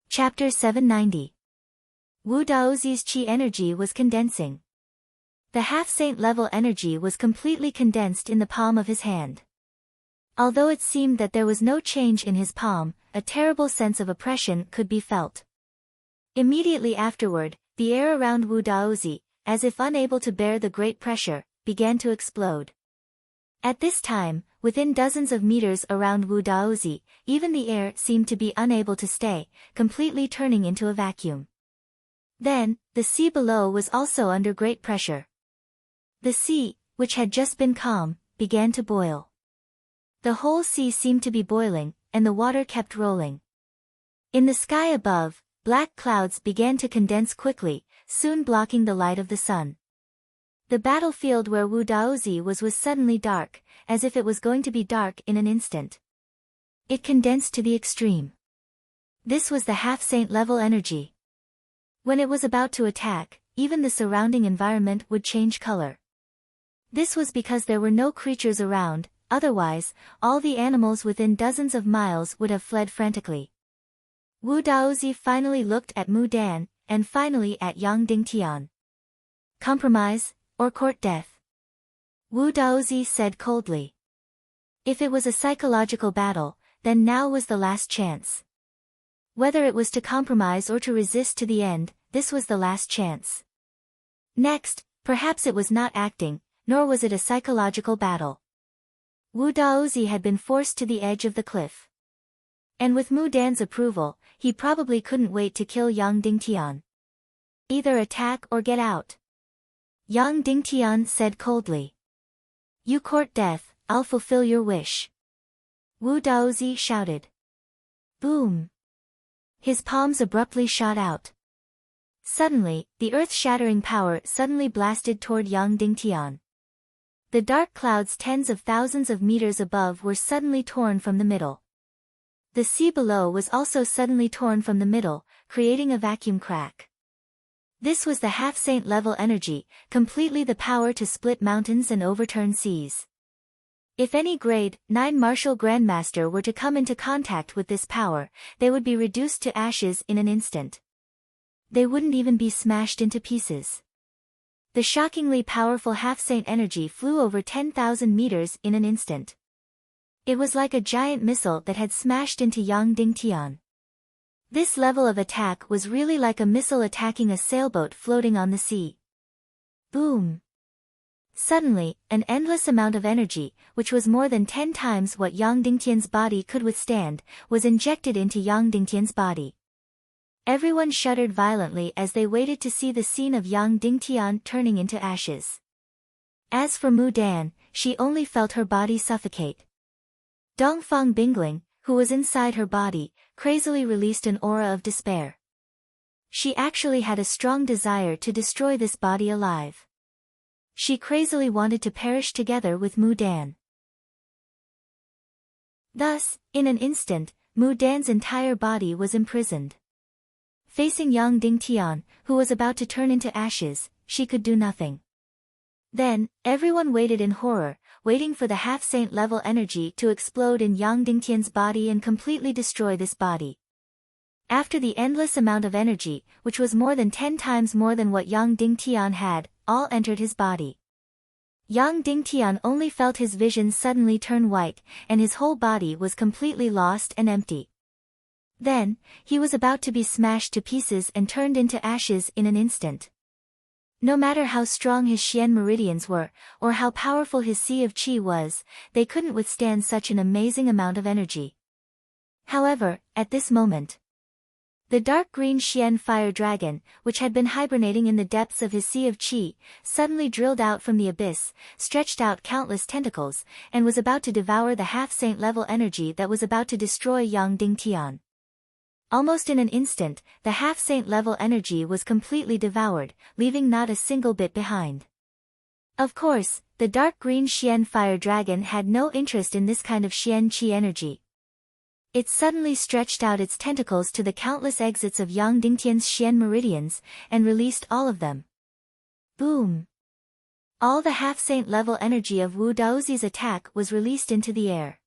Chapter 790. Wu Daozi's qi energy was condensing. The half-saint level energy was completely condensed in the palm of his hand. Although it seemed that there was no change in his palm, a terrible sense of oppression could be felt. Immediately afterward, the air around Wu Daozi, as if unable to bear the great pressure, began to explode. At this time, within dozens of meters around Wu Daozi, even the air seemed to be unable to stay, completely turning into a vacuum. Then, the sea below was also under great pressure. The sea, which had just been calm, began to boil. The whole sea seemed to be boiling, and the water kept rolling. In the sky above, black clouds began to condense quickly, soon blocking the light of the sun. The battlefield where Wu Daozi was suddenly dark, as if it was going to be dark in an instant. It condensed to the extreme. This was the half-saint level energy. When it was about to attack, even the surrounding environment would change color. This was because there were no creatures around, otherwise, all the animals within dozens of miles would have fled frantically. Wu Daozi finally looked at Mudan, and finally at Yang Dingtian. Compromise, or court death? Wu Daozi said coldly. If it was a psychological battle, then now was the last chance. Whether it was to compromise or to resist to the end, this was the last chance. Next, perhaps it was not acting, nor was it a psychological battle. Wu Daozi had been forced to the edge of the cliff. And with Mudan's approval, he probably couldn't wait to kill Yang Dingtian. Either attack or get out. Yang Dingtian said coldly. You court death, I'll fulfill your wish. Wu Daozi shouted. Boom. His palms abruptly shot out. Suddenly, the earth-shattering power suddenly blasted toward Yang Dingtian. The dark clouds tens of thousands of meters above were suddenly torn from the middle. The sea below was also suddenly torn from the middle, creating a vacuum crack. This was the half-saint level energy, completely the power to split mountains and overturn seas. If any grade 9 martial grandmaster were to come into contact with this power, they would be reduced to ashes in an instant. They wouldn't even be smashed into pieces. The shockingly powerful half-saint energy flew over 10,000 meters in an instant. It was like a giant missile that had smashed into Yang Dingtian. This level of attack was really like a missile attacking a sailboat floating on the sea. Boom! Suddenly, an endless amount of energy, which was more than 10 times what Yang Dingtian's body could withstand, was injected into Yang Dingtian's body. Everyone shuddered violently as they waited to see the scene of Yang Dingtian turning into ashes. As for Mudan, she only felt her body suffocate. Dongfang Bingling, who was inside her body, crazily released an aura of despair. She actually had a strong desire to destroy this body alive. She crazily wanted to perish together with Mudan. Thus, in an instant, Mudan's entire body was imprisoned. Facing Yang Dingtian, who was about to turn into ashes, she could do nothing. Then, everyone waited in horror, waiting for the half-saint level energy to explode in Yang Dingtian's body and completely destroy this body. After the endless amount of energy, which was more than 10 times more than what Yang Dingtian had, all entered his body. Yang Dingtian only felt his vision suddenly turn white, and his whole body was completely lost and empty. Then, he was about to be smashed to pieces and turned into ashes in an instant. No matter how strong his Xian meridians were, or how powerful his sea of qi was, they couldn't withstand such an amazing amount of energy. However, at this moment, The dark green Xian fire dragon, which had been hibernating in the depths of his sea of qi, suddenly drilled out from the abyss, stretched out countless tentacles, and was about to devour the half-saint level energy that was about to destroy Yang Dingtian. Almost in an instant, the half-saint level energy was completely devoured, leaving not a single bit behind. Of course, the dark green Xian fire dragon had no interest in this kind of Xian qi energy. It suddenly stretched out its tentacles to the countless exits of Yang Dingtian's Xian meridians, and released all of them. Boom! All the half-saint level energy of Wu Daozi's attack was released into the air.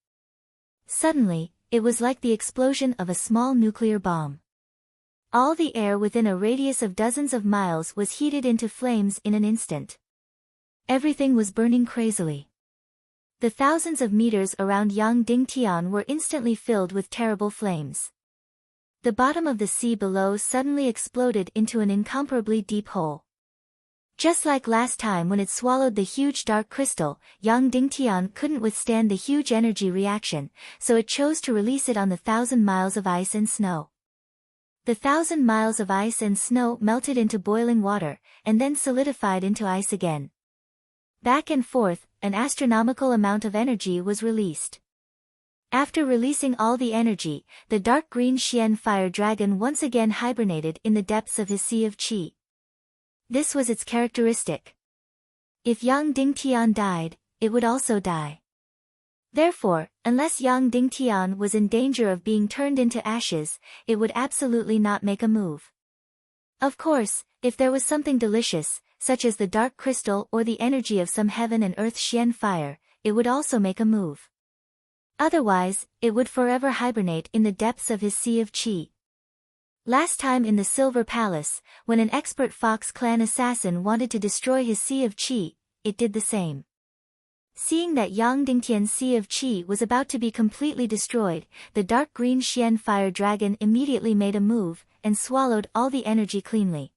Suddenly, it was like the explosion of a small nuclear bomb. All the air within a radius of dozens of miles was heated into flames in an instant. Everything was burning crazily. The thousands of meters around Yang Dingtian were instantly filled with terrible flames. The bottom of the sea below suddenly exploded into an incomparably deep hole. Just like last time when it swallowed the huge dark crystal, Yang Dingtian couldn't withstand the huge energy reaction, so it chose to release it on the 1,000 miles of ice and snow. The 1,000 miles of ice and snow melted into boiling water, and then solidified into ice again. Back and forth, an astronomical amount of energy was released. After releasing all the energy, the dark green Xian fire dragon once again hibernated in the depths of his sea of qi. This was its characteristic. If Yang Dingtian died, it would also die. Therefore, unless Yang Dingtian was in danger of being turned into ashes, it would absolutely not make a move. Of course, if there was something delicious, such as the dark crystal or the energy of some heaven and earth Xian fire, it would also make a move. Otherwise, it would forever hibernate in the depths of his sea of qi. Last time in the Silver Palace, when an expert Fox clan assassin wanted to destroy his sea of qi, it did the same. Seeing that Yang Dingtian's sea of qi was about to be completely destroyed, the dark green Xian fire dragon immediately made a move, and swallowed all the energy cleanly.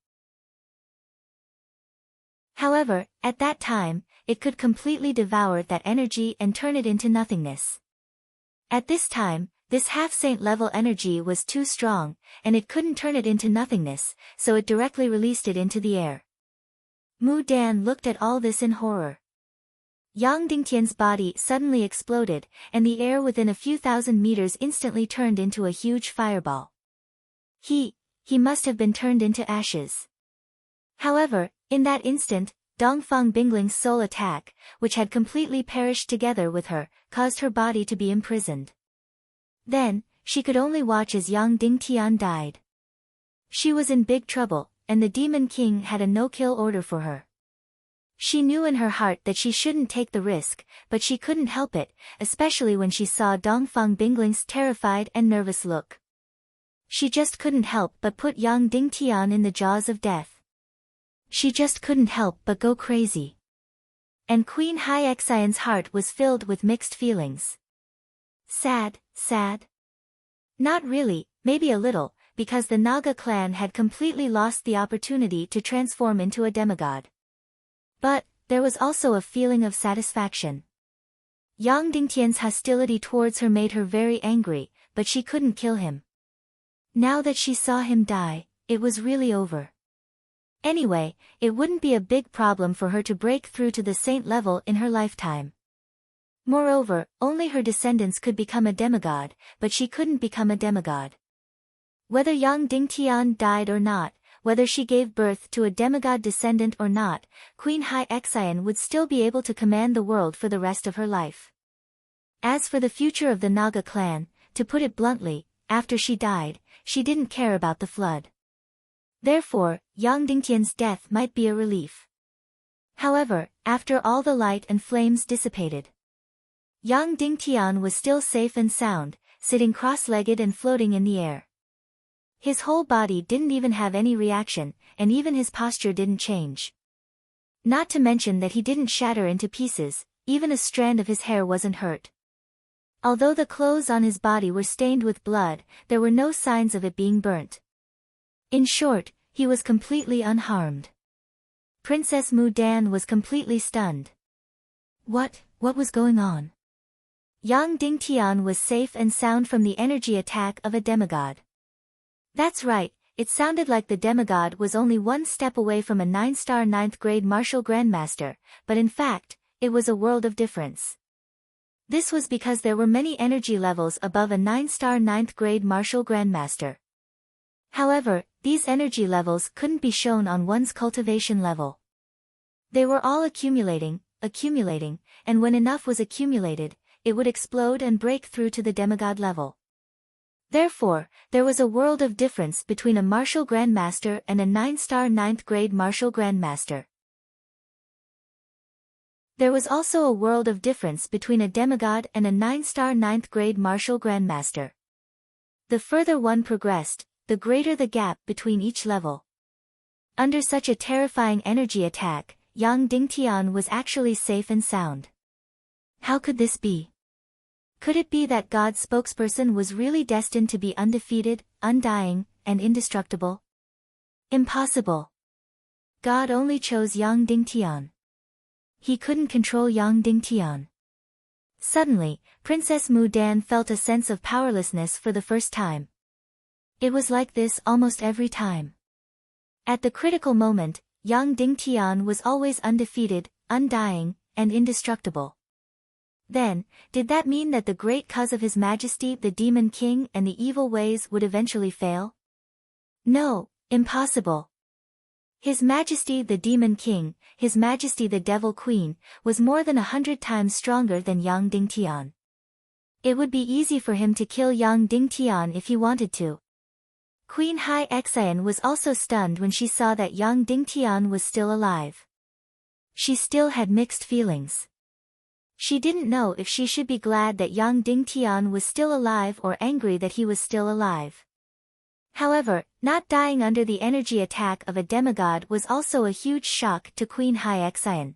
However, at that time, it could completely devour that energy and turn it into nothingness. At this time, this half-saint level energy was too strong, and it couldn't turn it into nothingness, so it directly released it into the air. Mu Dan looked at all this in horror. Yang Dingtian's body suddenly exploded, and the air within a few thousand meters instantly turned into a huge fireball. He must have been turned into ashes. However, in that instant, Dongfang Bingling's soul attack, which had completely perished together with her, caused her body to be imprisoned. Then, she could only watch as Yang Dingtian died. She was in big trouble, and the Demon King had a no-kill order for her. She knew in her heart that she shouldn't take the risk, but she couldn't help it, especially when she saw Dongfang Bingling's terrified and nervous look. She just couldn't help but put Yang Dingtian in the jaws of death. She just couldn't help but go crazy. And Queen Hyexian's heart was filled with mixed feelings. Sad. Not really, maybe a little, because the Naga clan had completely lost the opportunity to transform into a demigod. But, there was also a feeling of satisfaction. Yang Dingtian's hostility towards her made her very angry, but she couldn't kill him. Now that she saw him die, it was really over. Anyway, it wouldn't be a big problem for her to break through to the saint level in her lifetime. Moreover, only her descendants could become a demigod, but she couldn't become a demigod. Whether Yang Dingtian died or not, whether she gave birth to a demigod descendant or not, Queen Hyexian would still be able to command the world for the rest of her life. As for the future of the Naga clan, to put it bluntly, after she died, she didn't care about the flood. Therefore, Yang Dingtian's death might be a relief. However, after all the light and flames dissipated, Yang Dingtian was still safe and sound, sitting cross-legged and floating in the air. His whole body didn't even have any reaction, and even his posture didn't change. Not to mention that he didn't shatter into pieces, even a strand of his hair wasn't hurt. Although the clothes on his body were stained with blood, there were no signs of it being burnt. In short, he was completely unharmed. Princess Mu Dan was completely stunned. What was going on? Yang Dingtian was safe and sound from the energy attack of a demigod. That's right, it sounded like the demigod was only one step away from a 9-star 9th grade martial grandmaster, but in fact, it was a world of difference. This was because there were many energy levels above a 9-star 9th grade martial grandmaster. However, these energy levels couldn't be shown on one's cultivation level. They were all accumulating, and when enough was accumulated, it would explode and break through to the demigod level. Therefore, there was a world of difference between a martial grandmaster and a 9-star 9th grade martial grandmaster. There was also a world of difference between a demigod and a 9-star 9th grade martial grandmaster. The further one progressed, the greater the gap between each level. Under such a terrifying energy attack, Yang Dingtian was actually safe and sound. How could this be? Could it be that God's spokesperson was really destined to be undefeated, undying, and indestructible? Impossible. God only chose Yang Dingtian. He couldn't control Yang Dingtian. Suddenly, Princess Mu Dan felt a sense of powerlessness for the first time. It was like this almost every time. At the critical moment, Yang Dingtian was always undefeated, undying, and indestructible. Then, did that mean that the great cause of His Majesty the Demon King and the evil ways would eventually fail? No, impossible. His Majesty the Demon King, His Majesty the Devil Queen, was more than 100 times stronger than Yang Dingtian. It would be easy for him to kill Yang Dingtian if he wanted to. Queen Hai Xian was also stunned when she saw that Yang Dingtian was still alive. She still had mixed feelings. She didn't know if she should be glad that Yang Dingtian was still alive or angry that he was still alive. However, not dying under the energy attack of a demigod was also a huge shock to Queen Hai Xian.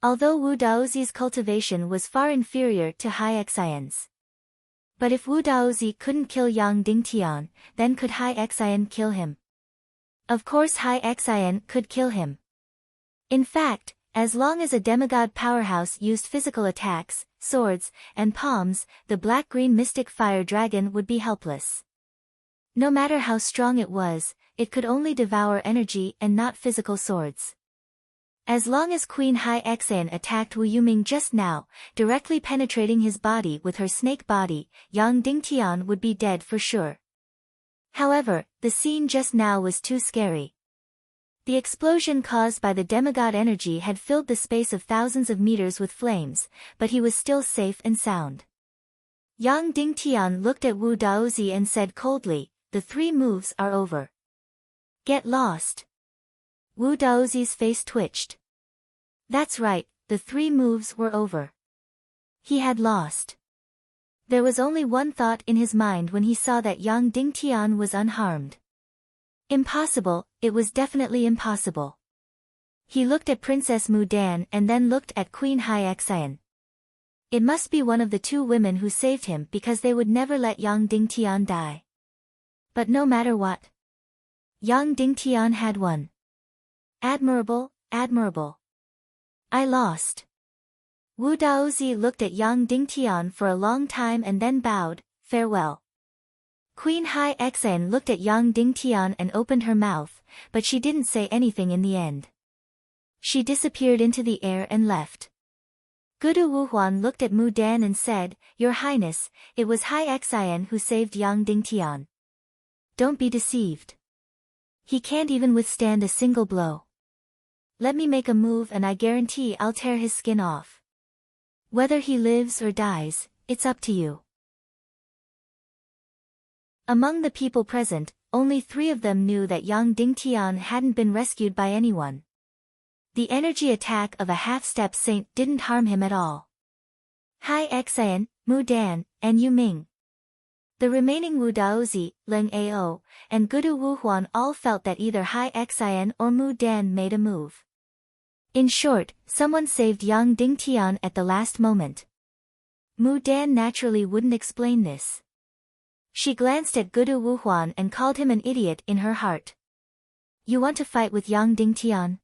Although Wu Daozi's cultivation was far inferior to Hai Xian's. But if Wu Daozi couldn't kill Yang Dingtian, then could Hai Xian kill him? Of course Hai Xian could kill him. In fact, as long as a demigod powerhouse used physical attacks, swords, and palms, the black-green mystic fire dragon would be helpless. No matter how strong it was, it could only devour energy and not physical swords. As long as Queen Hai Xian attacked Wu Yuming just now, directly penetrating his body with her snake body, Yang Dingtian would be dead for sure. However, the scene just now was too scary. The explosion caused by the demigod energy had filled the space of thousands of meters with flames, but he was still safe and sound. Yang Dingtian looked at Wu Daozi and said coldly, "The 3 moves are over. Get lost." Wu Daozi's face twitched. That's right, the 3 moves were over. He had lost. There was only one thought in his mind when he saw that Yang Dingtian was unharmed. Impossible, it was definitely impossible. He looked at Princess Mu Dan and then looked at Queen Hai Xian. It must be one of the 2 women who saved him because they would never let Yang Dingtian die. But no matter what, Yang Dingtian had won. Admirable, admirable. I lost. Wu Daozi looked at Yang Dingtian for a long time and then bowed, farewell. Queen Hai Xian looked at Yang Dingtian and opened her mouth, but she didn't say anything in the end. She disappeared into the air and left. Gudu Wuhuan looked at Mu Dan and said, "Your Highness, it was Hai Xian who saved Yang Dingtian. Don't be deceived. He can't even withstand a single blow. Let me make a move and I guarantee I'll tear his skin off. Whether he lives or dies, it's up to you." Among the people present, only 3 of them knew that Yang Dingtian hadn't been rescued by anyone. The energy attack of a half-step saint didn't harm him at all. Hai Xian, Mu Dan, and Yu Ming. The remaining Wu Daozi, Leng Ao, and Gudu Wuhuan all felt that either Hai Xian or Mu Dan made a move. In short, someone saved Yang Dingtian at the last moment. Mu Dan naturally wouldn't explain this. She glanced at Gudu Wuhuan and called him an idiot in her heart. "You want to fight with Yang Dingtian?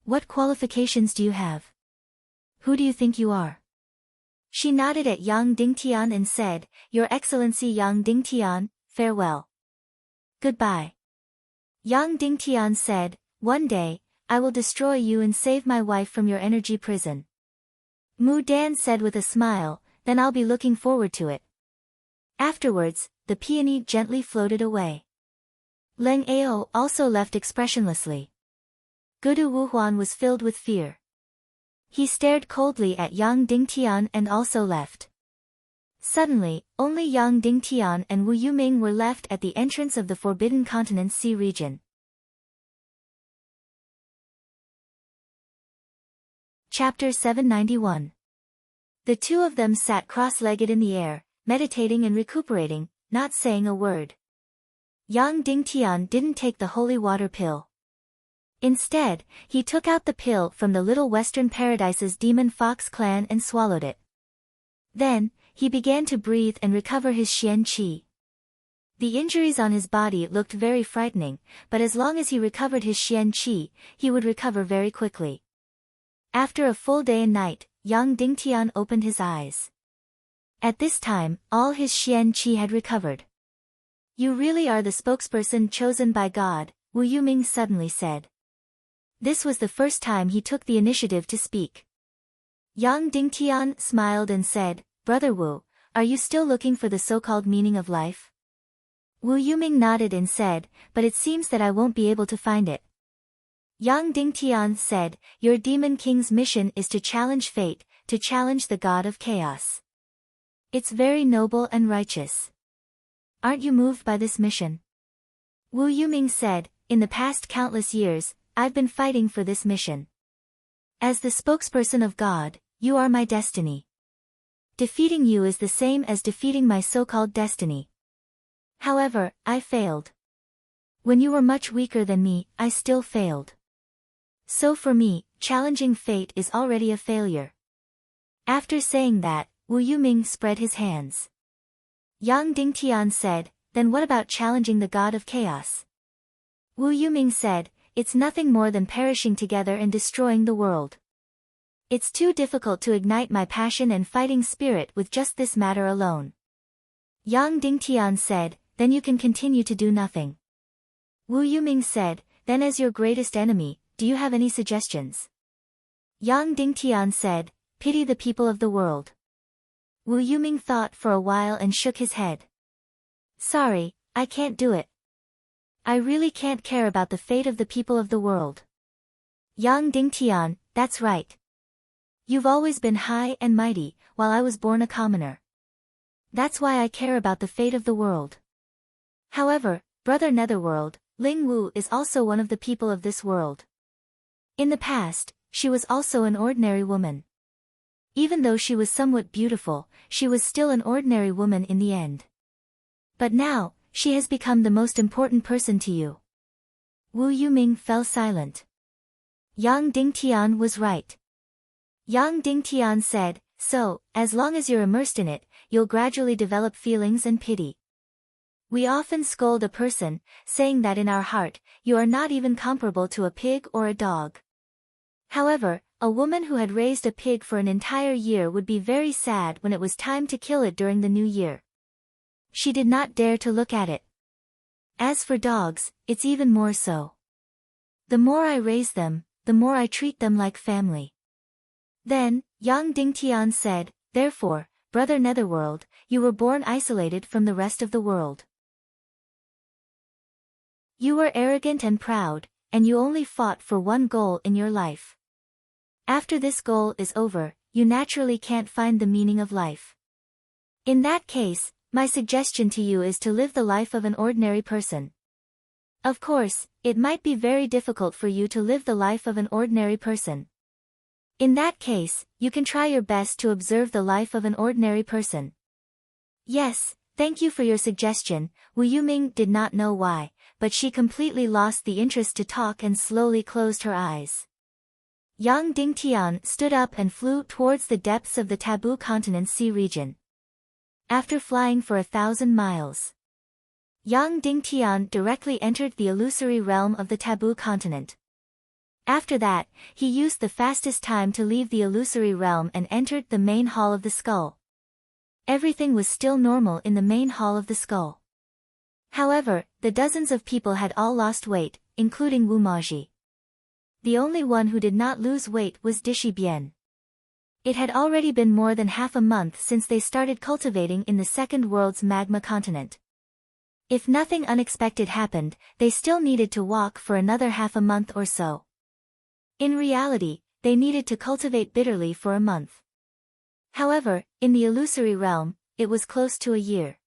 What qualifications do you have? Who do you think you are?" She nodded at Yang Dingtian and said, "Your Excellency Yang Dingtian, farewell." Goodbye. Yang Dingtian said, one day, I will destroy you and save my wife from your energy prison. Mu Dan said with a smile, then I'll be looking forward to it. Afterwards, the peony gently floated away. Leng Ao also left expressionlessly. Gudu Wuhuan was filled with fear. He stared coldly at Yang Dingtian and also left. Suddenly, only Yang Dingtian and Wu Yuming were left at the entrance of the Forbidden Continent Sea region. Chapter 791. The two of them sat cross-legged in the air, meditating and recuperating, not saying a word. Yang Dingtian didn't take the holy water pill. Instead, he took out the pill from the Little Western Paradise's demon fox clan and swallowed it. Then, he began to breathe and recover his Xian Qi. The injuries on his body looked very frightening, but as long as he recovered his Xian Qi, he would recover very quickly. After a full day and night, Yang Dingtian opened his eyes. At this time, all his Xian Qi had recovered. You really are the spokesperson chosen by God, Wu Yuming suddenly said. This was the first time he took the initiative to speak. Yang Dingtian smiled and said, Brother Wu, are you still looking for the so-called meaning of life? Wu Yuming nodded and said, but it seems that I won't be able to find it. Yang Dingtian said, your demon king's mission is to challenge fate, to challenge the god of chaos. It's very noble and righteous. Aren't you moved by this mission? Wu Yuming said, in the past countless years, I've been fighting for this mission. As the spokesperson of God, you are my destiny. Defeating you is the same as defeating my so-called destiny. However, I failed. When you were much weaker than me, I still failed. So for me, challenging fate is already a failure. After saying that, Wu Yuming spread his hands. Yang Dingtian said, then what about challenging the god of chaos? Wu Yuming said, it's nothing more than perishing together and destroying the world. It's too difficult to ignite my passion and fighting spirit with just this matter alone. Yang Dingtian said, then you can continue to do nothing. Wu Yuming said, then as your greatest enemy, do you have any suggestions? Yang Dingtian said, pity the people of the world. Wu Yuming thought for a while and shook his head. Sorry, I can't do it. I really can't care about the fate of the people of the world. Yang Dingtian, that's right. You've always been high and mighty, while I was born a commoner. That's why I care about the fate of the world. However, Brother Netherworld, Ling Wu is also one of the people of this world. In the past, she was also an ordinary woman. Even though she was somewhat beautiful, she was still an ordinary woman in the end. But now, she has become the most important person to you. Wu Yuming fell silent. Yang Dingtian was right. Yang Dingtian said, so, as long as you're immersed in it, you'll gradually develop feelings and pity. We often scold a person, saying that in our heart, you are not even comparable to a pig or a dog. However, a woman who had raised a pig for an entire year would be very sad when it was time to kill it during the new year. She did not dare to look at it. As for dogs, it's even more so. The more I raise them, the more I treat them like family. Then, Yang Dingtian said, therefore, Brother Netherworld, you were born isolated from the rest of the world. You were arrogant and proud, and you only fought for one goal in your life. After this goal is over, you naturally can't find the meaning of life. In that case, my suggestion to you is to live the life of an ordinary person. Of course, it might be very difficult for you to live the life of an ordinary person. In that case, you can try your best to observe the life of an ordinary person. Yes, thank you for your suggestion. Wu Yuming did not know why, but she completely lost the interest to talk and slowly closed her eyes. Yang Dingtian stood up and flew towards the depths of the Taboo Continent Sea region. After flying for 1,000 miles, Yang Dingtian directly entered the illusory realm of the Taboo Continent. After that, he used the fastest time to leave the illusory realm and entered the main hall of the skull. Everything was still normal in the main hall of the skull. However, the dozens of people had all lost weight, including Wu Maji. The only one who did not lose weight was Dishi Bian. It had already been more than half a month since they started cultivating in the second world's magma continent. If nothing unexpected happened, they still needed to walk for another half a month or so. In reality, they needed to cultivate bitterly for a month. However, in the illusory realm, it was close to a year.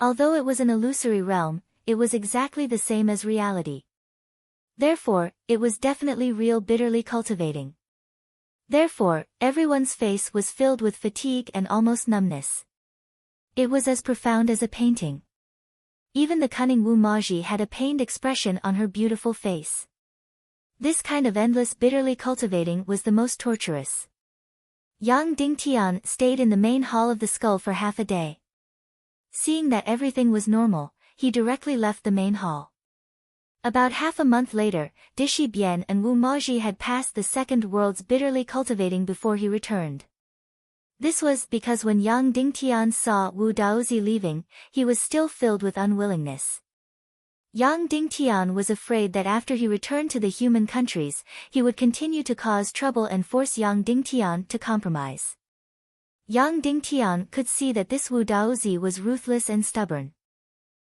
Although it was an illusory realm, it was exactly the same as reality. Therefore, it was definitely real bitterly cultivating. Therefore, everyone's face was filled with fatigue and almost numbness. It was as profound as a painting. Even the cunning Wu Maji had a pained expression on her beautiful face. This kind of endless bitterly cultivating was the most torturous. Yang Dingtian stayed in the main hall of the skull for half a day. Seeing that everything was normal, he directly left the main hall. About half a month later, Dishi Bian and Wu Maji had passed the second world's bitterly cultivating before he returned. This was because when Yang Dingtian saw Wu Daozi leaving, he was still filled with unwillingness. Yang Dingtian was afraid that after he returned to the human countries, he would continue to cause trouble and force Yang Dingtian to compromise. Yang Dingtian could see that this Wu Daozi was ruthless and stubborn.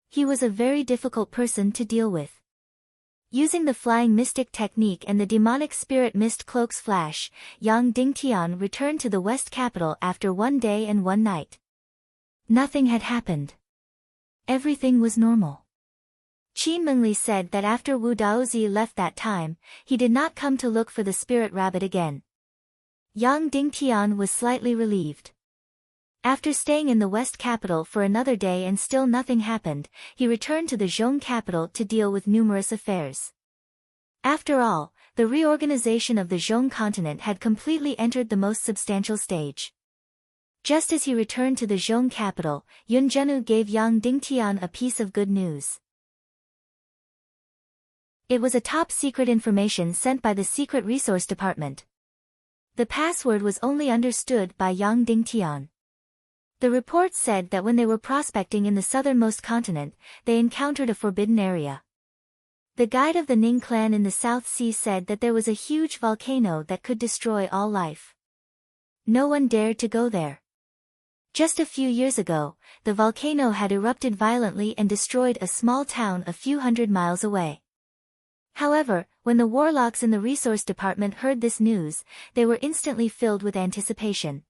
He was a very difficult person to deal with. Using the flying mystic technique and the demonic spirit mist cloak's flash, Yang Dingtian returned to the West capital after 1 day and 1 night. Nothing had happened. Everything was normal. Qin Mengli said that after Wu Daozi left that time, he did not come to look for the spirit rabbit again. Yang Dingtian was slightly relieved. After staying in the West capital for another day and still nothing happened, he returned to the Zhong capital to deal with numerous affairs. After all, the reorganization of the Zhong continent had completely entered the most substantial stage. Just as he returned to the Zhong capital, Yun Zhenu gave Yang Dingtian a piece of good news. It was a top-secret information sent by the Secret Resource Department. The password was only understood by Yang Dingtian. The report said that when they were prospecting in the southernmost continent, they encountered a forbidden area. The guide of the Ning clan in the South Sea said that there was a huge volcano that could destroy all life. No one dared to go there. Just a few years ago, the volcano had erupted violently and destroyed a small town a few hundred miles away. However, when the warlocks in the resource department heard this news, they were instantly filled with anticipation.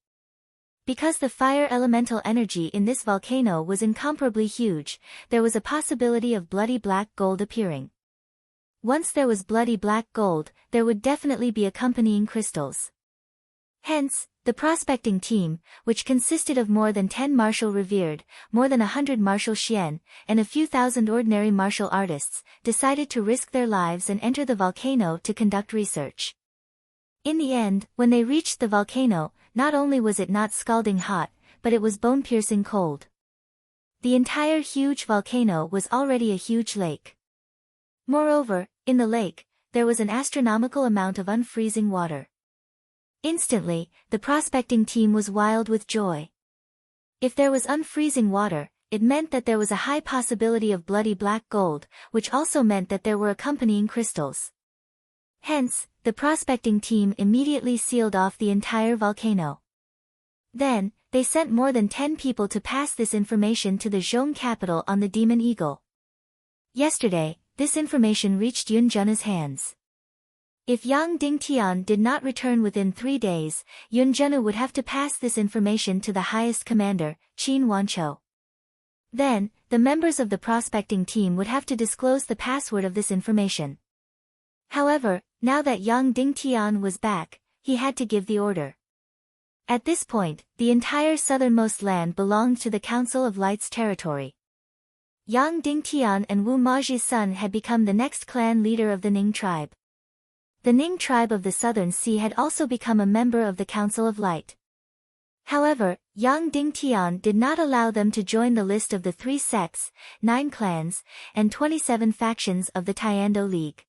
Because the fire elemental energy in this volcano was incomparably huge, there was a possibility of bloody black gold appearing. Once there was bloody black gold, there would definitely be accompanying crystals. Hence, the prospecting team, which consisted of more than 10 martial revered, more than 100 martial xian, and a few thousand ordinary martial artists, decided to risk their lives and enter the volcano to conduct research. In the end, when they reached the volcano, not only was it not scalding hot, but it was bone-piercing cold. The entire huge volcano was already a huge lake. Moreover, in the lake, there was an astronomical amount of unfreezing water. Instantly, the prospecting team was wild with joy. If there was unfreezing water, it meant that there was a high possibility of bloody black gold, which also meant that there were accompanying crystals. Hence, the prospecting team immediately sealed off the entire volcano. Then, they sent more than 10 people to pass this information to the Zhong capital on the Demon Eagle. Yesterday, this information reached Yun Zhenu's hands. If Yang Dingtian did not return within 3 days, Yun Zhenu would have to pass this information to the highest commander, Qin Wanqiu. Then, the members of the prospecting team would have to disclose the password of this information. However, now that Yang Dingtian was back, he had to give the order. At this point, the entire southernmost land belonged to the Council of Light's territory. Yang Dingtian and Wu Maji's son had become the next clan leader of the Ning tribe. The Ning tribe of the Southern Sea had also become a member of the Council of Light. However, Yang Dingtian did not allow them to join the list of the 3 sects, 9 clans, and 27 factions of the Tiando League.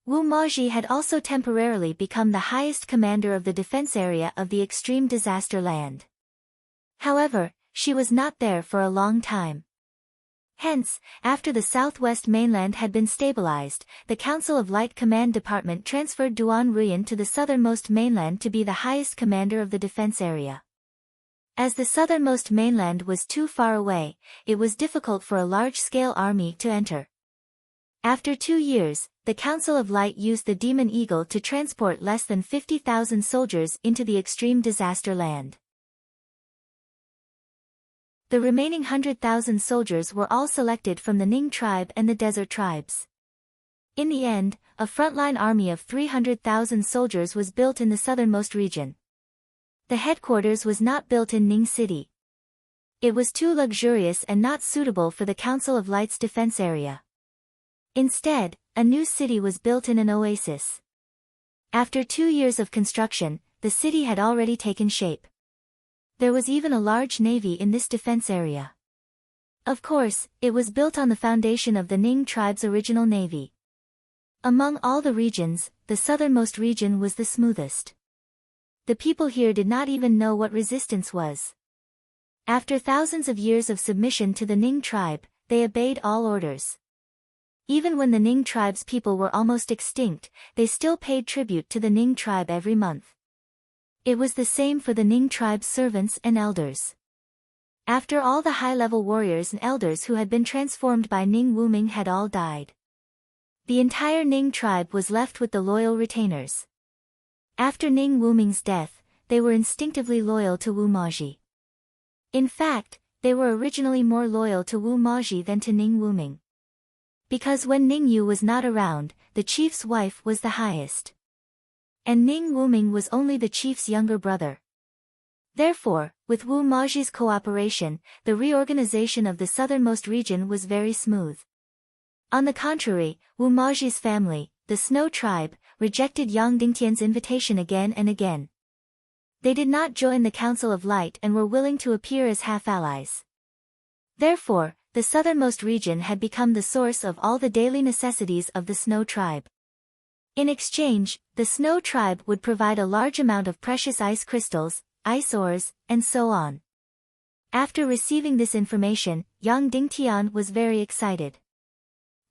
Wu Maji had also temporarily become the highest commander of the defense area of the extreme disaster land. However, she was not there for a long time. Hence, after the southwest mainland had been stabilized, the Council of Light Command Department transferred Duan Ruyan to the southernmost mainland to be the highest commander of the defense area. As the southernmost mainland was too far away, it was difficult for a large-scale army to enter. After 2 years, the Council of Light used the Demon Eagle to transport less than 50,000 soldiers into the extreme disaster land. The remaining 100,000 soldiers were all selected from the Ning tribe and the desert tribes. In the end, a frontline army of 300,000 soldiers was built in the southernmost region. The headquarters was not built in Ning City. It was too luxurious and not suitable for the Council of Light's defense area. Instead, a new city was built in an oasis. After 2 years of construction, the city had already taken shape. There was even a large navy in this defense area. Of course, it was built on the foundation of the Ning tribe's original navy. Among all the regions, the southernmost region was the smoothest. The people here did not even know what resistance was. After thousands of years of submission to the Ning tribe, they obeyed all orders. Even when the Ning tribe's people were almost extinct, they still paid tribute to the Ning tribe every month. It was the same for the Ning tribe's servants and elders. After all, the high-level warriors and elders who had been transformed by Ning Wuming had all died. The entire Ning tribe was left with the loyal retainers. After Ning Wuming's death, they were instinctively loyal to Wu Maji. In fact, they were originally more loyal to Wu Maji than to Ning Wuming. Because when Ning Yu was not around, the chief's wife was the highest. And Ning Wuming was only the chief's younger brother. Therefore, with Wu Maji's cooperation, the reorganization of the southernmost region was very smooth. On the contrary, Wu Maji's family, the Snow tribe, rejected Yang Dingtian's invitation again and again. They did not join the Council of Light and were willing to appear as half-allies. Therefore, the southernmost region had become the source of all the daily necessities of the Snow tribe. In exchange, the Snow tribe would provide a large amount of precious ice crystals, ice ores, and so on. After receiving this information, Yang Dingtian was very excited.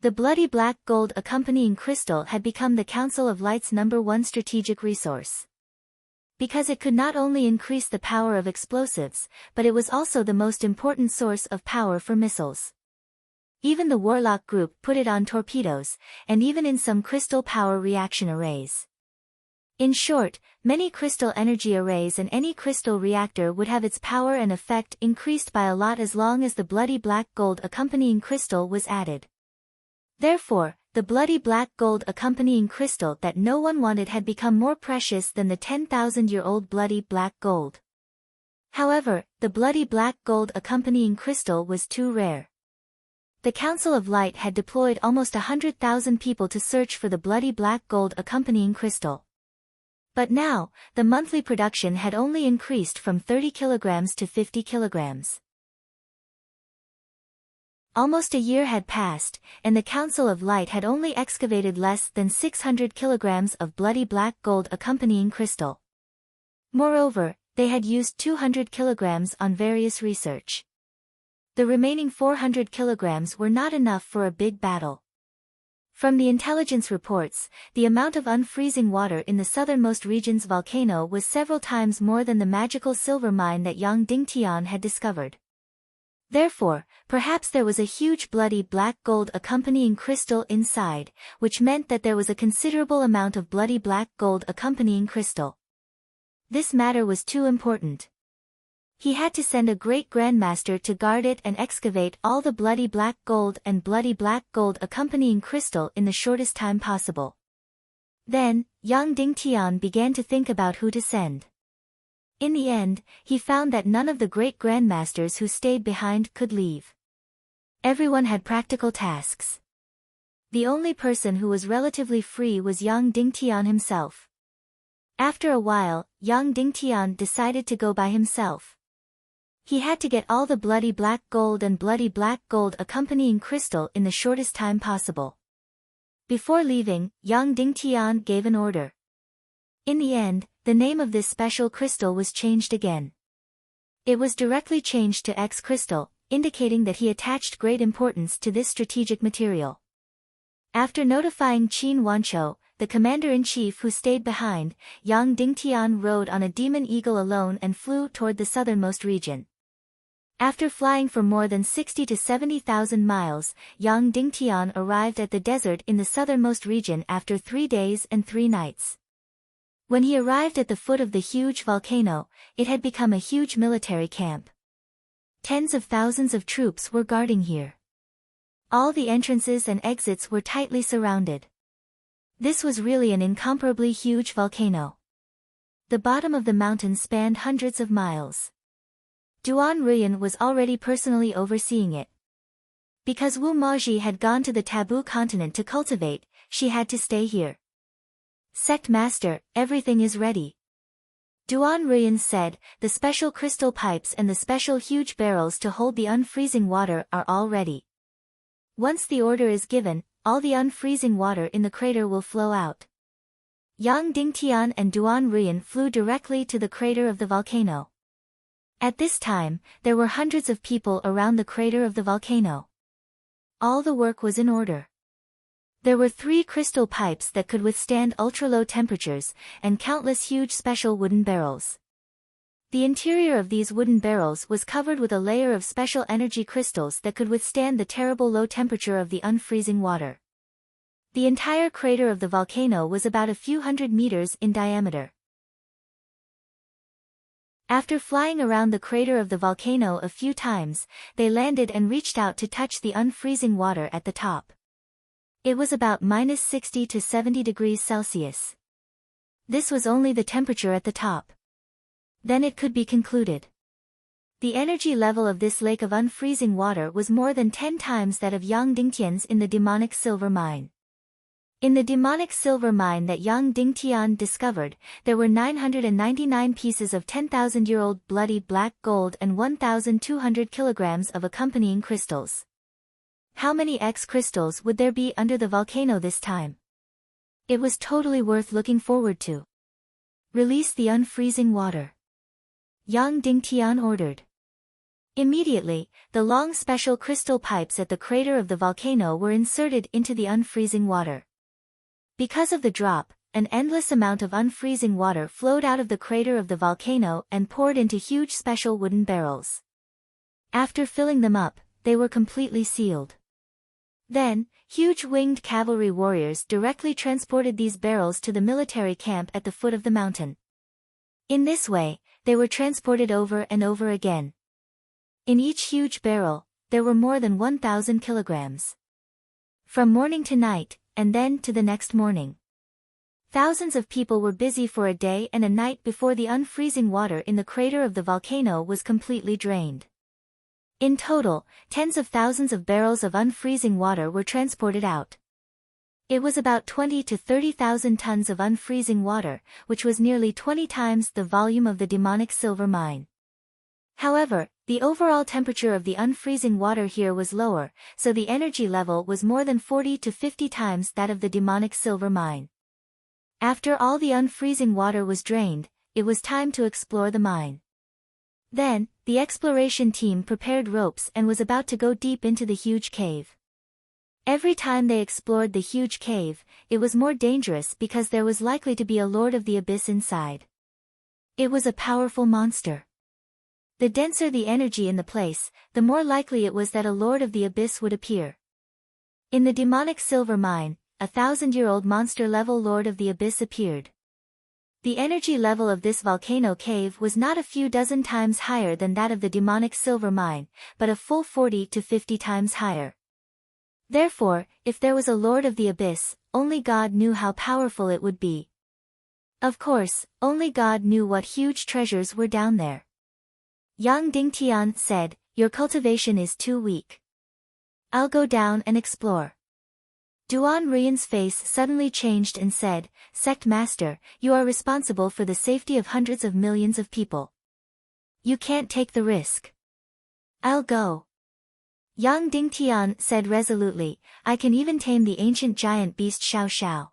The bloody black gold accompanying crystal had become the Council of Light's #1 strategic resource. Because it could not only increase the power of explosives, but it was also the most important source of power for missiles. Even the Warlock group put it on torpedoes, and even in some crystal power reaction arrays. In short, many crystal energy arrays and any crystal reactor would have its power and effect increased by a lot as long as the bloody black gold accompanying crystal was added. Therefore, the bloody black gold accompanying crystal that no one wanted had become more precious than the 10,000-year-old bloody black gold. However, the bloody black gold accompanying crystal was too rare. The Council of Light had deployed almost 100,000 people to search for the bloody black gold accompanying crystal. But now, the monthly production had only increased from 30 kilograms to 50 kilograms. Almost a year had passed, and the Council of Light had only excavated less than 600 kilograms of bloody black gold accompanying crystal. Moreover, they had used 200 kilograms on various research. The remaining 400 kilograms were not enough for a big battle. From the intelligence reports, the amount of unfreezing water in the southernmost region's volcano was several times more than the magical silver mine that Yang Dingtian had discovered. Therefore, perhaps there was a huge bloody black gold accompanying crystal inside, which meant that there was a considerable amount of bloody black gold accompanying crystal. This matter was too important. He had to send a great grandmaster to guard it and excavate all the bloody black gold and bloody black gold accompanying crystal in the shortest time possible. Then, Yang Dingtian began to think about who to send. In the end, he found that none of the great grandmasters who stayed behind could leave. Everyone had practical tasks. The only person who was relatively free was Yang Dingtian himself. After a while, Yang Dingtian decided to go by himself. He had to get all the bloody black gold and bloody black gold accompanying crystal in the shortest time possible. Before leaving, Yang Dingtian gave an order. In the end, the name of this special crystal was changed again. It was directly changed to X crystal, indicating that he attached great importance to this strategic material. After notifying Qin Wanchou, the commander-in-chief who stayed behind, Yang Dingtian rode on a demon eagle alone and flew toward the southernmost region. After flying for more than 60 to 70,000 miles, Yang Dingtian arrived at the desert in the southernmost region after 3 days and 3 nights. When he arrived at the foot of the huge volcano, it had become a huge military camp. Tens of thousands of troops were guarding here. All the entrances and exits were tightly surrounded. This was really an incomparably huge volcano. The bottom of the mountain spanned hundreds of miles. Duan Ruyan was already personally overseeing it. Because Wu Maji had gone to the taboo continent to cultivate, she had to stay here. Sect Master, everything is ready. Duan Ruyan said, the special crystal pipes and the special huge barrels to hold the unfreezing water are all ready. Once the order is given, all the unfreezing water in the crater will flow out. Yang Dingtian and Duan Ruyan flew directly to the crater of the volcano. At this time, there were hundreds of people around the crater of the volcano. All the work was in order. There were 3 crystal pipes that could withstand ultra-low temperatures, and countless huge special wooden barrels. The interior of these wooden barrels was covered with a layer of special energy crystals that could withstand the terrible low temperature of the unfreezing water. The entire crater of the volcano was about a few hundred meters in diameter. After flying around the crater of the volcano a few times, they landed and reached out to touch the unfreezing water at the top. It was about -60 to 70 degrees Celsius. This was only the temperature at the top. Then it could be concluded. The energy level of this lake of unfreezing water was more than 10 times that of Yang Dingtian's in the demonic silver mine. In the demonic silver mine that Yang Dingtian discovered, there were 999 pieces of 10,000-year-old bloody black gold and 1,200 kilograms of accompanying crystals. How many X crystals would there be under the volcano this time? It was totally worth looking forward to. Release the unfreezing water. Yang Dingtian ordered. Immediately, the long special crystal pipes at the crater of the volcano were inserted into the unfreezing water. Because of the drop, an endless amount of unfreezing water flowed out of the crater of the volcano and poured into huge special wooden barrels. After filling them up, they were completely sealed. Then, huge winged cavalry warriors directly transported these barrels to the military camp at the foot of the mountain. In this way, they were transported over and over again. In each huge barrel, there were more than 1,000 kilograms. From morning to night, and then to the next morning. Thousands of people were busy for a day and a night before the unfreezing water in the crater of the volcano was completely drained. In total, tens of thousands of barrels of unfreezing water were transported out. It was about 20 to 30,000 tons of unfreezing water, which was nearly 20 times the volume of the demonic silver mine. However, the overall temperature of the unfreezing water here was lower, so the energy level was more than 40 to 50 times that of the demonic silver mine. After all the unfreezing water was drained, it was time to explore the mine. Then, the exploration team prepared ropes and was about to go deep into the huge cave. Every time they explored the huge cave, it was more dangerous because there was likely to be a Lord of the Abyss inside. It was a powerful monster. The denser the energy in the place, the more likely it was that a Lord of the Abyss would appear. In the demonic silver mine, a 1,000-year-old monster-level Lord of the Abyss appeared. The energy level of this volcano cave was not a few dozen times higher than that of the demonic silver mine, but a full 40 to 50 times higher. Therefore, if there was a Lord of the Abyss, only God knew how powerful it would be. Of course, only God knew what huge treasures were down there. Yang Dingtian said, "Your cultivation is too weak. I'll go down and explore." Duan Ruyan's face suddenly changed and said, "Sect Master, you are responsible for the safety of hundreds of millions of people. You can't take the risk." "I'll go." Yang Dingtian said resolutely, "I can even tame the ancient giant beast Xiao Xiao.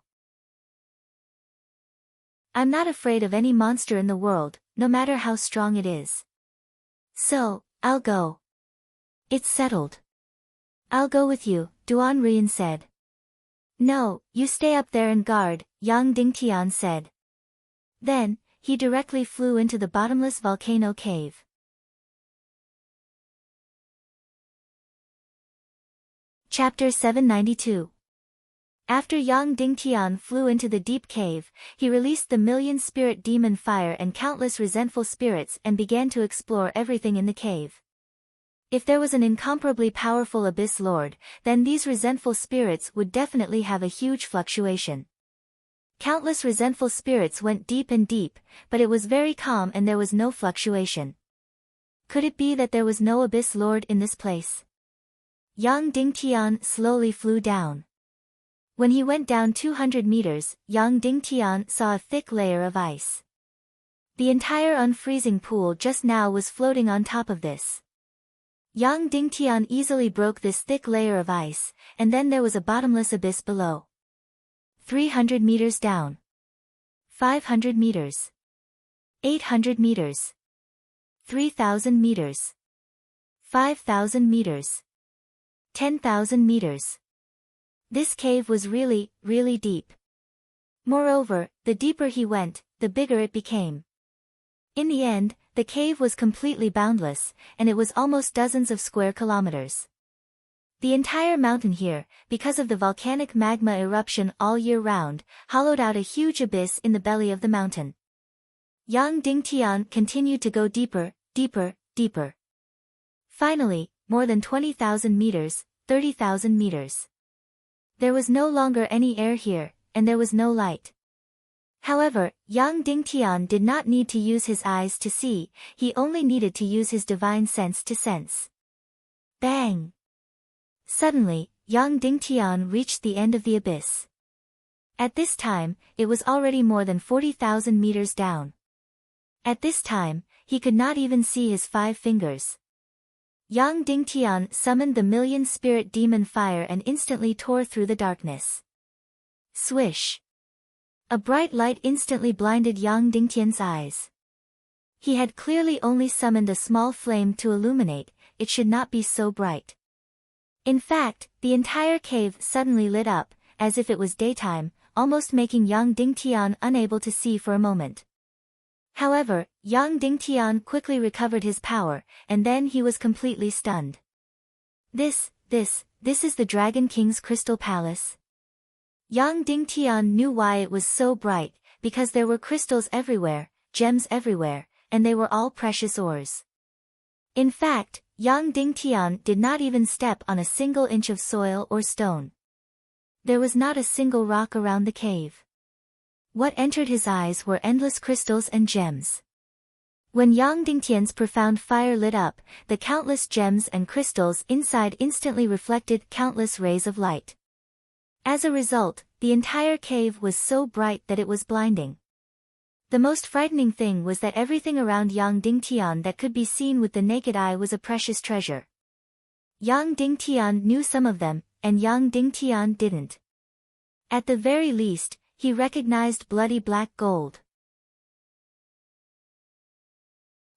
I'm not afraid of any monster in the world, no matter how strong it is. So, I'll go." It's settled. I'll go with you, Duan Rian said. No, you stay up there and guard, Yang Dingtian said. Then, he directly flew into the bottomless volcano cave. Chapter 792. After Yang Dingtian flew into the deep cave, he released the million-spirit demon fire and countless resentful spirits and began to explore everything in the cave. If there was an incomparably powerful Abyss Lord, then these resentful spirits would definitely have a huge fluctuation. Countless resentful spirits went deep and deep, but it was very calm and there was no fluctuation. Could it be that there was no Abyss Lord in this place? Yang Dingtian slowly flew down. When he went down 200 meters, Yang Dingtian saw a thick layer of ice. The entire unfreezing pool just now was floating on top of this. Yang Dingtian easily broke this thick layer of ice, and then there was a bottomless abyss below. 300 meters down. 500 meters. 800 meters. 3,000 meters. 5,000 meters. 10,000 meters. This cave was really, really deep. Moreover, the deeper he went, the bigger it became. In the end, the cave was completely boundless, and it was almost dozens of square kilometers. The entire mountain here, because of the volcanic magma eruption all year round, hollowed out a huge abyss in the belly of the mountain. Yang Dingtian continued to go deeper, deeper, deeper. Finally, more than 20,000 meters, 30,000 meters. There was no longer any air here, and there was no light. However, Yang Dingtian did not need to use his eyes to see, he only needed to use his divine sense to sense. Bang! Suddenly, Yang Dingtian reached the end of the abyss. At this time, it was already more than 40,000 meters down. At this time, he could not even see his 5 fingers. Yang Dingtian summoned the million-spirit demon fire and instantly tore through the darkness. Swish! A bright light instantly blinded Yang Dingtian's eyes. He had clearly only summoned a small flame to illuminate, it should not be so bright. In fact, the entire cave suddenly lit up, as if it was daytime, almost making Yang Dingtian unable to see for a moment. However, Yang Dingtian quickly recovered his power, and then he was completely stunned. This is the Dragon King's Crystal Palace? Yang Dingtian knew why it was so bright, because there were crystals everywhere, gems everywhere, and they were all precious ores. In fact, Yang Dingtian did not even step on a single inch of soil or stone. There was not a single rock around the cave. What entered his eyes were endless crystals and gems. When Yang Dingtian's profound fire lit up, the countless gems and crystals inside instantly reflected countless rays of light. As a result, the entire cave was so bright that it was blinding. The most frightening thing was that everything around Yang Dingtian that could be seen with the naked eye was a precious treasure. Yang Dingtian knew some of them, and Yang Dingtian didn't. At the very least, he recognized bloody black gold.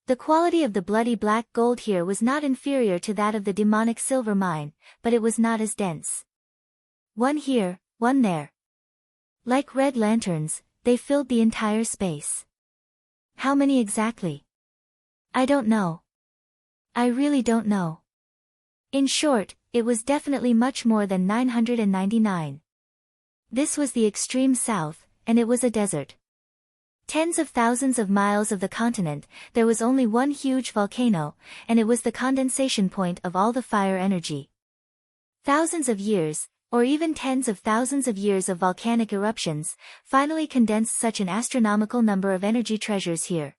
The quality of the bloody black gold here was not inferior to that of the demonic silver mine, but it was not as dense. One here, one there. Like red lanterns, they filled the entire space. How many exactly? I don't know. I really don't know. In short, it was definitely much more than 999. This was the extreme south, and it was a desert. Tens of thousands of miles of the continent, there was only one huge volcano, and it was the condensation point of all the fire energy. Thousands of years, or even tens of thousands of years of volcanic eruptions, finally condensed such an astronomical number of energy treasures here.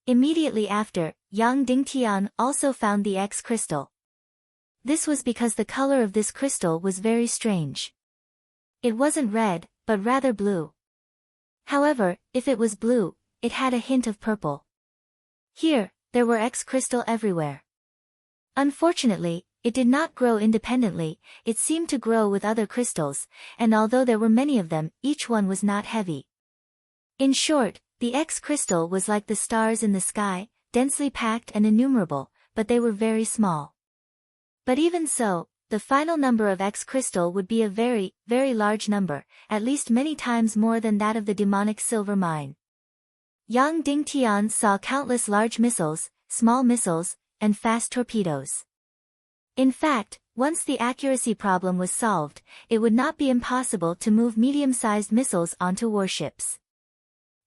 Immediately after, Yang Dingtian also found the X crystal. This was because the color of this crystal was very strange. It wasn't red, but rather blue. However, if it was blue, it had a hint of purple. Here, there were X crystal everywhere. Unfortunately, it did not grow independently, it seemed to grow with other crystals, and although there were many of them, each one was not heavy. In short, the X crystal was like the stars in the sky, densely packed and innumerable, but they were very small. But even so, the final number of X crystal would be a very, very large number, at least many times more than that of the demonic silver mine. Yang Dingtian saw countless large missiles, small missiles, and fast torpedoes. In fact, once the accuracy problem was solved, it would not be impossible to move medium-sized missiles onto warships.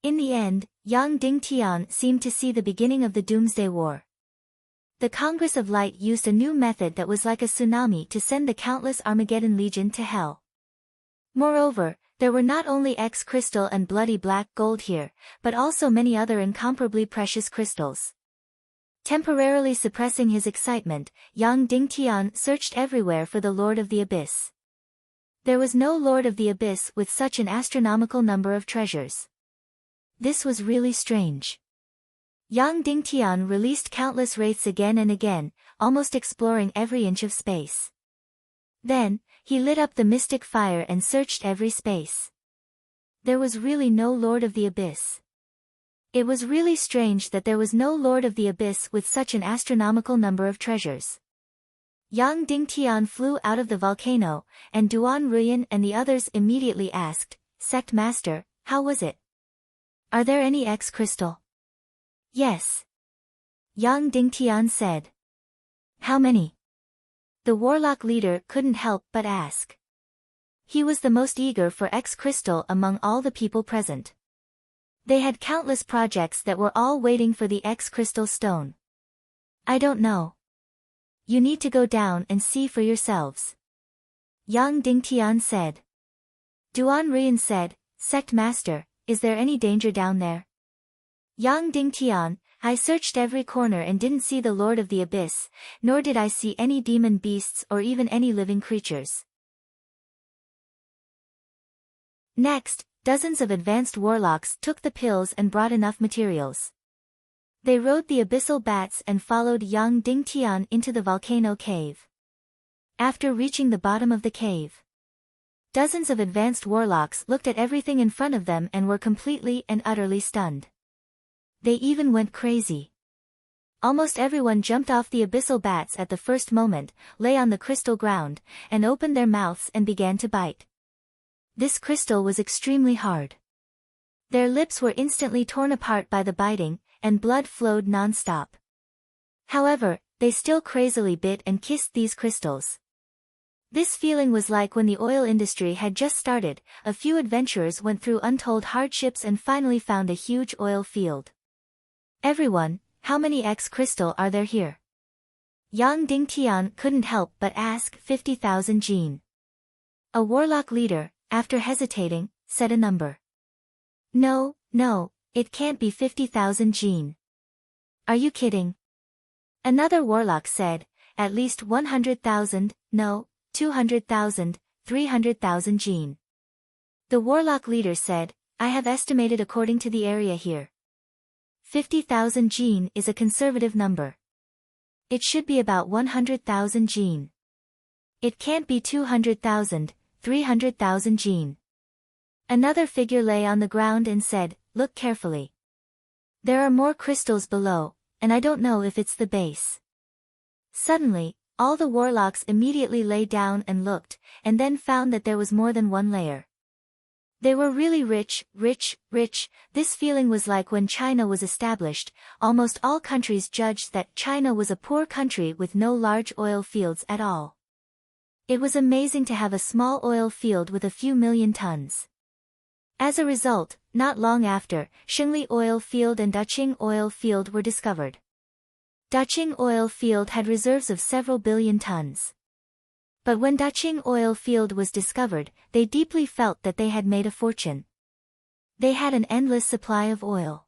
In the end, Yang Dingtian seemed to see the beginning of the Doomsday War. The Congress of Light used a new method that was like a tsunami to send the countless Armageddon Legion to hell. Moreover, there were not only X crystal and bloody black gold here, but also many other incomparably precious crystals. Temporarily suppressing his excitement, Yang Dingtian searched everywhere for the Lord of the Abyss. There was no Lord of the Abyss with such an astronomical number of treasures. This was really strange. Yang Dingtian released countless wraiths again and again, almost exploring every inch of space. Then, he lit up the mystic fire and searched every space. There was really no Lord of the Abyss. It was really strange that there was no Lord of the Abyss with such an astronomical number of treasures. Yang Dingtian flew out of the volcano, and Duan Ruyan and the others immediately asked, "Sect Master, how was it? Are there any X crystal?" "Yes." Yang Dingtian said. "How many?" The warlock leader couldn't help but ask. He was the most eager for X crystal among all the people present. They had countless projects that were all waiting for the X crystal stone. "I don't know. You need to go down and see for yourselves," Yang Dingtian said. Duan Ruyan said, "Sect Master, is there any danger down there?" Yang Dingtian, "I searched every corner and didn't see the Lord of the Abyss, nor did I see any demon beasts or even any living creatures." Next, dozens of advanced warlocks took the pills and brought enough materials. They rode the abyssal bats and followed Yang Dingtian into the volcano cave. After reaching the bottom of the cave, dozens of advanced warlocks looked at everything in front of them and were completely and utterly stunned. They even went crazy. Almost everyone jumped off the abyssal bats at the first moment, lay on the crystal ground, and opened their mouths and began to bite. This crystal was extremely hard. Their lips were instantly torn apart by the biting, and blood flowed non-stop. However, they still crazily bit and kissed these crystals. This feeling was like when the oil industry had just started, a few adventurers went through untold hardships and finally found a huge oil field. "Everyone, how many X crystal are there here?" Yang Dingtian couldn't help but ask. 50,000 Jin. A warlock leader, after hesitating, said a number. No, it can't be 50,000 Jin. Are you kidding?" Another warlock said, "At least 100,000, no, 200,000, 300,000 Jin." The warlock leader said, "I have estimated according to the area here. 50,000 Jin is a conservative number. It should be about 100,000 Jin. It can't be 200,000, 300,000 Jin." Another figure lay on the ground and said, "Look carefully. There are more crystals below, and I don't know if it's the base." Suddenly, all the warlocks immediately lay down and looked, and then found that there was more than one layer. They were really rich. This feeling was like when China was established. Almost all countries judged that China was a poor country with no large oil fields at all. It was amazing to have a small oil field with a few million tons. As a result, not long after, Shengli oil field and Daqing oil field were discovered. Daqing oil field had reserves of several billion tons. But when Daqing oil field was discovered, they deeply felt that they had made a fortune. They had an endless supply of oil.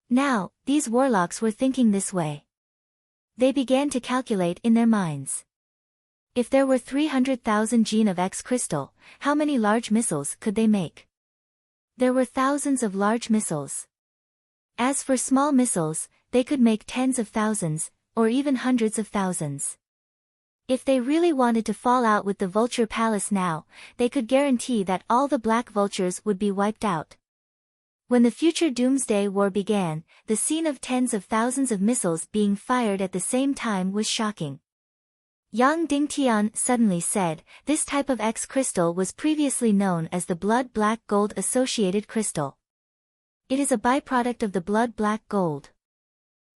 Now, these warlocks were thinking this way. They began to calculate in their minds. If there were 300,000 Jin of X crystal, how many large missiles could they make? There were thousands of large missiles. As for small missiles, they could make tens of thousands, or even hundreds of thousands. If they really wanted to fall out with the Vulture Palace now, they could guarantee that all the Black Vultures would be wiped out. When the future Doomsday War began, the scene of tens of thousands of missiles being fired at the same time was shocking. Yang Dingtian suddenly said, this type of X crystal was previously known as the blood black gold associated crystal. It is a byproduct of the blood black gold.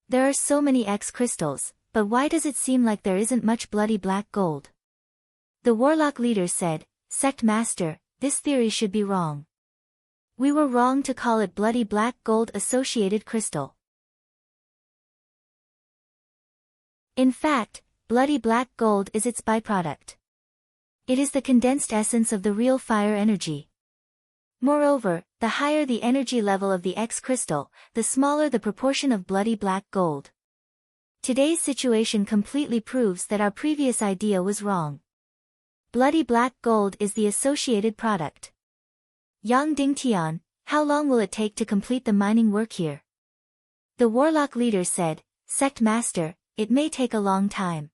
There are so many X crystals, but why does it seem like there isn't much bloody black gold? The warlock leader said, Sect Master, this theory should be wrong. We were wrong to call it bloody black gold associated crystal. In fact, bloody black gold is its byproduct. It is the condensed essence of the real fire energy. Moreover, the higher the energy level of the X crystal, the smaller the proportion of bloody black gold. Today's situation completely proves that our previous idea was wrong. Bloody black gold is the associated product. Yang Dingtian, how long will it take to complete the mining work here? The warlock leader said, Sect Master, it may take a long time.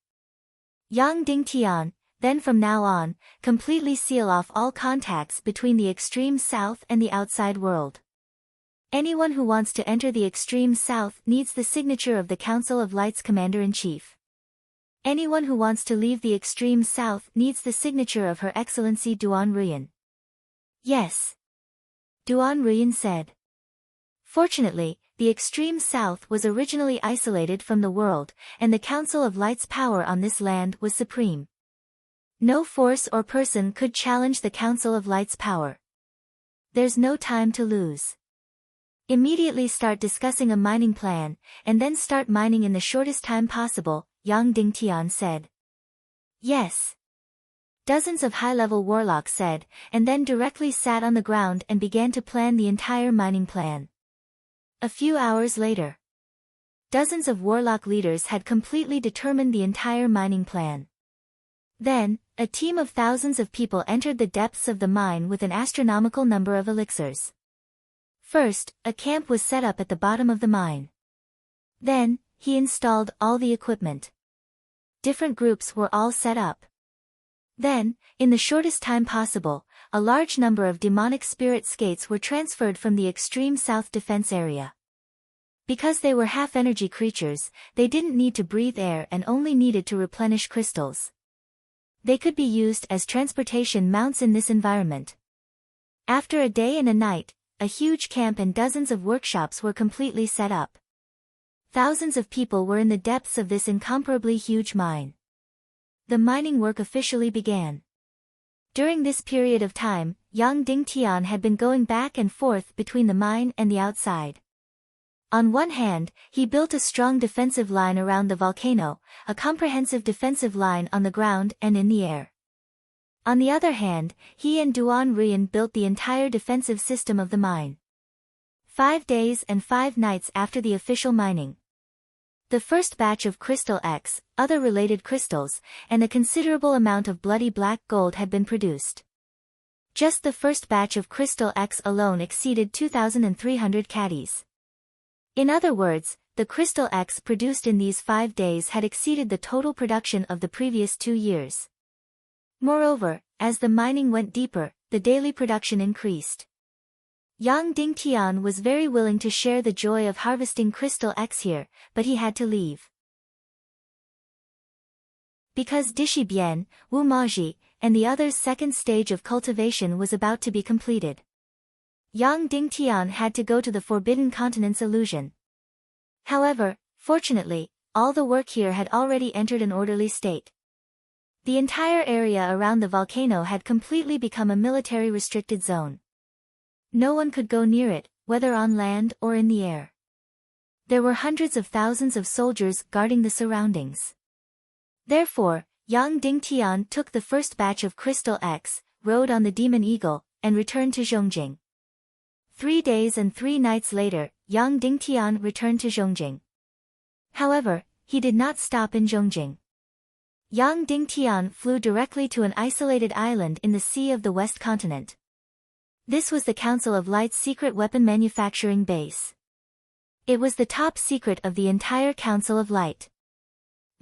Yang Dingtian, then from now on, completely seal off all contacts between the extreme south and the outside world. Anyone who wants to enter the extreme south needs the signature of the Council of Light's Commander-in-Chief. Anyone who wants to leave the extreme south needs the signature of Her Excellency Duan Ruyan. Yes. Duan Ruyan said. Fortunately, the extreme south was originally isolated from the world, and the Council of Light's power on this land was supreme. No force or person could challenge the Council of Light's power. There's no time to lose. Immediately start discussing a mining plan, and then start mining in the shortest time possible, Yang Dingtian said. Yes. Dozens of high-level warlocks said, and then directly sat on the ground and began to plan the entire mining plan. A few hours later, dozens of warlock leaders had completely determined the entire mining plan. Then, a team of thousands of people entered the depths of the mine with an astronomical number of elixirs. First, a camp was set up at the bottom of the mine. Then, he installed all the equipment. Different groups were all set up. Then, in the shortest time possible, a large number of demonic spirit skates were transferred from the extreme south defense area. Because they were half-energy creatures, they didn't need to breathe air and only needed to replenish crystals. They could be used as transportation mounts in this environment. After a day and a night, a huge camp and dozens of workshops were completely set up. Thousands of people were in the depths of this incomparably huge mine. The mining work officially began. During this period of time, Yang Dingtian had been going back and forth between the mine and the outside. On one hand, he built a strong defensive line around the volcano, a comprehensive defensive line on the ground and in the air. On the other hand, he and Duan Ruyan built the entire defensive system of the mine. 5 days and 5 nights after the official mining, the first batch of Crystal X, other related crystals, and a considerable amount of bloody black gold had been produced. Just the first batch of Crystal X alone exceeded 2,300 caddies. In other words, the Crystal X produced in these 5 days had exceeded the total production of the previous 2 years. Moreover, as the mining went deeper, the daily production increased. Yang Dingtian was very willing to share the joy of harvesting Crystal X here, but he had to leave. Because Dishi Bian, Wu Maji, and the others' second stage of cultivation was about to be completed. Yang Dingtian had to go to the Forbidden Continent's illusion. However, fortunately, all the work here had already entered an orderly state. The entire area around the volcano had completely become a military restricted zone. No one could go near it, whether on land or in the air. There were hundreds of thousands of soldiers guarding the surroundings. Therefore, Yang Dingtian took the first batch of Crystal X, rode on the Demon Eagle, and returned to Zhongjing. 3 days and 3 nights later, Yang Dingtian returned to Zhongjing. However, he did not stop in Zhongjing. Yang Dingtian flew directly to an isolated island in the Sea of the West Continent. This was the Council of Light's secret weapon manufacturing base. It was the top secret of the entire Council of Light.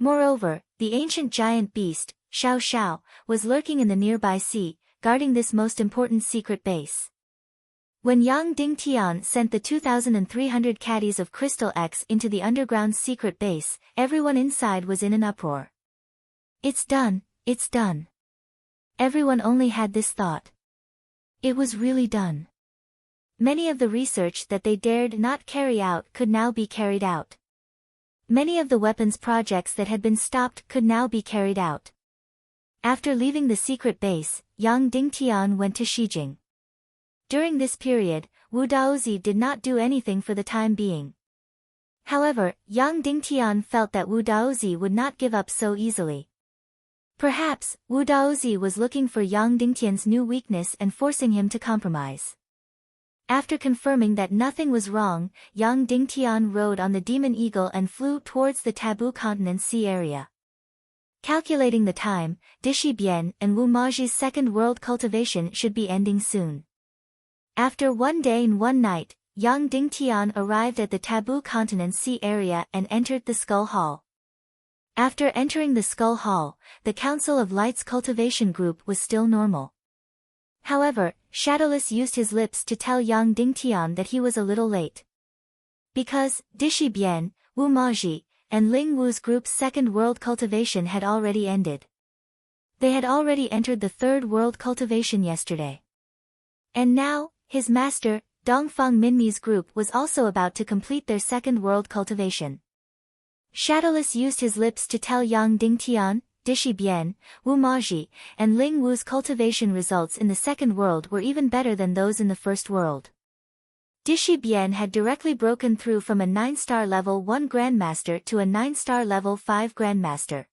Moreover, the ancient giant beast, Xiao Xiao, was lurking in the nearby sea, guarding this most important secret base. When Yang Dingtian sent the 2,300 caddies of Crystal X into the underground secret base, everyone inside was in an uproar. It's done, it's done. Everyone only had this thought. It was really done. Many of the research that they dared not carry out could now be carried out. Many of the weapons projects that had been stopped could now be carried out. After leaving the secret base, Yang Dingtian went to Shijing. During this period, Wu Daozi did not do anything for the time being. However, Yang Dingtian felt that Wu Daozi would not give up so easily. Perhaps, Wu Daozi was looking for Yang Dingtian's new weakness and forcing him to compromise. After confirming that nothing was wrong, Yang Dingtian rode on the demon eagle and flew towards the Taboo Continent Sea area. Calculating the time, Dishi Bian and Wu Maji's second world cultivation should be ending soon. After 1 day and 1 night, Yang Dingtian arrived at the Taboo Continent Sea area and entered the Skull Hall. After entering the Skull Hall, the Council of Light's cultivation group was still normal. However, Shadowless used his lips to tell Yang Dingtian that he was a little late. Because, Dishi Bian, Wu Maji, and Ling Wu's group's second world cultivation had already ended. They had already entered the third world cultivation yesterday. And now, his master, Dongfang Minmi's group was also about to complete their second world cultivation. Shadowless used his lips to tell Yang Dingtian, Dishi Bian, Wu Maji, and Ling Wu's cultivation results in the second world were even better than those in the first world. Dishi Bian had directly broken through from a 9-star level 1 Grandmaster to a 9-star level 5 Grandmaster.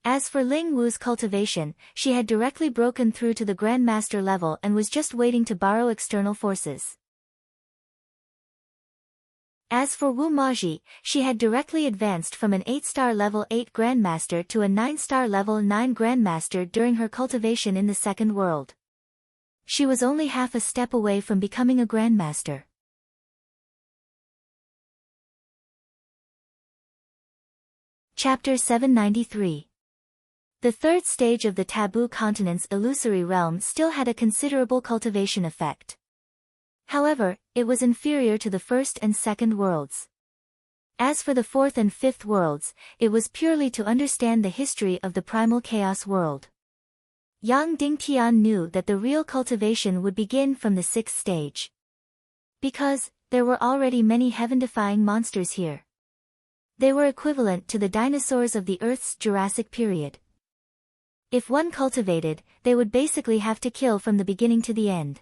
As for Ling Wu's cultivation, she had directly broken through to the Grandmaster level and was just waiting to borrow external forces. As for Wu Maji, she had directly advanced from an 8-star level 8 Grandmaster to a 9-star level 9 Grandmaster during her cultivation in the second world. She was only half a step away from becoming a Grandmaster. Chapter 793. The third stage of the Taboo Continent's illusory realm still had a considerable cultivation effect. However, it was inferior to the first and second worlds. As for the fourth and fifth worlds, it was purely to understand the history of the primal chaos world. Yang Dingtian knew that the real cultivation would begin from the sixth stage. Because, there were already many heaven-defying monsters here. They were equivalent to the dinosaurs of the Earth's Jurassic period. If one cultivated, they would basically have to kill from the beginning to the end.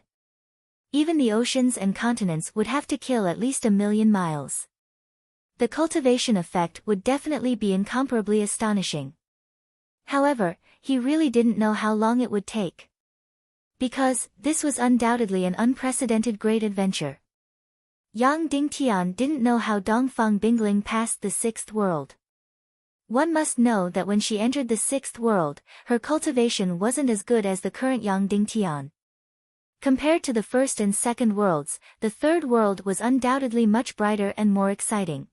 Even the oceans and continents would have to kill at least 1,000,000 miles. The cultivation effect would definitely be incomparably astonishing. However, he really didn't know how long it would take. Because, this was undoubtedly an unprecedented great adventure. Yang Dingtian didn't know how Dongfang Bingling passed the sixth world. One must know that when she entered the sixth world, her cultivation wasn't as good as the current Yang Dingtian. Compared to the first and second worlds, the third world was undoubtedly much brighter and more exciting.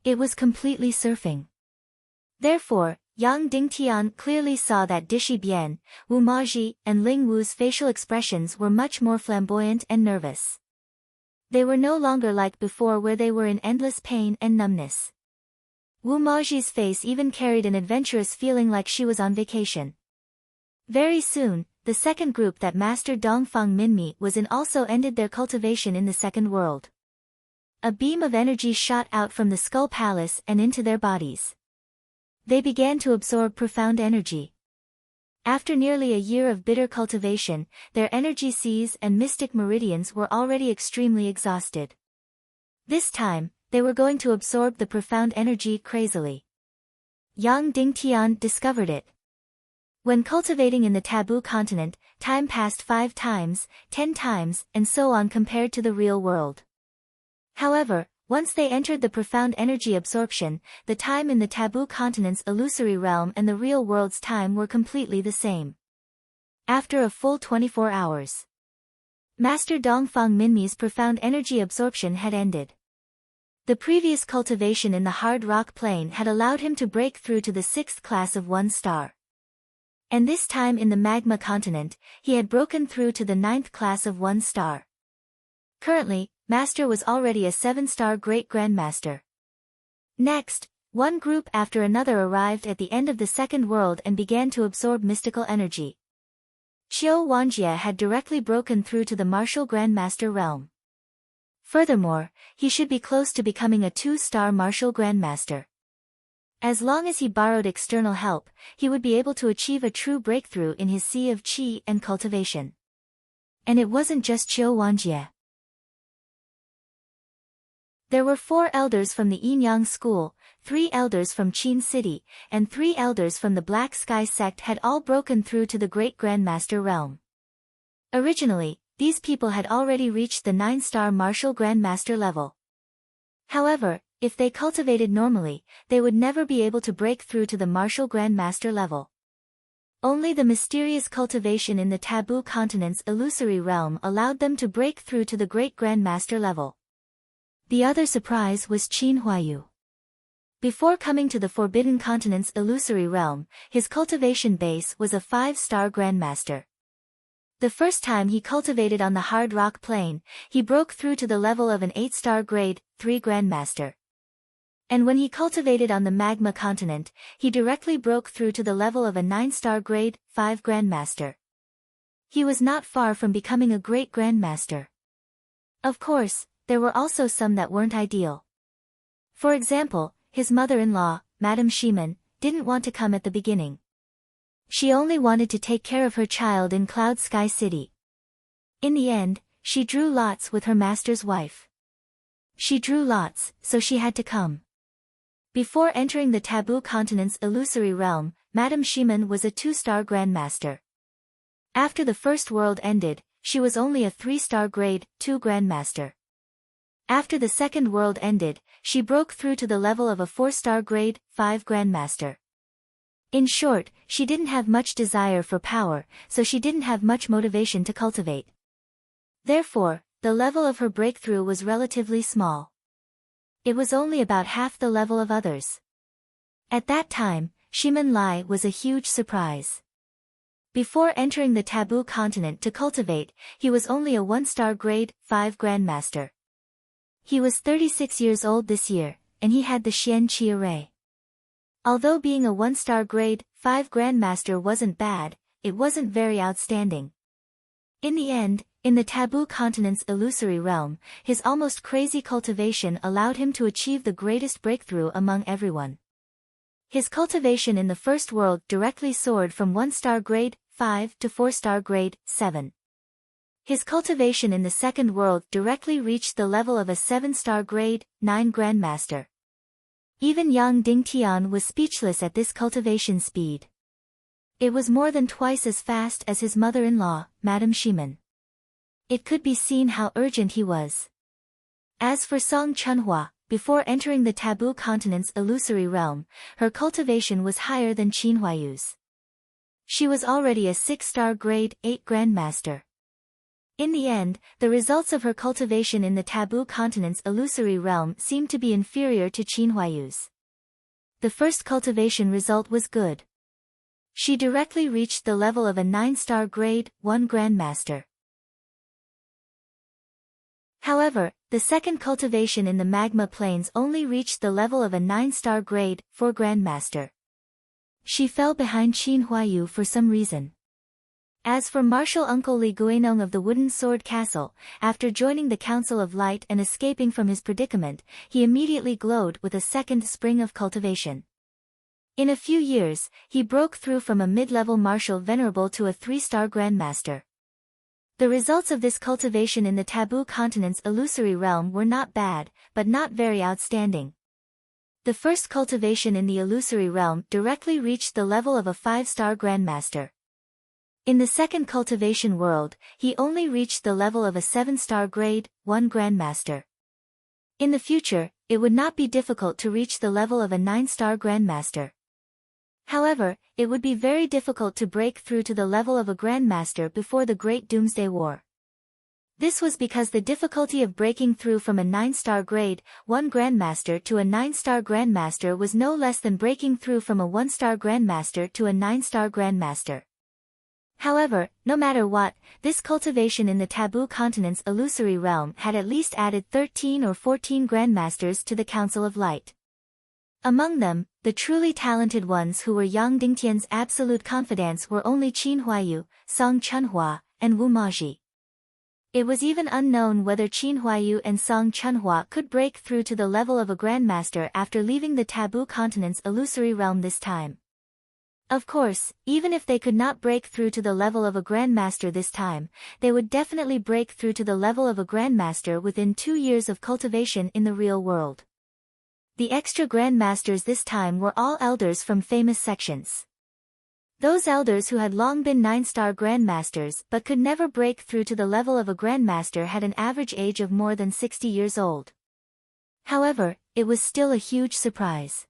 It was completely surfing. Therefore, Yang Dingtian clearly saw that Dishi Bian, Wu Maji, and Ling Wu's facial expressions were much more flamboyant and nervous. They were no longer like before where they were in endless pain and numbness. Wu Maji's face even carried an adventurous feeling like she was on vacation. Very soon, the second group that mastered Dongfang Minmi was in also ended their cultivation in the second world. A beam of energy shot out from the Skull Palace and into their bodies. They began to absorb profound energy. After nearly a year of bitter cultivation, their energy seas and mystic meridians were already extremely exhausted. This time, they were going to absorb the profound energy crazily. Yang Dingtian discovered it. When cultivating in the Taboo Continent, time passed 5 times, 10 times, and so on compared to the real world. However, once they entered the profound energy absorption, the time in the Taboo Continent's illusory realm and the real world's time were completely the same. After a full 24 hours, Master Dongfang Minmi's profound energy absorption had ended. The previous cultivation in the hard rock plain had allowed him to break through to the 6th class of 1 star. And this time in the magma continent, he had broken through to the 9th class of 1 star. Currently, Master was already a 7-star Great Grandmaster. Next, One group after another arrived at the end of the second world and began to absorb mystical energy. Qiu Wanjie had directly broken through to the martial grandmaster realm. Furthermore, he should be close to becoming a 2-star martial grandmaster. As long as he borrowed external help, he would be able to achieve a true breakthrough in his sea of qi and cultivation. And it wasn't just Qiu Wanjie. There were 4 elders from the Yinyang school, 3 elders from Qin City, and 3 elders from the Black Sky sect had all broken through to the Great Grandmaster realm. Originally, these people had already reached the 9-star martial grandmaster level. However, if they cultivated normally, they would never be able to break through to the martial grandmaster level. Only the mysterious cultivation in the taboo continent's illusory realm allowed them to break through to the Great Grandmaster level. The other surprise was Qin Huayu. Before coming to the Forbidden Continent's illusory realm, his cultivation base was a 5-star grandmaster. The first time he cultivated on the hard rock plain, he broke through to the level of an 8-star grade 3 grandmaster. And when he cultivated on the magma continent, he directly broke through to the level of a 9-star grade 5 grandmaster. He was not far from becoming a great grandmaster. Of course, there were also some that weren't ideal. For example, his mother-in-law, Madame Shiman, didn't want to come at the beginning. She only wanted to take care of her child in Cloud Sky City. In the end, she drew lots with her master's wife. She drew lots, so she had to come. Before entering the taboo continent's illusory realm, Madame Shiman was a 2-star grandmaster. After the first world ended, she was only a 3-star grade 2 grandmaster. After the second world ended, she broke through to the level of a 4-star grade 5 grandmaster. In short, she didn't have much desire for power, so she didn't have much motivation to cultivate. Therefore, the level of her breakthrough was relatively small. It was only about half the level of others. At that time, Shiman Lai was a huge surprise. Before entering the taboo continent to cultivate, he was only a 1-star grade 5 grandmaster. He was 36 years old this year, and he had the Xian Qi array. Although being a 1-star grade 5 grandmaster wasn't bad, it wasn't very outstanding. In the end, in the taboo continent's illusory realm, his almost crazy cultivation allowed him to achieve the greatest breakthrough among everyone. His cultivation in the first world directly soared from 1-star grade 5 to 4-star grade 7. His cultivation in the second world directly reached the level of a 7-star grade 9 grandmaster. Even Yang Dingtian was speechless at this cultivation speed. It was more than twice as fast as his mother-in-law, Madame Shiman. It could be seen how urgent he was. As for Song Chunhua, before entering the taboo continent's illusory realm, her cultivation was higher than Qin Huayu's. She was already a 6-star grade 8 grandmaster. In the end, the results of her cultivation in the taboo continent's illusory realm seemed to be inferior to Qin Huayu's. The first cultivation result was good. She directly reached the level of a 9-star grade 1 grandmaster. However, the second cultivation in the magma plains only reached the level of a 9-star grade 4 grandmaster. She fell behind Qin Huayu for some reason. As for martial uncle Li Guinong of the Wooden Sword Castle, after joining the Council of Light and escaping from his predicament, he immediately glowed with a second spring of cultivation. In a few years, he broke through from a mid-level martial venerable to a 3-star grandmaster. The results of this cultivation in the taboo continent's illusory realm were not bad, but not very outstanding. The first cultivation in the illusory realm directly reached the level of a 5-star grandmaster. In the second cultivation world, he only reached the level of a 7-star grade 1 grandmaster. In the future, it would not be difficult to reach the level of a 9-star grandmaster. However, it would be very difficult to break through to the level of a grandmaster before the Great Doomsday War. This was because the difficulty of breaking through from a 9-star grade 1 grandmaster to a 9-star grandmaster was no less than breaking through from a 1-star grandmaster to a 9-star grandmaster. However, no matter what, this cultivation in the taboo continent's illusory realm had at least added 13 or 14 grandmasters to the Council of Light. Among them, the truly talented ones who were Yang Dingtian's absolute confidants were only Qin Huayu, Song Chunhua, and Wu Maji. It was even unknown whether Qin Huayu and Song Chunhua could break through to the level of a grandmaster after leaving the taboo continent's illusory realm this time. Of course, even if they could not break through to the level of a grandmaster this time, they would definitely break through to the level of a grandmaster within 2 years of cultivation in the real world. The extra grandmasters this time were all elders from famous sections. Those elders who had long been 9-star grandmasters but could never break through to the level of a grandmaster had an average age of more than 60 years old. However, it was still a huge surprise.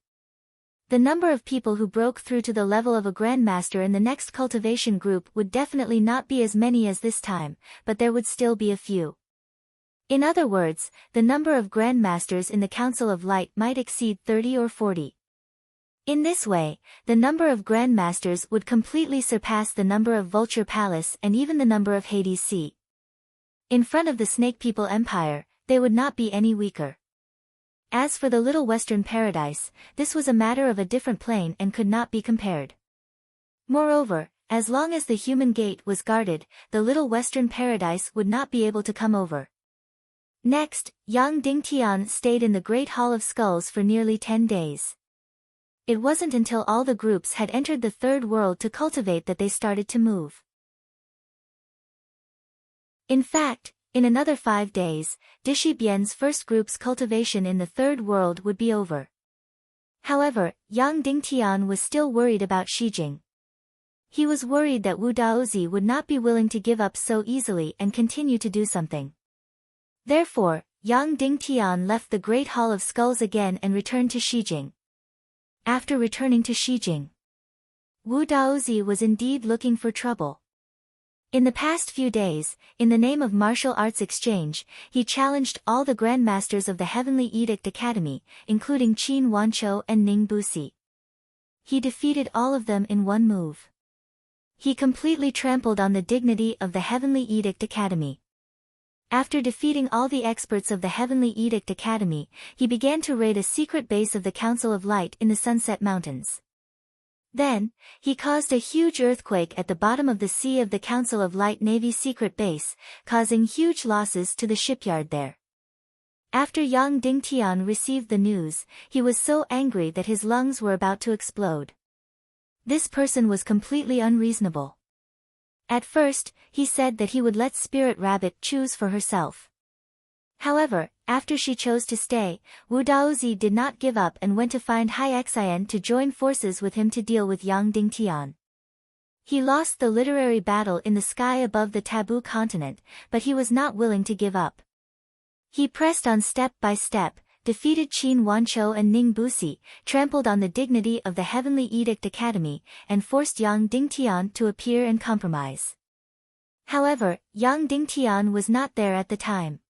The number of people who broke through to the level of a grandmaster in the next cultivation group would definitely not be as many as this time, but there would still be a few. In other words, the number of grandmasters in the Council of Light might exceed 30 or 40. In this way, the number of grandmasters would completely surpass the number of Vulture Palace and even the number of Hades Sea. In front of the Snake People Empire, they would not be any weaker. As for the Little Western Paradise, this was a matter of a different plane and could not be compared. Moreover, as long as the human gate was guarded, the Little Western Paradise would not be able to come over. Next, Yang Dingtian stayed in the Great Hall of Skulls for nearly 10 days. It wasn't until all the groups had entered the third world to cultivate that they started to move. In fact, in another 5 days, Dishi Bian's first group's cultivation in the third world would be over. However, Yang Dingtian was still worried about Shijing. He was worried that Wu Daozi would not be willing to give up so easily and continue to do something. Therefore, Yang Dingtian left the Great Hall of Skulls again and returned to Shijing. After returning to Shijing, Wu Daozi was indeed looking for trouble. In the past few days, in the name of martial arts exchange, he challenged all the grandmasters of the Heavenly Edict Academy, including Qin Wanqiu and Ning Busi. He defeated all of them in one move. He completely trampled on the dignity of the Heavenly Edict Academy. After defeating all the experts of the Heavenly Edict Academy, he began to raid a secret base of the Council of Light in the Sunset Mountains. Then, he caused a huge earthquake at the bottom of the sea of the Council of Light Navy's secret base, causing huge losses to the shipyard there. After Yang Dingtian received the news, he was so angry that his lungs were about to explode. This person was completely unreasonable. At first, he said that he would let Spirit Rabbit choose for herself. However, after she chose to stay, Wu Daozi did not give up and went to find Hai Xian to join forces with him to deal with Yang Dingtian. He lost the literary battle in the sky above the taboo continent, but he was not willing to give up. He pressed on step by step, defeated Qin Wanqiu and Ning Busi, trampled on the dignity of the Heavenly Edict Academy, and forced Yang Dingtian to appear and compromise. However, Yang Dingtian was not there at the time.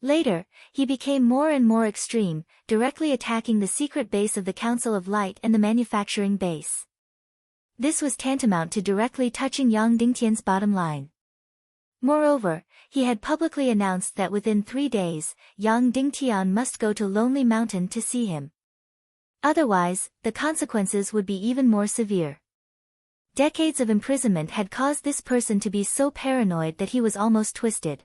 Later, he became more and more extreme, directly attacking the secret base of the Council of Light and the manufacturing base. This was tantamount to directly touching Yang Dingtian's bottom line. Moreover, he had publicly announced that within 3 days, Yang Dingtian must go to Lonely Mountain to see him. Otherwise, the consequences would be even more severe. Decades of imprisonment had caused this person to be so paranoid that he was almost twisted.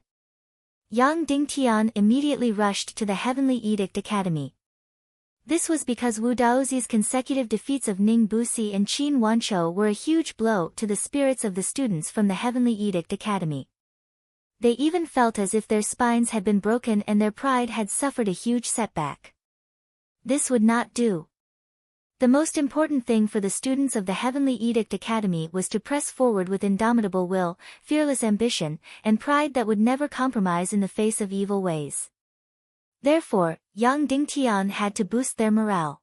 Yang Dingtian immediately rushed to the Heavenly Edict Academy. This was because Wu Daozi's consecutive defeats of Ning Busi and Qin Wanqiu were a huge blow to the spirits of the students from the Heavenly Edict Academy. They even felt as if their spines had been broken and their pride had suffered a huge setback. This would not do. The most important thing for the students of the Heavenly Edict Academy was to press forward with indomitable will, fearless ambition, and pride that would never compromise in the face of evil ways. Therefore, Yang Dingtian had to boost their morale.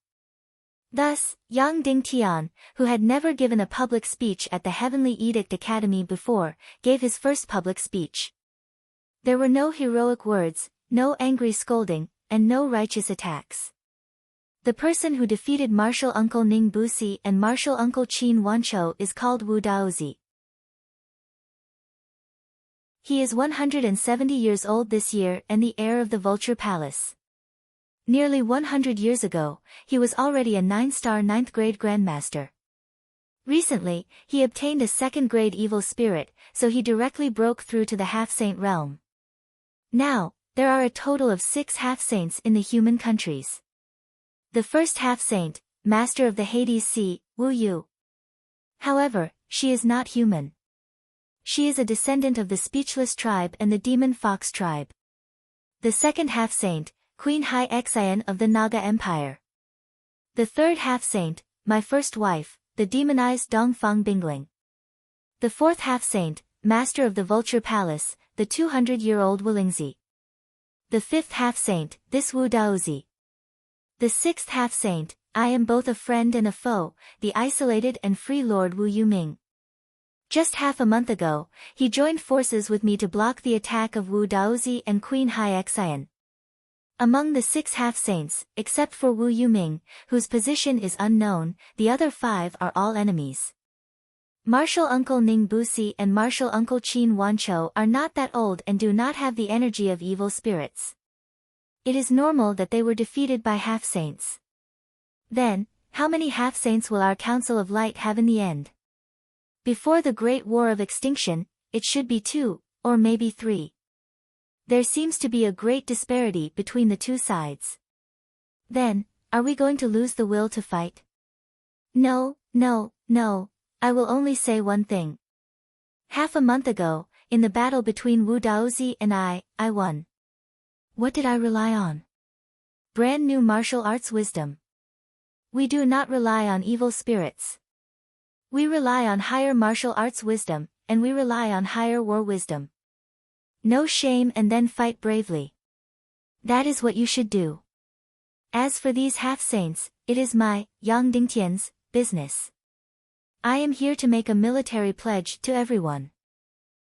Thus, Yang Dingtian, who had never given a public speech at the Heavenly Edict Academy before, gave his first public speech. There were no heroic words, no angry scolding, and no righteous attacks. The person who defeated Martial Uncle Ning Busi and Martial Uncle Qin Wanqiu is called Wu Daozi. He is 170 years old this year and the heir of the Vulture Palace. Nearly 100 years ago, he was already a 9-star 9th grade grandmaster. Recently, he obtained a 2nd grade evil spirit, so he directly broke through to the half-saint realm. Now, there are a total of 6 half-saints in the human countries. The first half-saint, master of the Hades Sea, Wu Yu. However, she is not human. She is a descendant of the speechless tribe and the demon fox tribe. The second half-saint, Queen Hai Xian of the Naga Empire. The third half-saint, my first wife, the demonized Dongfang Bingling. The fourth half-saint, master of the Vulture Palace, the 200-year-old Wilingzi. The fifth half-saint, this Wu Daozi. The sixth half-saint, I am both a friend and a foe, the isolated and free Lord Wu Yuming. Just half a month ago, he joined forces with me to block the attack of Wu Daozi and Queen Hai Xian. Among the 6 half-saints, except for Wu Yuming, whose position is unknown, the other 5 are all enemies. Martial Uncle Ning Busi and Martial Uncle Qin Wancho are not that old and do not have the energy of evil spirits. It is normal that they were defeated by half-saints. Then, how many half-saints will our Council of Light have in the end? Before the Great War of Extinction, it should be 2, or maybe 3. There seems to be a great disparity between the 2 sides. Then, are we going to lose the will to fight? No, no, no, I will only say one thing. Half a month ago, in the battle between Wu Daozi and I won. What did I rely on? Brand new martial arts wisdom. We do not rely on evil spirits. We rely on higher martial arts wisdom, and we rely on higher war wisdom. No shame and then fight bravely. That is what you should do. As for these half-saints, it is my, Yang Dingtian's, business. I am here to make a military pledge to everyone.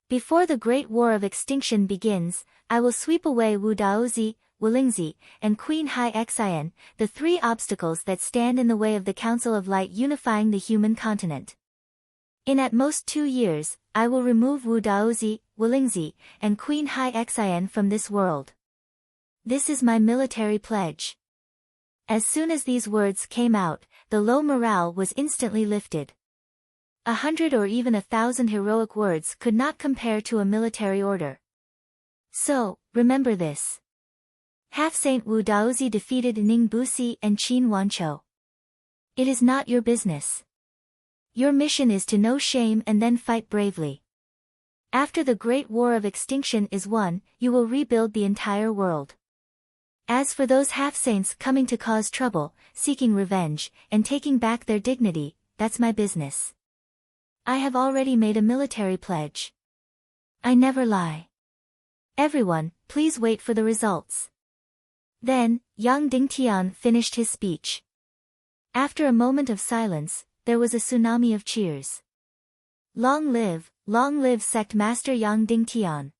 Before the Great War of Extinction begins, I will sweep away Wu Daozi, Wilingzi, and Queen Hai Xian, the 3 obstacles that stand in the way of the Council of Light unifying the human continent. In at most 2 years, I will remove Wu Daozi, Wilingzi, and Queen Hai Xian from this world. This is my military pledge. As soon as these words came out, the low morale was instantly lifted. 100 or even 1,000 heroic words could not compare to a military order. So, remember this. Half-Saint Wu Daozi defeated Ning Busi and Qin Wancho. It is not your business. Your mission is to know shame and then fight bravely. After the Great War of Extinction is won, you will rebuild the entire world. As for those half-saints coming to cause trouble, seeking revenge, and taking back their dignity, that's my business. I have already made a military pledge. I never lie. Everyone, please wait for the results. Then, Yang Dingtian finished his speech. After a moment of silence, there was a tsunami of cheers. Long live Sect Master Yang Dingtian.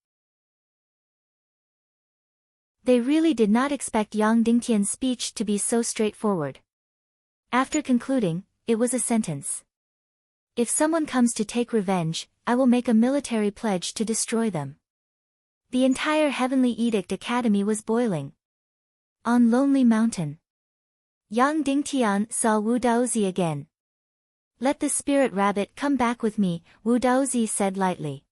They really did not expect Yang Dingtian's speech to be so straightforward. After concluding, it was a sentence. If someone comes to take revenge, I will make a military pledge to destroy them. The entire Heavenly Edict Academy was boiling. On Lonely Mountain, Yang Dingtian saw Wu Daozi again. Let the spirit rabbit come back with me, Wu Daozi said lightly.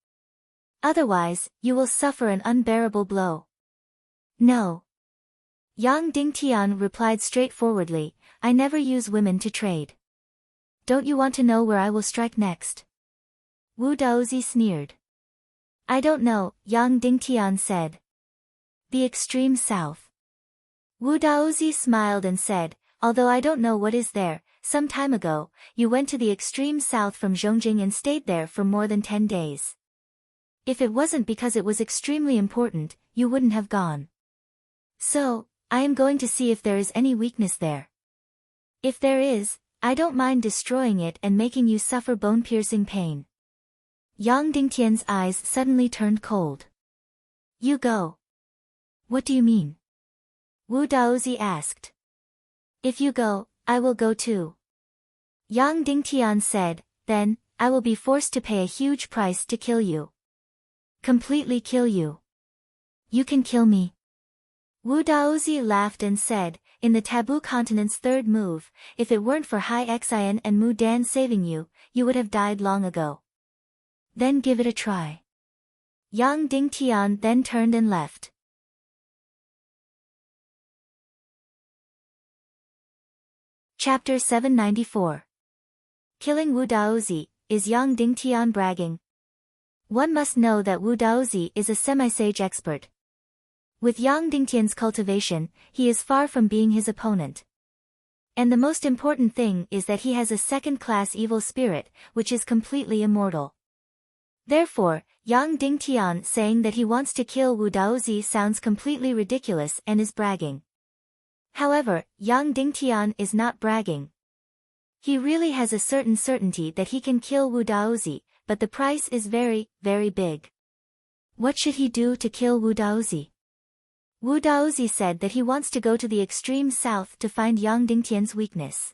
Otherwise, you will suffer an unbearable blow. No. Yang Dingtian replied straightforwardly, I never use women to trade. Don't you want to know where I will strike next? Wu Daozi sneered. I don't know, Yang Dingtian said. The extreme south. Wu Daozi smiled and said, although I don't know what is there, some time ago, you went to the extreme south from Zhongjing and stayed there for more than 10 days. If it wasn't because it was extremely important, you wouldn't have gone. So, I am going to see if there is any weakness there. If there is, I don't mind destroying it and making you suffer bone-piercing pain. Yang Dingtian's eyes suddenly turned cold. You go. What do you mean? Wu Daozi asked. If you go, I will go too. Yang Dingtian said, then, I will be forced to pay a huge price to kill you. Completely kill you. You can kill me. Wu Daozi laughed and said, in the Taboo Continent's third move, if it weren't for Hai Xian and Mu Dan saving you, you would have died long ago. Then give it a try. Yang Dingtian then turned and left. Chapter 794. Killing Wu Daozi. Is Yang Dingtian bragging? One must know that Wu Daozi is a semi-sage expert. With Yang Dingtian's cultivation, he is far from being his opponent. And the most important thing is that he has a second-class evil spirit, which is completely immortal. Therefore, Yang Dingtian saying that he wants to kill Wu Daozi sounds completely ridiculous and is bragging. However, Yang Dingtian is not bragging. He really has a certain certainty that he can kill Wu Daozi, but the price is very, very big. What should he do to kill Wu Daozi? Wu Daozi said that he wants to go to the extreme south to find Yang Dingtian's weakness.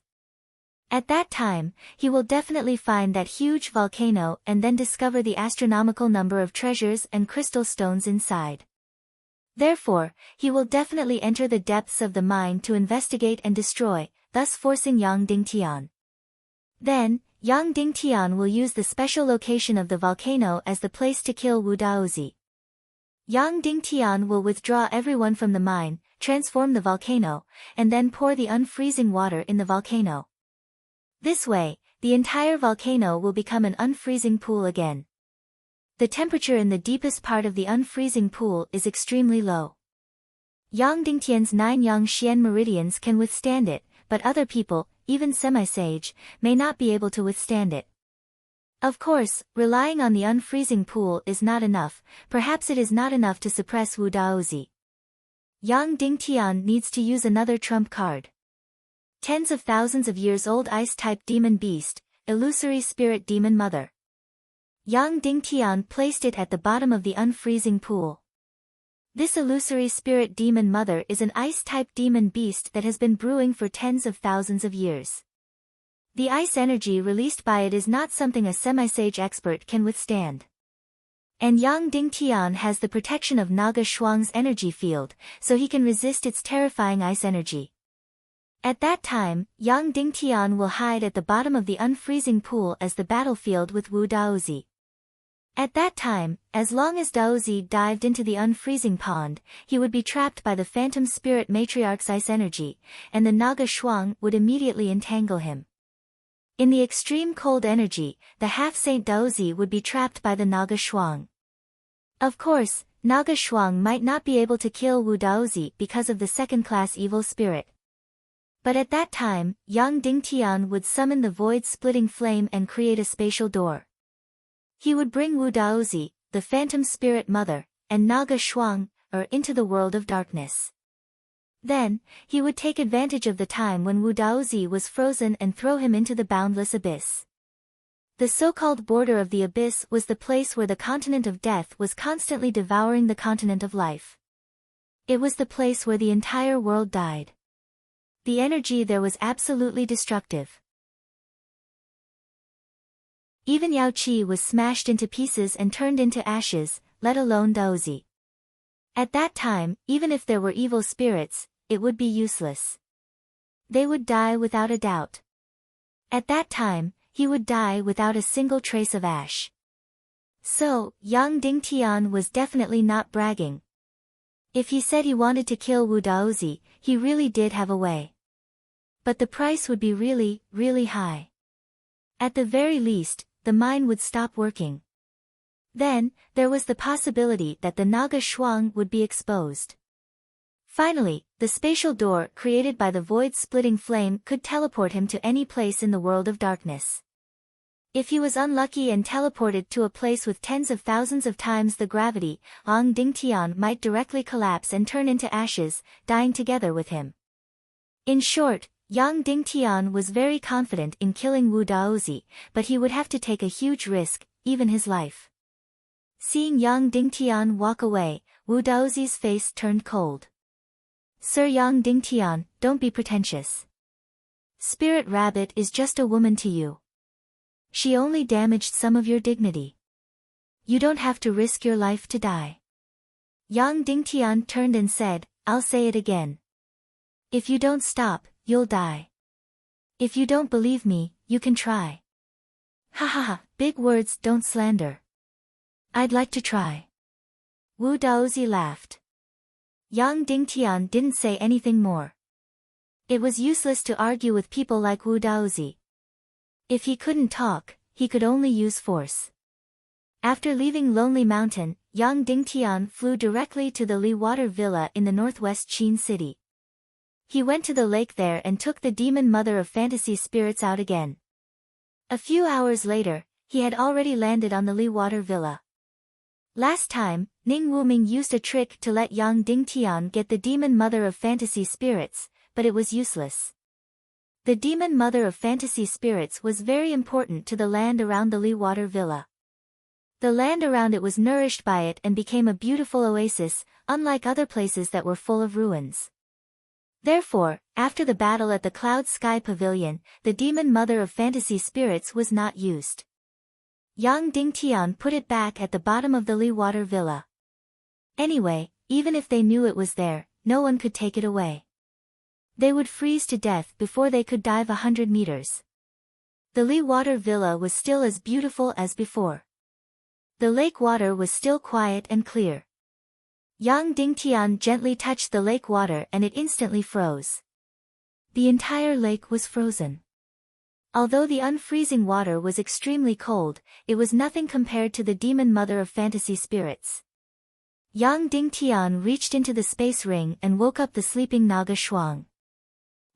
At that time, he will definitely find that huge volcano and then discover the astronomical number of treasures and crystal stones inside. Therefore, he will definitely enter the depths of the mine to investigate and destroy, thus forcing Yang Dingtian. Then, Yang Dingtian will use the special location of the volcano as the place to kill Wu Daozi. Yang Dingtian will withdraw everyone from the mine, transform the volcano, and then pour the unfreezing water in the volcano. This way, the entire volcano will become an unfreezing pool again. The temperature in the deepest part of the unfreezing pool is extremely low. Yang Dingtian's 9 Yang Xian meridians can withstand it, but other people, even semi-sage, may not be able to withstand it. Of course, relying on the unfreezing pool is not enough, perhaps it is not enough to suppress Wu Daozi. Yang Dingtian needs to use another trump card. Tens of thousands of years old ice-type demon beast, illusory spirit demon mother. Yang Dingtian placed it at the bottom of the unfreezing pool. This illusory spirit demon mother is an ice-type demon beast that has been brewing for tens of thousands of years. The ice energy released by it is not something a semi-sage expert can withstand. And Yang Dingtian has the protection of Naga Shuang's energy field, so he can resist its terrifying ice energy. At that time, Yang Dingtian will hide at the bottom of the unfreezing pool as the battlefield with Wu Daozi. At that time, as long as Daozi dived into the unfreezing pond, he would be trapped by the phantom spirit matriarch's ice energy, and the Naga Shuang would immediately entangle him. In the extreme cold energy, the half-saint Daozi would be trapped by the Naga Shuang. Of course, Naga Shuang might not be able to kill Wu Daozi because of the second-class evil spirit. But at that time, Yang Dingtian would summon the void-splitting flame and create a spatial door. He would bring Wu Daozi, the phantom spirit mother, and Naga Shuang, into the world of darkness. Then, he would take advantage of the time when Wu Daozi was frozen and throw him into the boundless abyss. The so-called border of the abyss was the place where the continent of death was constantly devouring the continent of life. It was the place where the entire world died. The energy there was absolutely destructive. Even Yao Qi was smashed into pieces and turned into ashes, let alone Daozi. At that time, even if there were evil spirits, it would be useless. They would die without a doubt. At that time, he would die without a single trace of ash. So, Yang Dingtian was definitely not bragging. If he said he wanted to kill Wu Daozi, he really did have a way. But the price would be really, really high. At the very least, the mine would stop working. Then, there was the possibility that the Naga Shuang would be exposed. Finally, the spatial door created by the void-splitting flame could teleport him to any place in the world of darkness. If he was unlucky and teleported to a place with tens of thousands of times the gravity, Yang Dingtian might directly collapse and turn into ashes, dying together with him. In short, Yang Dingtian was very confident in killing Wu Daozi, but he would have to take a huge risk, even his life. Seeing Yang Dingtian walk away, Wu Daozi's face turned cold. Sir Yang Dingtian, don't be pretentious. Spirit Rabbit is just a woman to you. She only damaged some of your dignity. You don't have to risk your life to die. Yang Dingtian turned and said, I'll say it again. If you don't stop, you'll die. If you don't believe me, you can try. Ha ha ha, big words don't slander. I'd like to try. Wu Daozi laughed. Yang Dingtian didn't say anything more. It was useless to argue with people like Wu Daozi. If he couldn't talk, he could only use force. After leaving Lonely Mountain, Yang Dingtian flew directly to the Li Water Villa in the northwest Qin city. He went to the lake there and took the demon mother of fantasy spirits out again. A few hours later, he had already landed on the Li Water Villa. Last time, Ning Wuming used a trick to let Yang Dingtian get the demon mother of fantasy spirits, but it was useless. The demon mother of fantasy spirits was very important to the land around the Li Water Villa. The land around it was nourished by it and became a beautiful oasis, unlike other places that were full of ruins. Therefore, after the battle at the Cloud Sky Pavilion, the demon mother of fantasy spirits was not used. Yang Dingtian put it back at the bottom of the Li Water Villa. Anyway, even if they knew it was there, no one could take it away. They would freeze to death before they could dive 100 meters. The Li Water Villa was still as beautiful as before. The lake water was still quiet and clear. Yang Dingtian gently touched the lake water and it instantly froze. The entire lake was frozen. Although the unfreezing water was extremely cold, it was nothing compared to the demon mother of fantasy spirits. Yang Dingtian reached into the space ring and woke up the sleeping Naga Shuang.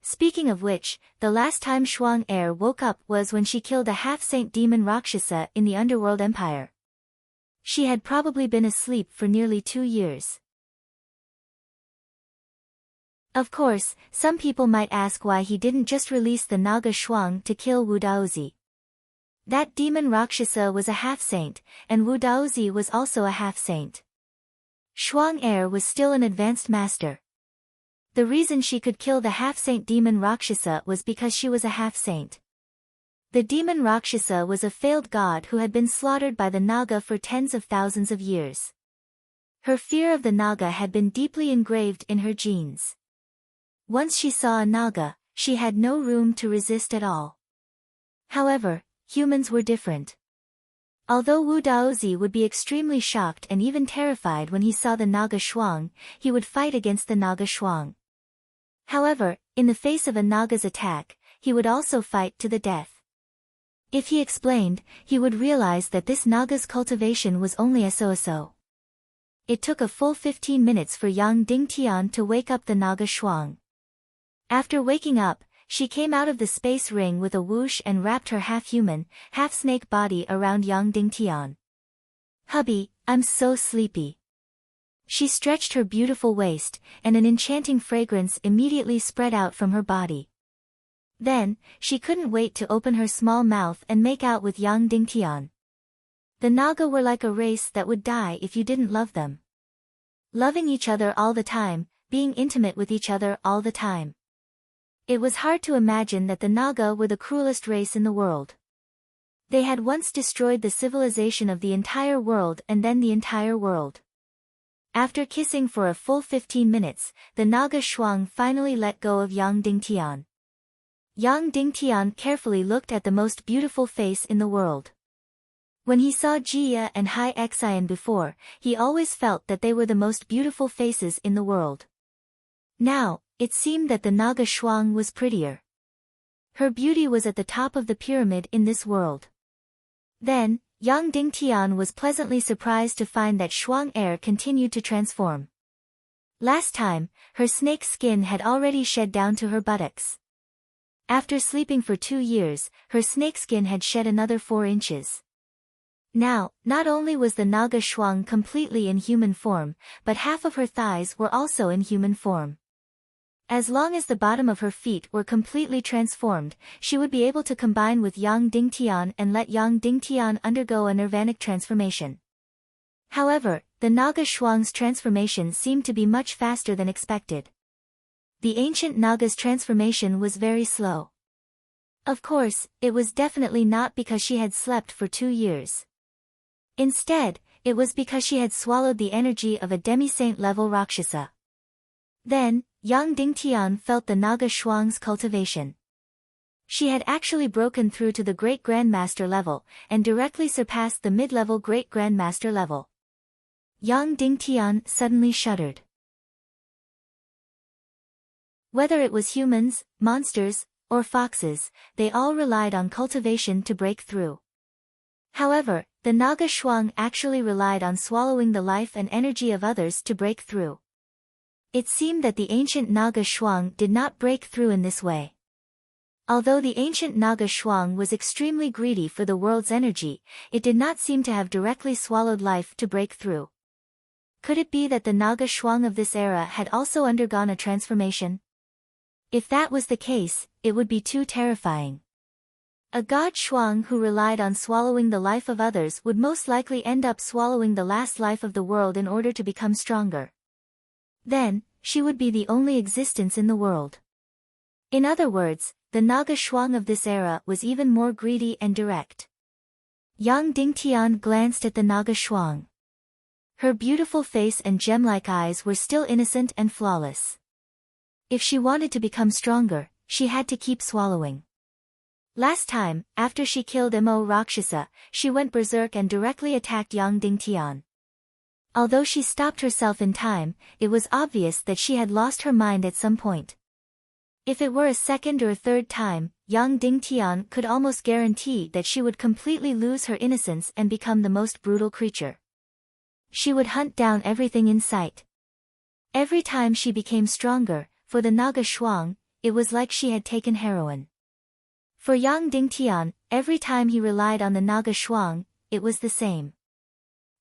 Speaking of which, the last time Shuang Er woke up was when she killed a half-saint demon Rakshasa in the Underworld Empire. She had probably been asleep for nearly 2 years. Of course, some people might ask why he didn't just release the Naga Shuang to kill Wu Daozi. That demon Rakshasa was a half-saint, and Wu Daozi was also a half-saint. Shuang Er was still an advanced master. The reason she could kill the half-saint demon Rakshasa was because she was a half-saint. The demon Rakshasa was a failed god who had been slaughtered by the Naga for tens of thousands of years. Her fear of the Naga had been deeply engraved in her genes. Once she saw a Naga, she had no room to resist at all. However, humans were different. Although Wu Daozi would be extremely shocked and even terrified when he saw the Naga Shuang, he would fight against the Naga Shuang. However, in the face of a Naga's attack, he would also fight to the death. If he explained, he would realize that this Naga's cultivation was only so. It took a full 15 minutes for Yang Dingtian to wake up the Naga Shuang. After waking up, she came out of the space ring with a whoosh and wrapped her half-human, half-snake body around Yang Dingtian. "Hubby, I'm so sleepy." She stretched her beautiful waist, and an enchanting fragrance immediately spread out from her body. Then, she couldn't wait to open her small mouth and make out with Yang Dingtian. The Naga were like a race that would die if you didn't love them. Loving each other all the time, being intimate with each other all the time. It was hard to imagine that the Naga were the cruelest race in the world. They had once destroyed the civilization of the entire world and then the entire world. After kissing for a full 15 minutes, the Naga Shuang finally let go of Yang Dingtian. Yang Dingtian carefully looked at the most beautiful face in the world. When he saw Jia and Hai Xian before, he always felt that they were the most beautiful faces in the world. Now, it seemed that the Naga Shuang was prettier. Her beauty was at the top of the pyramid in this world. Then, Yang Dingtian was pleasantly surprised to find that Shuang Er continued to transform. Last time, her snake skin had already shed down to her buttocks. After sleeping for 2 years, her snakeskin had shed another 4 inches. Now, not only was the Naga Shuang completely in human form, but half of her thighs were also in human form. As long as the bottom of her feet were completely transformed, she would be able to combine with Yang Dingtian and let Yang Dingtian undergo a nirvanic transformation. However, the Naga Shuang's transformation seemed to be much faster than expected. The ancient Naga's transformation was very slow. Of course, it was definitely not because she had slept for 2 years. Instead, it was because she had swallowed the energy of a demi-saint level Rakshasa. Then, Yang Dingtian felt the Naga Shuang's cultivation. She had actually broken through to the Great Grandmaster level, and directly surpassed the mid-level Great Grandmaster level. Yang Dingtian suddenly shuddered. Whether it was humans, monsters, or foxes, they all relied on cultivation to break through. However, the Naga Shuang actually relied on swallowing the life and energy of others to break through. It seemed that the ancient Naga Shuang did not break through in this way. Although the ancient Naga Shuang was extremely greedy for the world's energy, it did not seem to have directly swallowed life to break through. Could it be that the Naga Shuang of this era had also undergone a transformation? If that was the case, it would be too terrifying. A god Shuang who relied on swallowing the life of others would most likely end up swallowing the last life of the world in order to become stronger. Then, she would be the only existence in the world. In other words, the Naga Shuang of this era was even more greedy and direct. Yang Dingtian glanced at the Naga Shuang. Her beautiful face and gem-like eyes were still innocent and flawless. If she wanted to become stronger, she had to keep swallowing. Last time, after she killed Mo Rakshasa, she went berserk and directly attacked Yang Dingtian. Although she stopped herself in time, it was obvious that she had lost her mind at some point. If it were a second or a third time, Yang Dingtian could almost guarantee that she would completely lose her innocence and become the most brutal creature. She would hunt down everything in sight. Every time she became stronger, for the Naga Shuang, it was like she had taken heroin. For Yang Dingtian, every time he relied on the Naga Shuang, it was the same.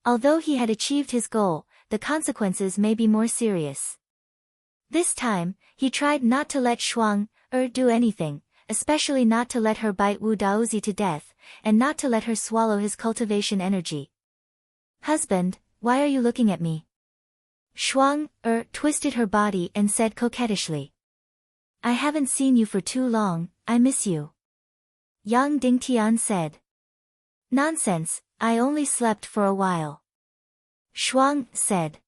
Although he had achieved his goal, the consequences may be more serious. This time, he tried not to let Shuang do anything, especially not to let her bite Wu Daozi to death, and not to let her swallow his cultivation energy. "Husband, why are you looking at me?" Shuang twisted her body and said coquettishly. "I haven't seen you for too long, I miss you." Yang Dingtian said. "Nonsense, I only slept for a while." Shuang said.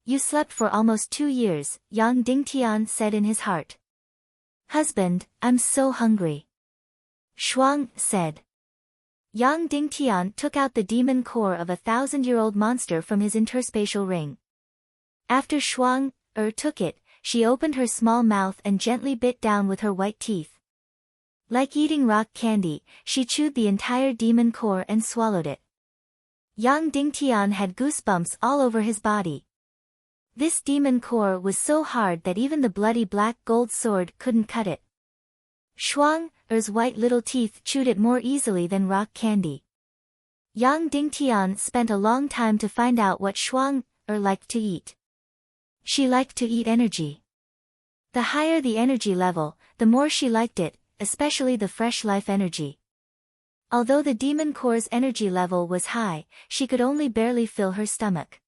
"You slept for almost 2 years, Yang Dingtian said in his heart. "Husband, I'm so hungry." Shuang said. Yang Dingtian took out the demon core of a 1,000-year-old monster from his interspatial ring. After Shuang took it, she opened her small mouth and gently bit down with her white teeth. Like eating rock candy, she chewed the entire demon core and swallowed it. Yang Dingtian had goosebumps all over his body. This demon core was so hard that even the bloody black gold sword couldn't cut it. Shuang's white little teeth chewed it more easily than rock candy. Yang Dingtian spent a long time to find out what Shuang liked to eat. She liked to eat energy. The higher the energy level, the more she liked it, especially the fresh life energy. Although the demon core's energy level was high, she could only barely fill her stomach.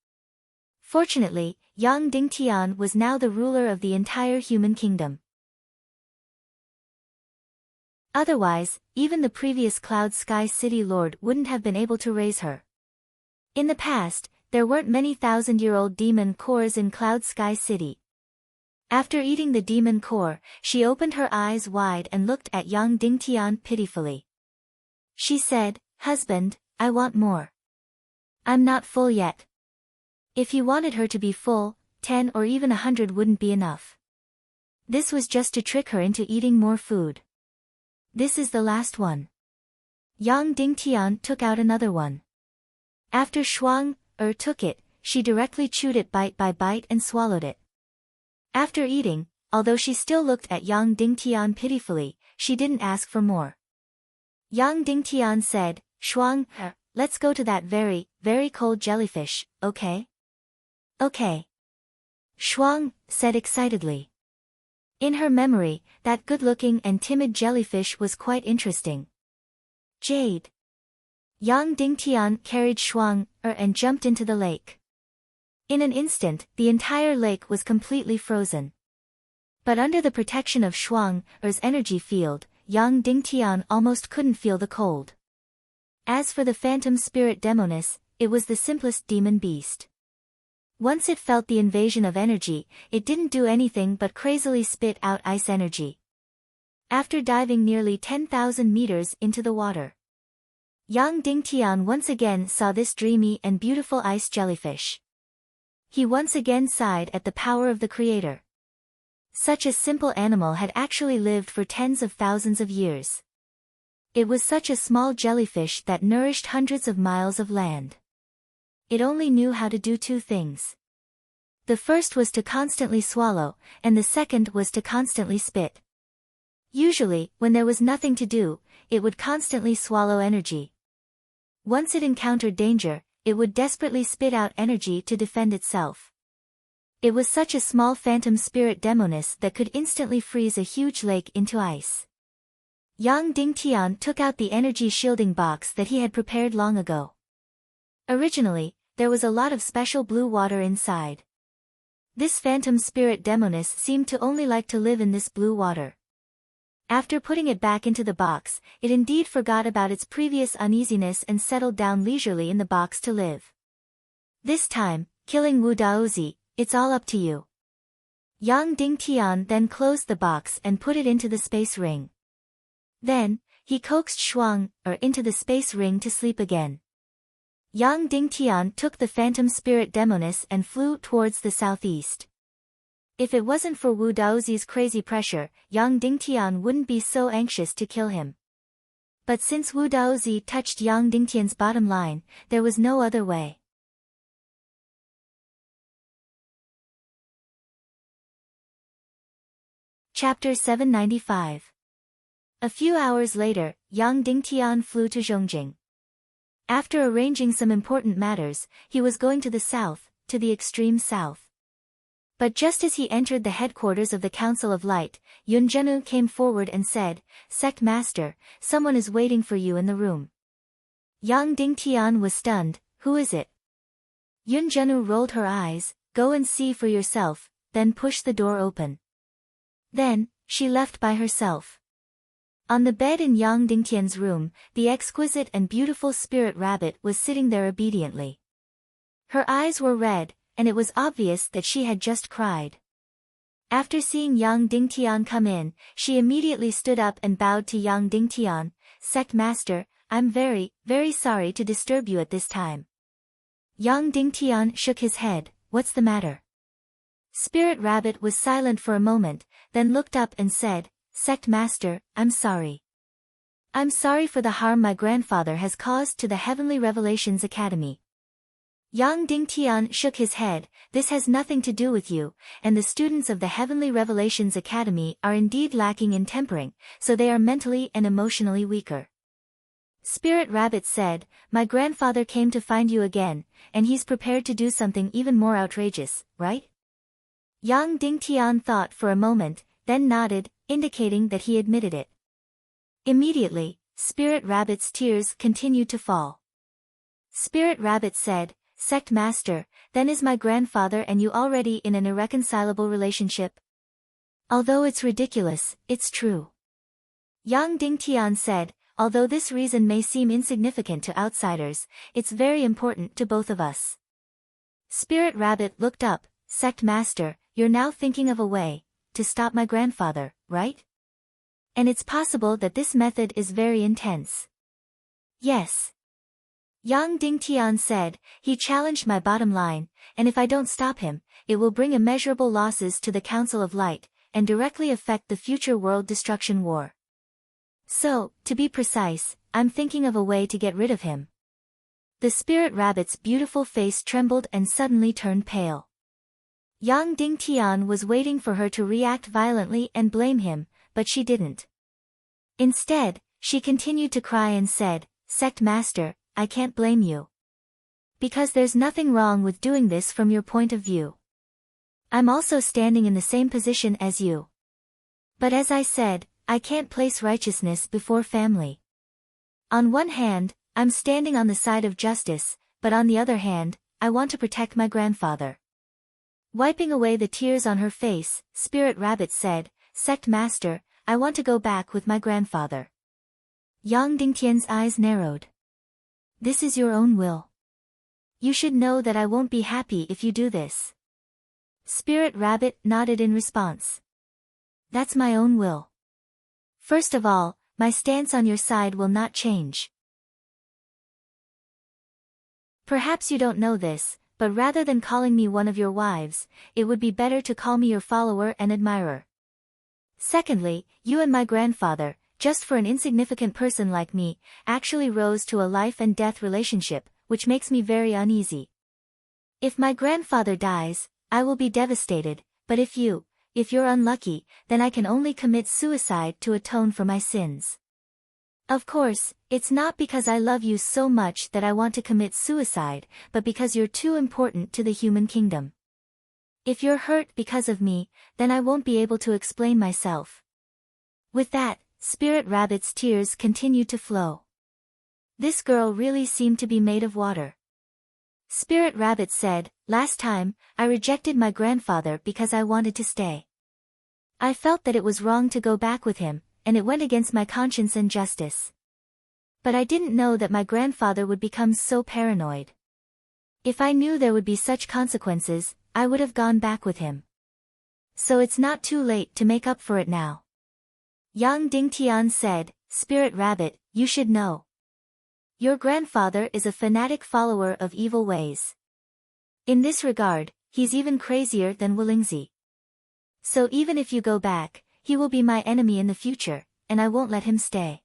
Fortunately, Yang Dingtian was now the ruler of the entire human kingdom. Otherwise, even the previous Cloud Sky City Lord wouldn't have been able to raise her. In the past, there weren't many 1,000-year-old demon cores in Cloud Sky City. After eating the demon core, she opened her eyes wide and looked at Yang Dingtian pitifully. She said, "Husband, I want more. I'm not full yet." If he wanted her to be full, 10 or even 100 wouldn't be enough. This was just to trick her into eating more food. "This is the last one." Yang Dingtian took out another one. After Shuang took it, she directly chewed it bite by bite and swallowed it. After eating, although she still looked at Yang Dingtian pitifully, she didn't ask for more. Yang Dingtian said, "Shuang, let's go to that very, very cold jellyfish, okay?" "Okay." Shuang said excitedly. In her memory, that good-looking and timid jellyfish was quite interesting. Jade. Yang Dingtian carried Shuang and jumped into the lake. In an instant, the entire lake was completely frozen. But under the protection of Shuang's energy field, Yang Dingtian almost couldn't feel the cold. As for the phantom spirit demoness, it was the simplest demon beast. Once it felt the invasion of energy, it didn't do anything but crazily spit out ice energy. After diving nearly 10,000 meters into the water, Yang Dingtian once again saw this dreamy and beautiful ice jellyfish. He once again sighed at the power of the Creator. Such a simple animal had actually lived for tens of thousands of years. It was such a small jellyfish that nourished hundreds of miles of land. It only knew how to do two things. The first was to constantly swallow, and the second was to constantly spit. Usually, when there was nothing to do, it would constantly swallow energy. Once it encountered danger, it would desperately spit out energy to defend itself. It was such a small phantom spirit demoness that could instantly freeze a huge lake into ice. Yang Dingtian took out the energy shielding box that he had prepared long ago. Originally, there was a lot of special blue water inside. This phantom spirit demoness seemed to only like to live in this blue water. After putting it back into the box, it indeed forgot about its previous uneasiness and settled down leisurely in the box to live. This time, killing Wu Daozi, it's all up to you. Yang Dingtian then closed the box and put it into the space ring. Then, he coaxed Shuang into the space ring to sleep again. Yang Dingtian took the phantom spirit demoness and flew towards the southeast. If it wasn't for Wu Daozi's crazy pressure, Yang Dingtian wouldn't be so anxious to kill him. But since Wu Daozi touched Yang Dingtian's bottom line, there was no other way. Chapter 795. A few hours later, Yang Dingtian flew to Zhongjing. After arranging some important matters, he was going to the south, to the extreme south. But just as he entered the headquarters of the Council of Light, Yun Zhenu came forward and said, "Sect Master, someone is waiting for you in the room." Yang Dingtian was stunned. "Who is it?" Yun Zhenu rolled her eyes. "Go and see for yourself," then pushed the door open. Then, she left by herself. On the bed in Yang Dingtian's room, the exquisite and beautiful spirit rabbit was sitting there obediently. Her eyes were red, and it was obvious that she had just cried. After seeing Yang Dingtian come in, she immediately stood up and bowed to Yang Dingtian. "Sect Master, I'm very, very sorry to disturb you at this time." Yang Dingtian shook his head. "What's the matter?" Spirit Rabbit was silent for a moment, then looked up and said, "Sect Master, I'm sorry. I'm sorry for the harm my grandfather has caused to the Heavenly Revelations Academy." Yang Dingtian shook his head. "This has nothing to do with you, and the students of the Heavenly Revelations Academy are indeed lacking in tempering, so they are mentally and emotionally weaker." Spirit Rabbit said, "My grandfather came to find you again, and he's prepared to do something even more outrageous, right?" Yang Dingtian thought for a moment, then nodded, indicating that he admitted it. Immediately, Spirit Rabbit's tears continued to fall. Spirit Rabbit said, "Sect Master, then is my grandfather and you already in an irreconcilable relationship?" "Although it's ridiculous, it's true." Yang Dingtian said, "Although this reason may seem insignificant to outsiders, it's very important to both of us." Spirit Rabbit looked up. "Sect Master, you're now thinking of a way to stop my grandfather, right? And it's possible that this method is very intense." "Yes." Yang Dingtian said, "He challenged my bottom line, and if I don't stop him, it will bring immeasurable losses to the Council of Light, and directly affect the future world destruction war. So, to be precise, I'm thinking of a way to get rid of him." The Spirit Rabbit's beautiful face trembled and suddenly turned pale. Yang Dingtian was waiting for her to react violently and blame him, but she didn't. Instead, she continued to cry and said, "Sect Master, I can't blame you. Because there's nothing wrong with doing this from your point of view. I'm also standing in the same position as you. But as I said, I can't place righteousness before family. On one hand, I'm standing on the side of justice, but on the other hand, I want to protect my grandfather." Wiping away the tears on her face, Spirit Rabbit said, "Sect Master, I want to go back with my grandfather." Yang Dingtian's eyes narrowed. "This is your own will. You should know that I won't be happy if you do this. Spirit Rabbit nodded in response. That's my own will. First of all, my stance on your side will not change. Perhaps you don't know this, but rather than calling me one of your wives, it would be better to call me your follower and admirer. Secondly, you and my grandfather, just for an insignificant person like me, actually rose to a life and death relationship, which makes me very uneasy. If my grandfather dies, I will be devastated, but if you're unlucky, then I can only commit suicide to atone for my sins. Of course, it's not because I love you so much that I want to commit suicide, but because you're too important to the human kingdom. If you're hurt because of me, then I won't be able to explain myself. With that, Spirit Rabbit's tears continued to flow. This girl really seemed to be made of water. Spirit Rabbit said, last time, I rejected my grandfather because I wanted to stay. I felt that it was wrong to go back with him, and it went against my conscience and justice. But I didn't know that my grandfather would become so paranoid. If I knew there would be such consequences, I would have gone back with him. So it's not too late to make up for it now. Yang Dingtian said, Spirit Rabbit, you should know. Your grandfather is a fanatic follower of evil ways. In this regard, he's even crazier than Willingzi. So even if you go back, he will be my enemy in the future, and I won't let him stay.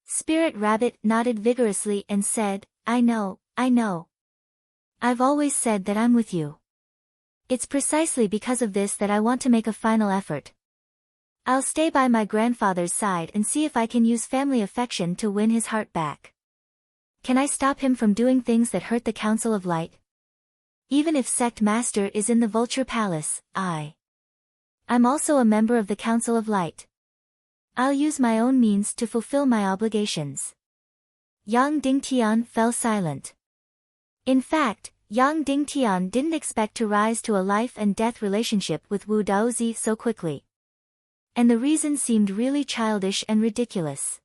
Spirit Rabbit nodded vigorously and said, I know. I've always said that I'm with you. It's precisely because of this that I want to make a final effort. I'll stay by my grandfather's side and see if I can use family affection to win his heart back. Can I stop him from doing things that hurt the Council of Light? Even if Sect Master is in the Vulture Palace, I'm also a member of the Council of Light. I'll use my own means to fulfill my obligations. Yang Dingtian fell silent. In fact, Yang Dingtian didn't expect to rise to a life and death relationship with Wu Daozi so quickly. And the reason seemed really childish and ridiculous.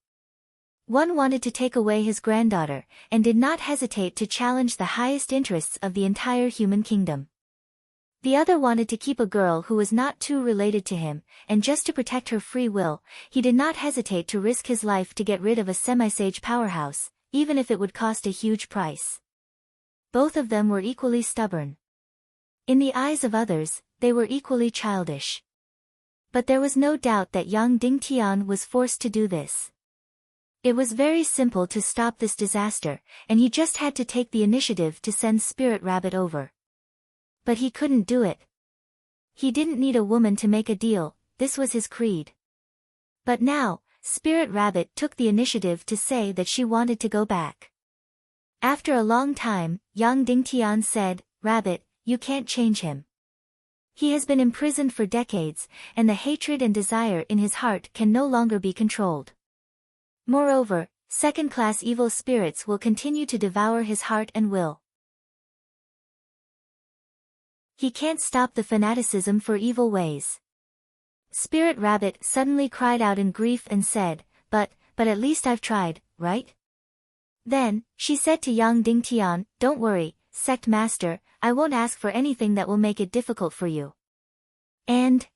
One wanted to take away his granddaughter, and did not hesitate to challenge the highest interests of the entire human kingdom. The other wanted to keep a girl who was not too related to him, and just to protect her free will, he did not hesitate to risk his life to get rid of a semi-sage powerhouse, even if it would cost a huge price. Both of them were equally stubborn. In the eyes of others, they were equally childish. But there was no doubt that Yang Dingtian was forced to do this. It was very simple to stop this disaster, and he just had to take the initiative to send Spirit Rabbit over. But he couldn't do it. He didn't need a woman to make a deal, this was his creed. But now, Spirit Rabbit took the initiative to say that she wanted to go back. After a long time, Yang Dingtian said, Rabbit, you can't change him. He has been imprisoned for decades, and the hatred and desire in his heart can no longer be controlled. Moreover, second-class evil spirits will continue to devour his heart and will. He can't stop the fanaticism for evil ways. Spirit Rabbit suddenly cried out in grief and said, but at least I've tried, right? Then, she said to Yang Dingtian, don't worry, Sect Master, I won't ask for anything that will make it difficult for you. And,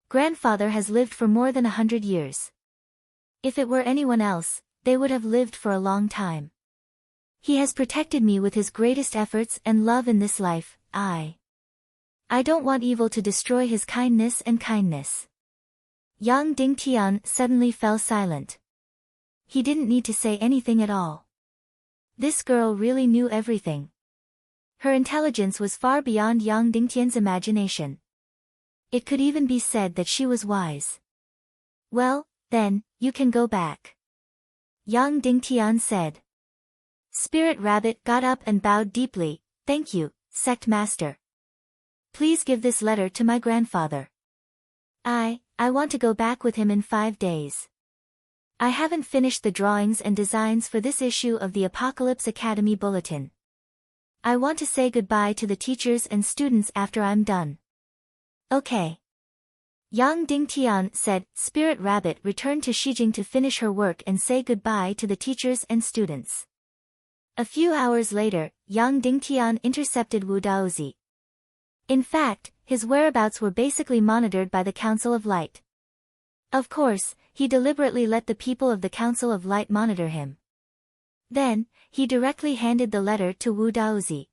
grandfather has lived for more than 100 years. If it were anyone else, they would have lived for a long time. He has protected me with his greatest efforts and love in this life. I don't want evil to destroy his kindness and kindness. Yang Dingtian suddenly fell silent. He didn't need to say anything at all. This girl really knew everything. Her intelligence was far beyond Yang Dingtian's imagination. It could even be said that she was wise. Well, then, you can go back. Yang Dingtian said. Spirit Rabbit got up and bowed deeply, thank you, Sect Master. Please give this letter to my grandfather. I want to go back with him in 5 days. I haven't finished the drawings and designs for this issue of the Apocalypse Academy Bulletin. I want to say goodbye to the teachers and students after I'm done. Okay. Yang Dingtian said. Spirit Rabbit returned to Shijing to finish her work and say goodbye to the teachers and students. A few hours later, Yang Dingtian intercepted Wu Daozi. In fact, his whereabouts were basically monitored by the Council of Light. Of course, he deliberately let the people of the Council of Light monitor him. Then, he directly handed the letter to Wu Daozi.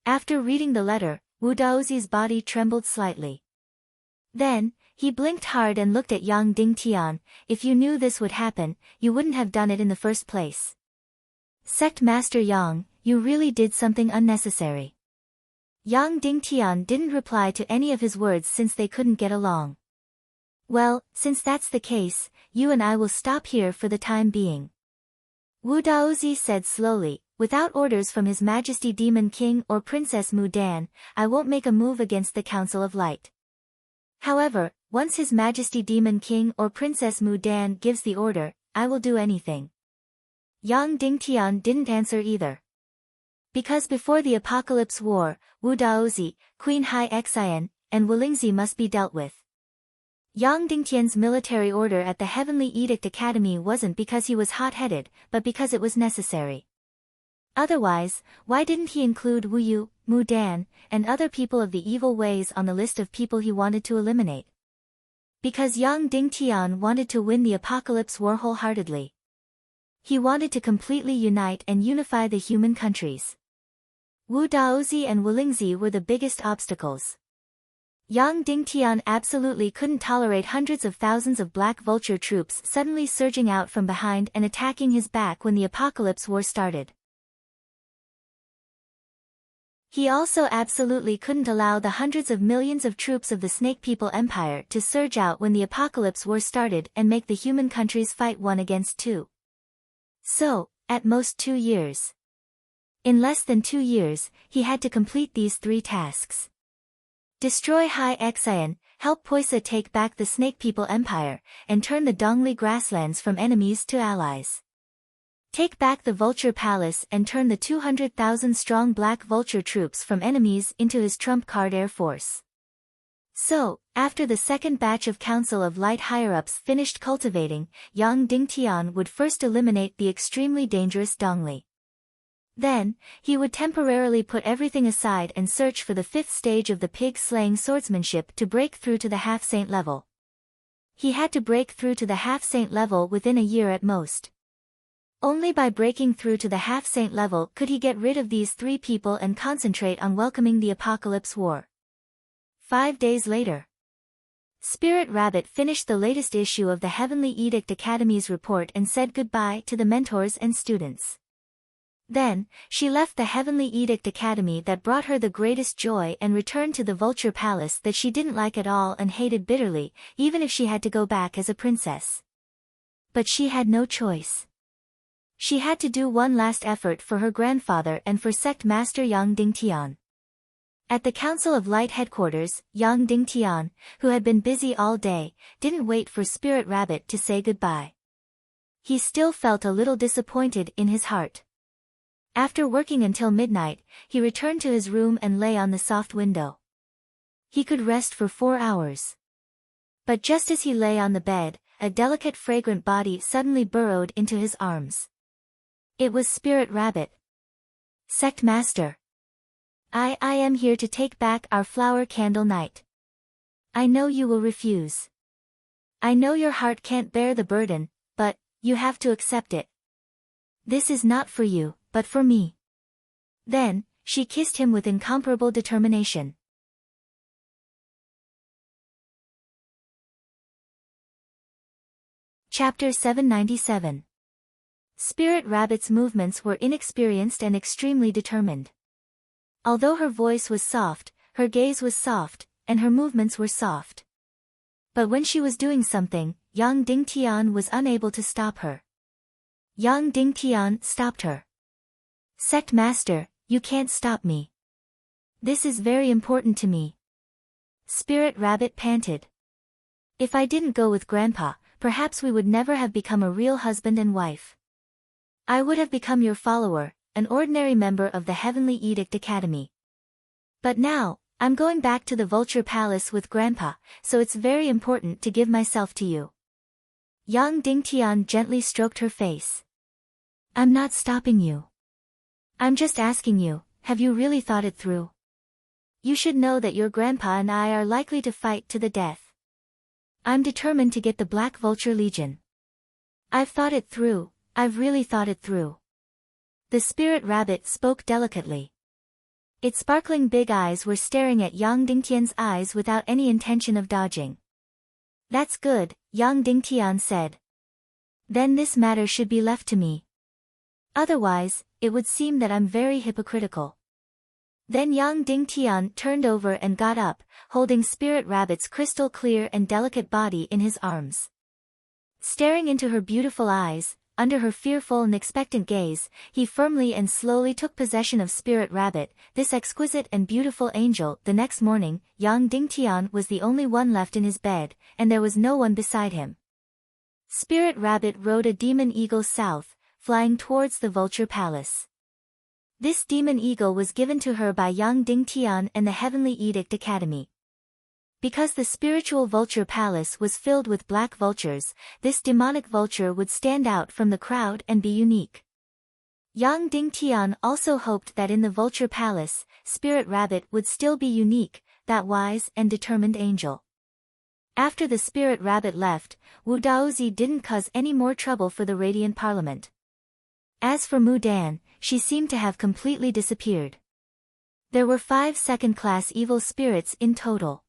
After reading the letter, Wu Daozi's body trembled slightly. Then, he blinked hard and looked at Yang Dingtian. If you knew this would happen, you wouldn't have done it in the first place. Sect Master Yang, you really did something unnecessary. Yang Dingtian didn't reply to any of his words since they couldn't get along. Well, since that's the case, you and I will stop here for the time being. Wu Daozi said slowly, without orders from His Majesty Demon King or Princess Mu Dan, I won't make a move against the Council of Light. However, once His Majesty Demon King or Princess Mu Dan gives the order, I will do anything. Yang Dingtian didn't answer either. Because before the Apocalypse War, Wu Daozi, Queen Hai Xian, and Wulingzi must be dealt with. Yang Dingtian's military order at the Heavenly Edict Academy wasn't because he was hot-headed, but because it was necessary. Otherwise, why didn't he include Wu Yu, Mu Dan, and other people of the evil ways on the list of people he wanted to eliminate? Because Yang Dingtian wanted to win the Apocalypse War wholeheartedly. He wanted to completely unite and unify the human countries. Wu Daozi and Wulingzi were the biggest obstacles. Yang Dingtian absolutely couldn't tolerate hundreds of thousands of Black Vulture troops suddenly surging out from behind and attacking his back when the Apocalypse War started. He also absolutely couldn't allow the hundreds of millions of troops of the Snake People Empire to surge out when the Apocalypse War started and make the human countries fight one against two. So, at most 2 years. In less than 2 years, he had to complete these 3 tasks. Destroy Hai Xian, help Poisa take back the Snake People Empire, and turn the Dongli grasslands from enemies to allies. Take back the Vulture Palace and turn the 200,000-strong Black Vulture troops from enemies into his trump-card air force. So, after the second batch of Council of Light higher-ups finished cultivating, Yang Dingtian would first eliminate the extremely dangerous Dongli. Then, he would temporarily put everything aside and search for the 5th stage of the pig-slaying swordsmanship to break through to the half-saint level. He had to break through to the half-saint level within a year at most. Only by breaking through to the half-saint level could he get rid of these 3 people and concentrate on welcoming the Apocalypse War. 5 days later, Spirit Rabbit finished the latest issue of the Heavenly Edict Academy's report and said goodbye to the mentors and students. Then, she left the Heavenly Edict Academy that brought her the greatest joy and returned to the Vulture Palace that she didn't like at all and hated bitterly, even if she had to go back as a princess. But she had no choice. She had to do one last effort for her grandfather and for Sect Master Yang Dingtian. At the Council of Light headquarters, Yang Dingtian, who had been busy all day, didn't wait for Spirit Rabbit to say goodbye. He still felt a little disappointed in his heart. After working until midnight, he returned to his room and lay on the soft window. He could rest for 4 hours. But just as he lay on the bed, a delicate fragrant body suddenly burrowed into his arms. It was Spirit Rabbit. Sect Master. I am here to take back our flower candle night. I know you will refuse. I know your heart can't bear the burden, but you have to accept it. This is not for you, but for me. Then, she kissed him with incomparable determination. Chapter 797. Spirit Rabbit's movements were inexperienced and extremely determined. Although her voice was soft, her gaze was soft, and her movements were soft. But when she was doing something, Yang Dingtian was unable to stop her. Yang Dingtian stopped her. Sect Master, you can't stop me. This is very important to me. Spirit Rabbit panted. If I didn't go with Grandpa, perhaps we would never have become a real husband and wife. I would have become your follower, an ordinary member of the Heavenly Edict Academy. But now, I'm going back to the Vulture Palace with Grandpa, so it's very important to give myself to you. Yang Dingtian gently stroked her face. I'm not stopping you. I'm just asking you, have you really thought it through? You should know that your grandpa and I are likely to fight to the death. I'm determined to get the Black Vulture Legion. I've thought it through, I've really thought it through. The spirit rabbit spoke delicately. Its sparkling big eyes were staring at Yang Dingtian's eyes without any intention of dodging. That's good, Yang Dingtian said. Then this matter should be left to me. Otherwise, it would seem that I'm very hypocritical. Then Yang Dingtian turned over and got up, holding Spirit Rabbit's crystal clear and delicate body in his arms. Staring into her beautiful eyes, under her fearful and expectant gaze, he firmly and slowly took possession of Spirit Rabbit, this exquisite and beautiful angel. The next morning, Yang Dingtian was the only one left in his bed, and there was no one beside him. Spirit Rabbit rode a demon eagle south, flying towards the Vulture Palace. This demon eagle was given to her by Yang Dingtian and the Heavenly Edict Academy. Because the spiritual Vulture Palace was filled with black vultures, this demonic vulture would stand out from the crowd and be unique. Yang Dingtian also hoped that in the Vulture Palace, Spirit Rabbit would still be unique, that wise and determined angel. After the Spirit Rabbit left, Wu Daozi didn't cause any more trouble for the Radiant Parliament. As for Mu Dan, she seemed to have completely disappeared. There were 5 second-class evil spirits in total.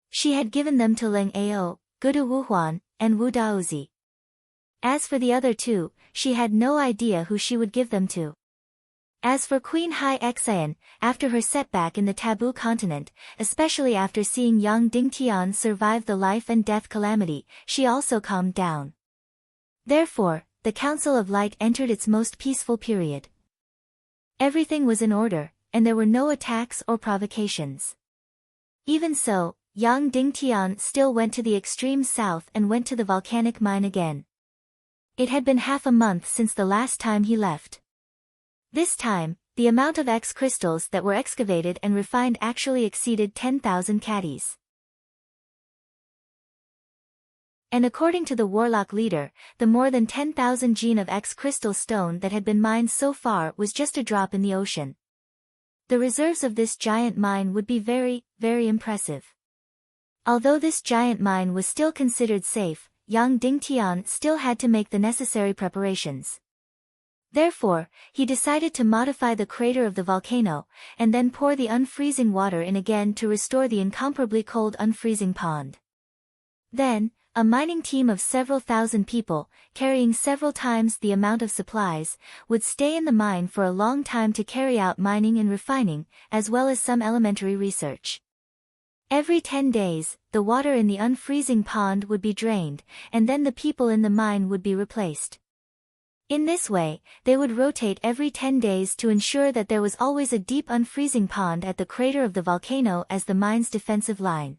She had given them to Ling Ao, Gudu Wuhuan, and Wu Daozi. As for the other 2, she had no idea who she would give them to. As for Queen Hai Xian, after her setback in the Taboo Continent, especially after seeing Yang Dingtian survive the life and death calamity, she also calmed down. Therefore, the Council of Light entered its most peaceful period. Everything was in order, and there were no attacks or provocations. Even so, Yang Dingtian still went to the extreme south and went to the volcanic mine again. It had been half a month since the last time he left. This time, the amount of X crystals that were excavated and refined actually exceeded 10,000 caddies. And according to the warlock leader, the more than 10,000 gene of X crystal stone that had been mined so far was just a drop in the ocean. The reserves of this giant mine would be very, very impressive. Although this giant mine was still considered safe, Yang Dingtian still had to make the necessary preparations. Therefore, he decided to modify the crater of the volcano, and then pour the unfreezing water in again to restore the incomparably cold unfreezing pond. Then, a mining team of several thousand people, carrying several times the amount of supplies, would stay in the mine for a long time to carry out mining and refining, as well as some elementary research. Every 10 days, the water in the unfreezing pond would be drained, and then the people in the mine would be replaced. In this way, they would rotate every 10 days to ensure that there was always a deep unfreezing pond at the crater of the volcano as the mine's defensive line.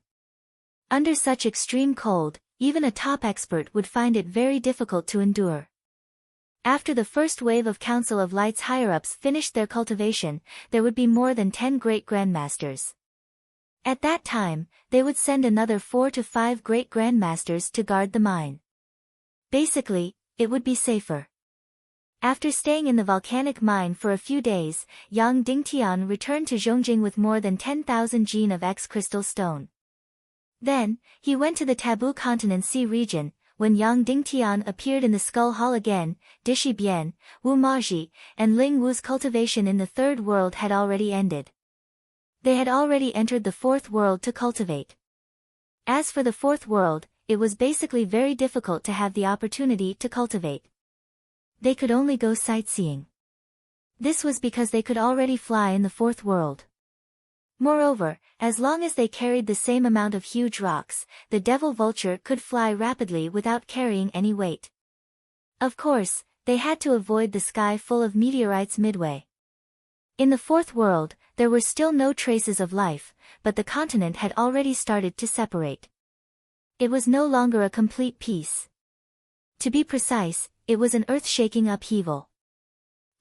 Under such extreme cold, even a top expert would find it very difficult to endure. After the first wave of Council of Light's higher-ups finished their cultivation, there would be more than 10 great grandmasters. At that time, they would send another 4 to 5 great grandmasters to guard the mine. Basically, it would be safer. After staying in the volcanic mine for a few days, Yang Dingtian returned to Zhongjing with more than 10,000 gene of X crystal stone. Then, he went to the Taboo Continent Sea region. When Yang Dingtian appeared in the Skull Hall again, Dishi Bian, Wu Maji, and Ling Wu's cultivation in the Third World had already ended. They had already entered the Fourth World to cultivate. As for the Fourth World, it was basically very difficult to have the opportunity to cultivate. They could only go sightseeing. This was because they could already fly in the Fourth World. Moreover, as long as they carried the same amount of huge rocks, the Devil Vulture could fly rapidly without carrying any weight. Of course, they had to avoid the sky full of meteorites midway. In the Fourth World, there were still no traces of life, but the continent had already started to separate. It was no longer a complete peace. To be precise, it was an earth-shaking upheaval.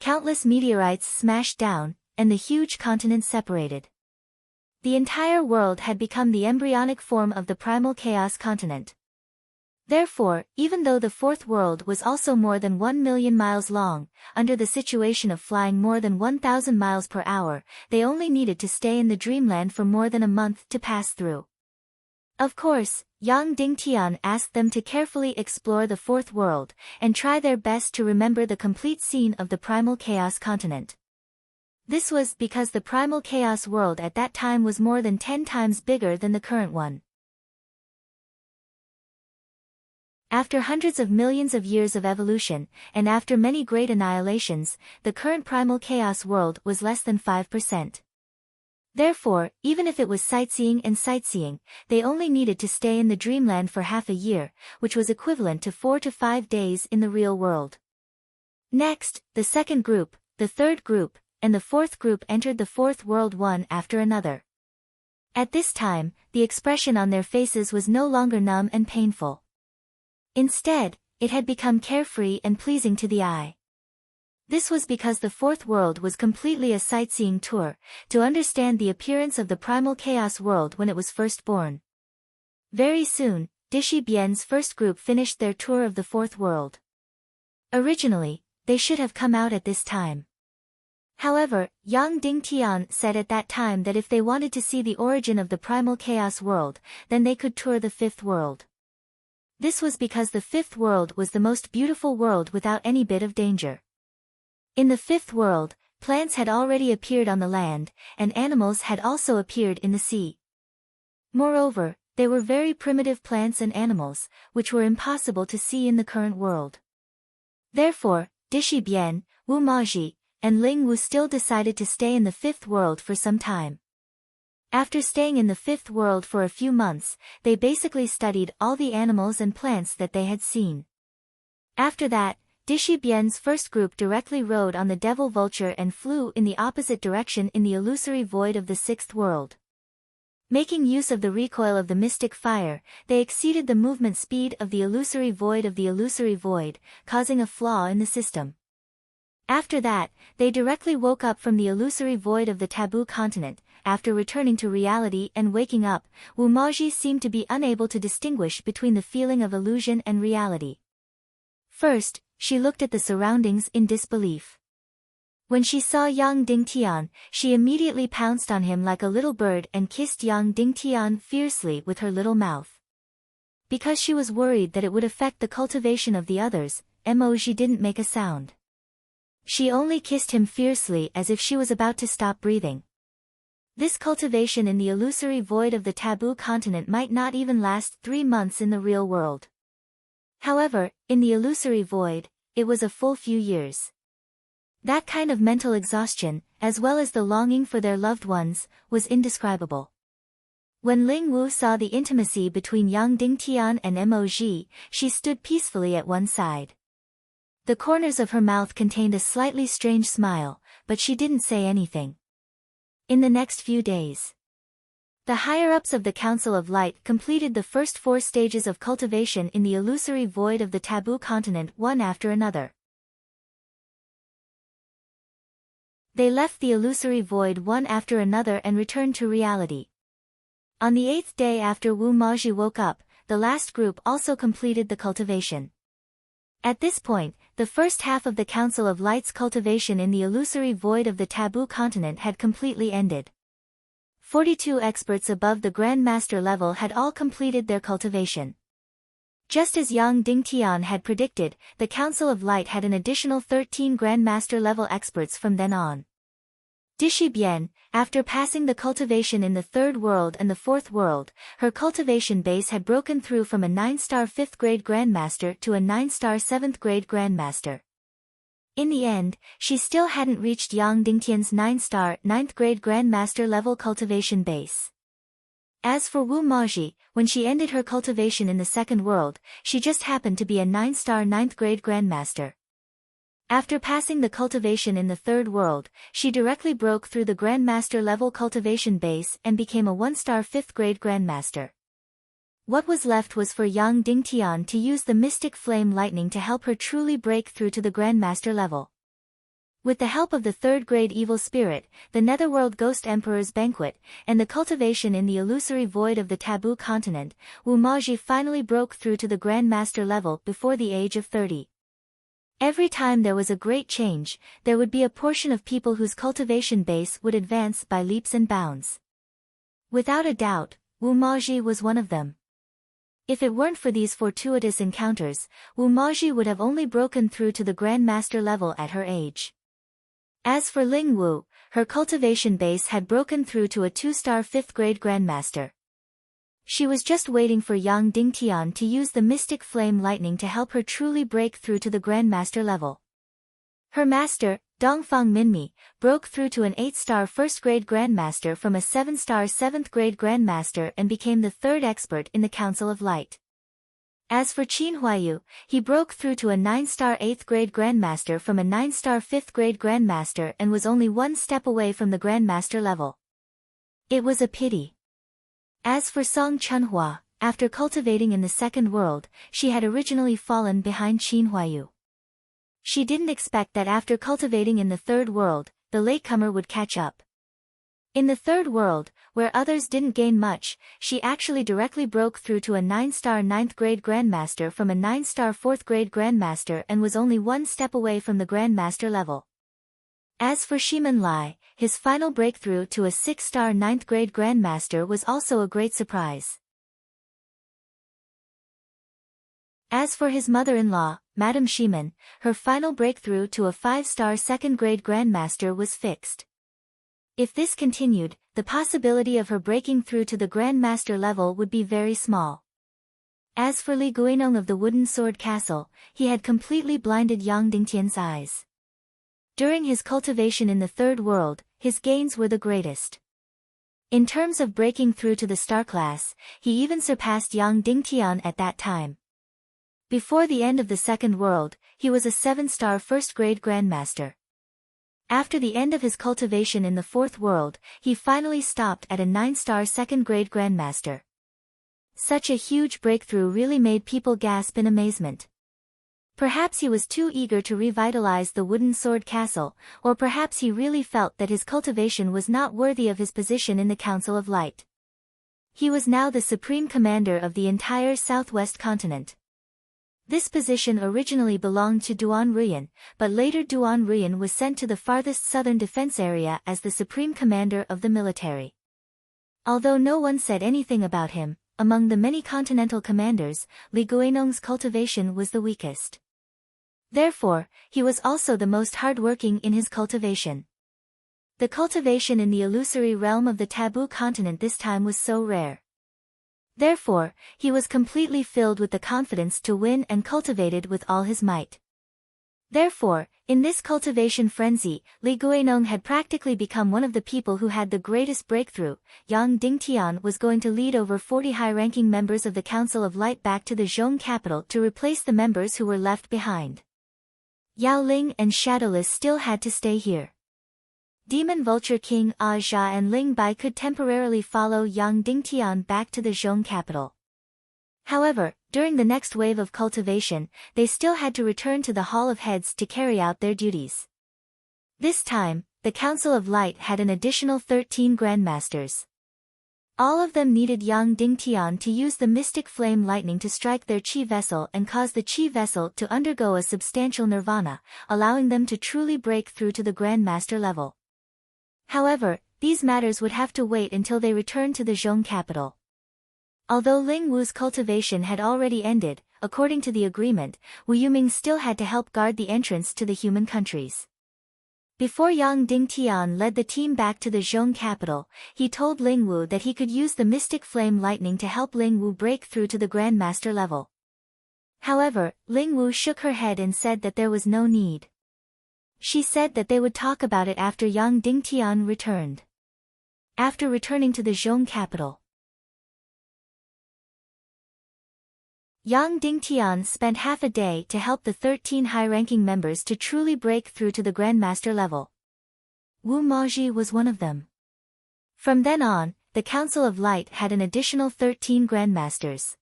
Countless meteorites smashed down, and the huge continent separated. The entire world had become the embryonic form of the primal chaos continent. Therefore, even though the fourth world was also more than 1 million miles long, under the situation of flying more than 1,000 miles per hour, they only needed to stay in the dreamland for more than a month to pass through. Of course, Yang Dingtian asked them to carefully explore the fourth world, and try their best to remember the complete scene of the primal chaos continent. This was because the primal chaos world at that time was more than 10 times bigger than the current one. After hundreds of millions of years of evolution, and after many great annihilations, the current primal chaos world was less than 5%. Therefore, even if it was sightseeing, they only needed to stay in the dreamland for half a year, which was equivalent to 4 to 5 days in the real world. Next, the second group, the third group, and the fourth group entered the fourth world one after another. At this time, the expression on their faces was no longer numb and painful. Instead, it had become carefree and pleasing to the eye. This was because the fourth world was completely a sightseeing tour, to understand the appearance of the primal chaos world when it was first born. Very soon, Dishi Bien's first group finished their tour of the fourth world. Originally, they should have come out at this time. However, Yang Dingtian said at that time that if they wanted to see the origin of the primal chaos world, then they could tour the fifth world. This was because the fifth world was the most beautiful world without any bit of danger. In the fifth world, plants had already appeared on the land, and animals had also appeared in the sea. Moreover, they were very primitive plants and animals, which were impossible to see in the current world. Therefore, Dishi Bien, Wu Maji, and Ling Wu still decided to stay in the fifth world for some time. After staying in the fifth world for a few months, they basically studied all the animals and plants that they had seen. After that, Dishi Bien's first group directly rode on the devil vulture and flew in the opposite direction in the illusory void of the sixth world. Making use of the recoil of the mystic fire, they exceeded the movement speed of the illusory void, causing a flaw in the system. After that, they directly woke up from the illusory void of the taboo continent. After returning to reality and waking up, Wu Maji seemed to be unable to distinguish between the feeling of illusion and reality. First, she looked at the surroundings in disbelief. When she saw Yang Dingtian, she immediately pounced on him like a little bird and kissed Yang Dingtian fiercely with her little mouth. Because she was worried that it would affect the cultivation of the others, Emoji didn't make a sound. She only kissed him fiercely as if she was about to stop breathing. This cultivation in the illusory void of the taboo continent might not even last 3 months in the real world. However, in the illusory void, it was a full few years. That kind of mental exhaustion, as well as the longing for their loved ones, was indescribable. When Ling Wu saw the intimacy between Yang Dingtian and Emoji, she stood peacefully at one side. The corners of her mouth contained a slightly strange smile, but she didn't say anything. In the next few days, the higher-ups of the Council of Light completed the first 4 stages of cultivation in the illusory void of the taboo continent one after another. They left the illusory void one after another and returned to reality. On the 8th day after Wu Maji woke up, the last group also completed the cultivation. At this point, the first half of the Council of Light's cultivation in the illusory void of the taboo continent had completely ended. 42 experts above the Grand Master level had all completed their cultivation. Just as Yang Dingtian had predicted, the Council of Light had an additional 13 Grand Master level experts from then on. Dishi Bien, after passing the cultivation in the third world and the fourth world, her cultivation base had broken through from a 9-star 5th grade Grandmaster to a 9-star 7th grade Grandmaster. In the end, she still hadn't reached Yang Dingtian's 9-star 9th grade Grandmaster level cultivation base. As for Wu Maji, when she ended her cultivation in the second world, she just happened to be a 9-star 9th grade Grandmaster. After passing the cultivation in the third world, she directly broke through the Grandmaster level cultivation base and became a 1-star 5th grade Grandmaster. What was left was for Yang Dingtian to use the Mystic Flame Lightning to help her truly break through to the Grandmaster level. With the help of the third-grade evil spirit, the Netherworld Ghost Emperor's banquet, and the cultivation in the illusory void of the taboo continent, Wu Maji finally broke through to the Grand Master level before the age of 30. Every time there was a great change, there would be a portion of people whose cultivation base would advance by leaps and bounds. Without a doubt, Wu Maji was one of them. If it weren't for these fortuitous encounters, Wu Maji would have only broken through to the Grand Master level at her age. As for Ling Wu, her cultivation base had broken through to a 2-star 5th-grade Grandmaster. She was just waiting for Yang Dingtian to use the mystic flame lightning to help her truly break through to the Grandmaster level. Her master, Dongfang Minmi, broke through to an 8-star 1st-grade Grandmaster from a 7-star 7th-grade Grandmaster and became the 3rd expert in the Council of Light. As for Qin Huayu, he broke through to a 9-star 8th-grade Grandmaster from a 9-star 5th-grade Grandmaster and was only 1 step away from the Grandmaster level. It was a pity. As for Song Chunhua, after cultivating in the Second World, she had originally fallen behind Qin Huayu. She didn't expect that after cultivating in the Third World, the latecomer would catch up. In the Third World, where others didn't gain much, she actually directly broke through to a 9-star 9th-grade Grandmaster from a 9-star 4th-grade Grandmaster and was only 1 step away from the Grandmaster level. As for Shiman Lai, his final breakthrough to a 6-star 9th-grade Grandmaster was also a great surprise. As for his mother-in-law, Madame Shiman, her final breakthrough to a 5-star 2nd-grade Grandmaster was fixed. If this continued, the possibility of her breaking through to the Grandmaster level would be very small. As for Li Guinong of the Wooden Sword Castle, he had completely blinded Yang Dingtian's eyes. During his cultivation in the Third World, his gains were the greatest. In terms of breaking through to the star class, he even surpassed Yang Dingtian at that time. Before the end of the Second World, he was a 7-star 1st-grade Grandmaster. After the end of his cultivation in the Fourth World, he finally stopped at a 9-star 2nd-grade Grandmaster. Such a huge breakthrough really made people gasp in amazement. Perhaps he was too eager to revitalize the Wooden Sword Castle, or perhaps he really felt that his cultivation was not worthy of his position in the Council of Light. He was now the supreme commander of the entire southwest continent. This position originally belonged to Duan Ruyan, but later Duan Ruyan was sent to the farthest southern defense area as the supreme commander of the military. Although no one said anything about him, among the many continental commanders, Li Guinong's cultivation was the weakest. Therefore, he was also the most hard-working in his cultivation. The cultivation in the illusory realm of the taboo continent this time was so rare. Therefore, he was completely filled with the confidence to win and cultivated with all his might. Therefore, in this cultivation frenzy, Li Guinong had practically become one of the people who had the greatest breakthrough. Yang Dingtian was going to lead over 40 high-ranking members of the Council of Light back to the Zhong capital to replace the members who were left behind. Yao Ling and Shadowless still had to stay here. Demon Vulture King Ah Jia and Ling Bai could temporarily follow Yang Dingtian back to the Zhong capital. However, during the next wave of cultivation, they still had to return to the Hall of Heads to carry out their duties. This time, the Council of Light had an additional 13 Grandmasters. All of them needed Yang Dingtian to use the mystic flame lightning to strike their chi vessel and cause the chi vessel to undergo a substantial nirvana, allowing them to truly break through to the Grandmaster level. However, these matters would have to wait until they returned to the Zhong capital. Although Ling Wu's cultivation had already ended, according to the agreement, Wu Yuming still had to help guard the entrance to the human countries. Before Yang Dingtian led the team back to the Zhong capital, he told Ling Wu that he could use the mystic flame lightning to help Ling Wu break through to the Grandmaster level. However, Ling Wu shook her head and said that there was no need. She said that they would talk about it after Yang Dingtian returned. After returning to the Zhong capital, Yang Dingtian spent half a day to help the 13 high-ranking members to truly break through to the Grandmaster level. Wu Maji was one of them. From then on, the Council of Light had an additional 13 Grandmasters.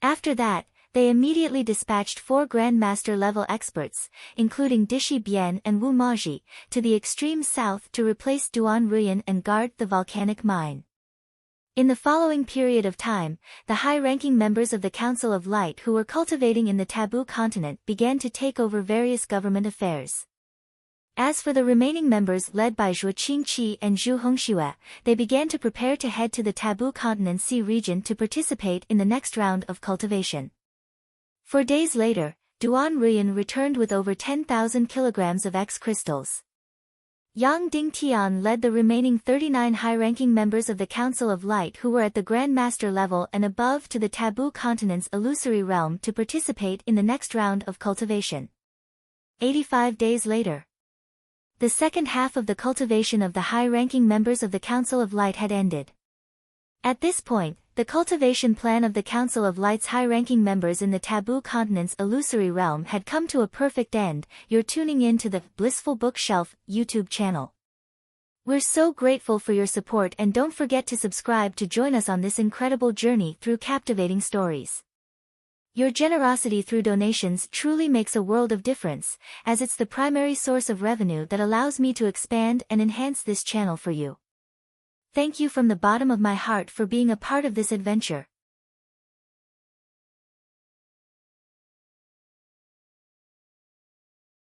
After that, they immediately dispatched 4 Grandmaster-level experts, including Dishi Bian and Wu Maji, to the extreme south to replace Duan Ruyan and guard the volcanic mine. In the following period of time, the high-ranking members of the Council of Light who were cultivating in the Taboo Continent began to take over various government affairs. As for the remaining members led by Zhuo Qingqi and Zhu Hongxue, they began to prepare to head to the Taboo Continent Sea region to participate in the next round of cultivation. 4 days later, Duan Ruyan returned with over 10,000 kilograms of X crystals. Yang Dingtian led the remaining 39 high-ranking members of the Council of Light who were at the Grandmaster level and above to the Taboo Continent's illusory realm to participate in the next round of cultivation. 85 days later. The second half of the cultivation of the high-ranking members of the Council of Light had ended. At this point, the cultivation plan of the Council of Light's high-ranking members in the Taboo Continent's illusory realm had come to a perfect end. You're tuning in to the Blissful Bookshelf YouTube channel. We're so grateful for your support, and don't forget to subscribe to join us on this incredible journey through captivating stories. Your generosity through donations truly makes a world of difference, as it's the primary source of revenue that allows me to expand and enhance this channel for you. Thank you from the bottom of my heart for being a part of this adventure.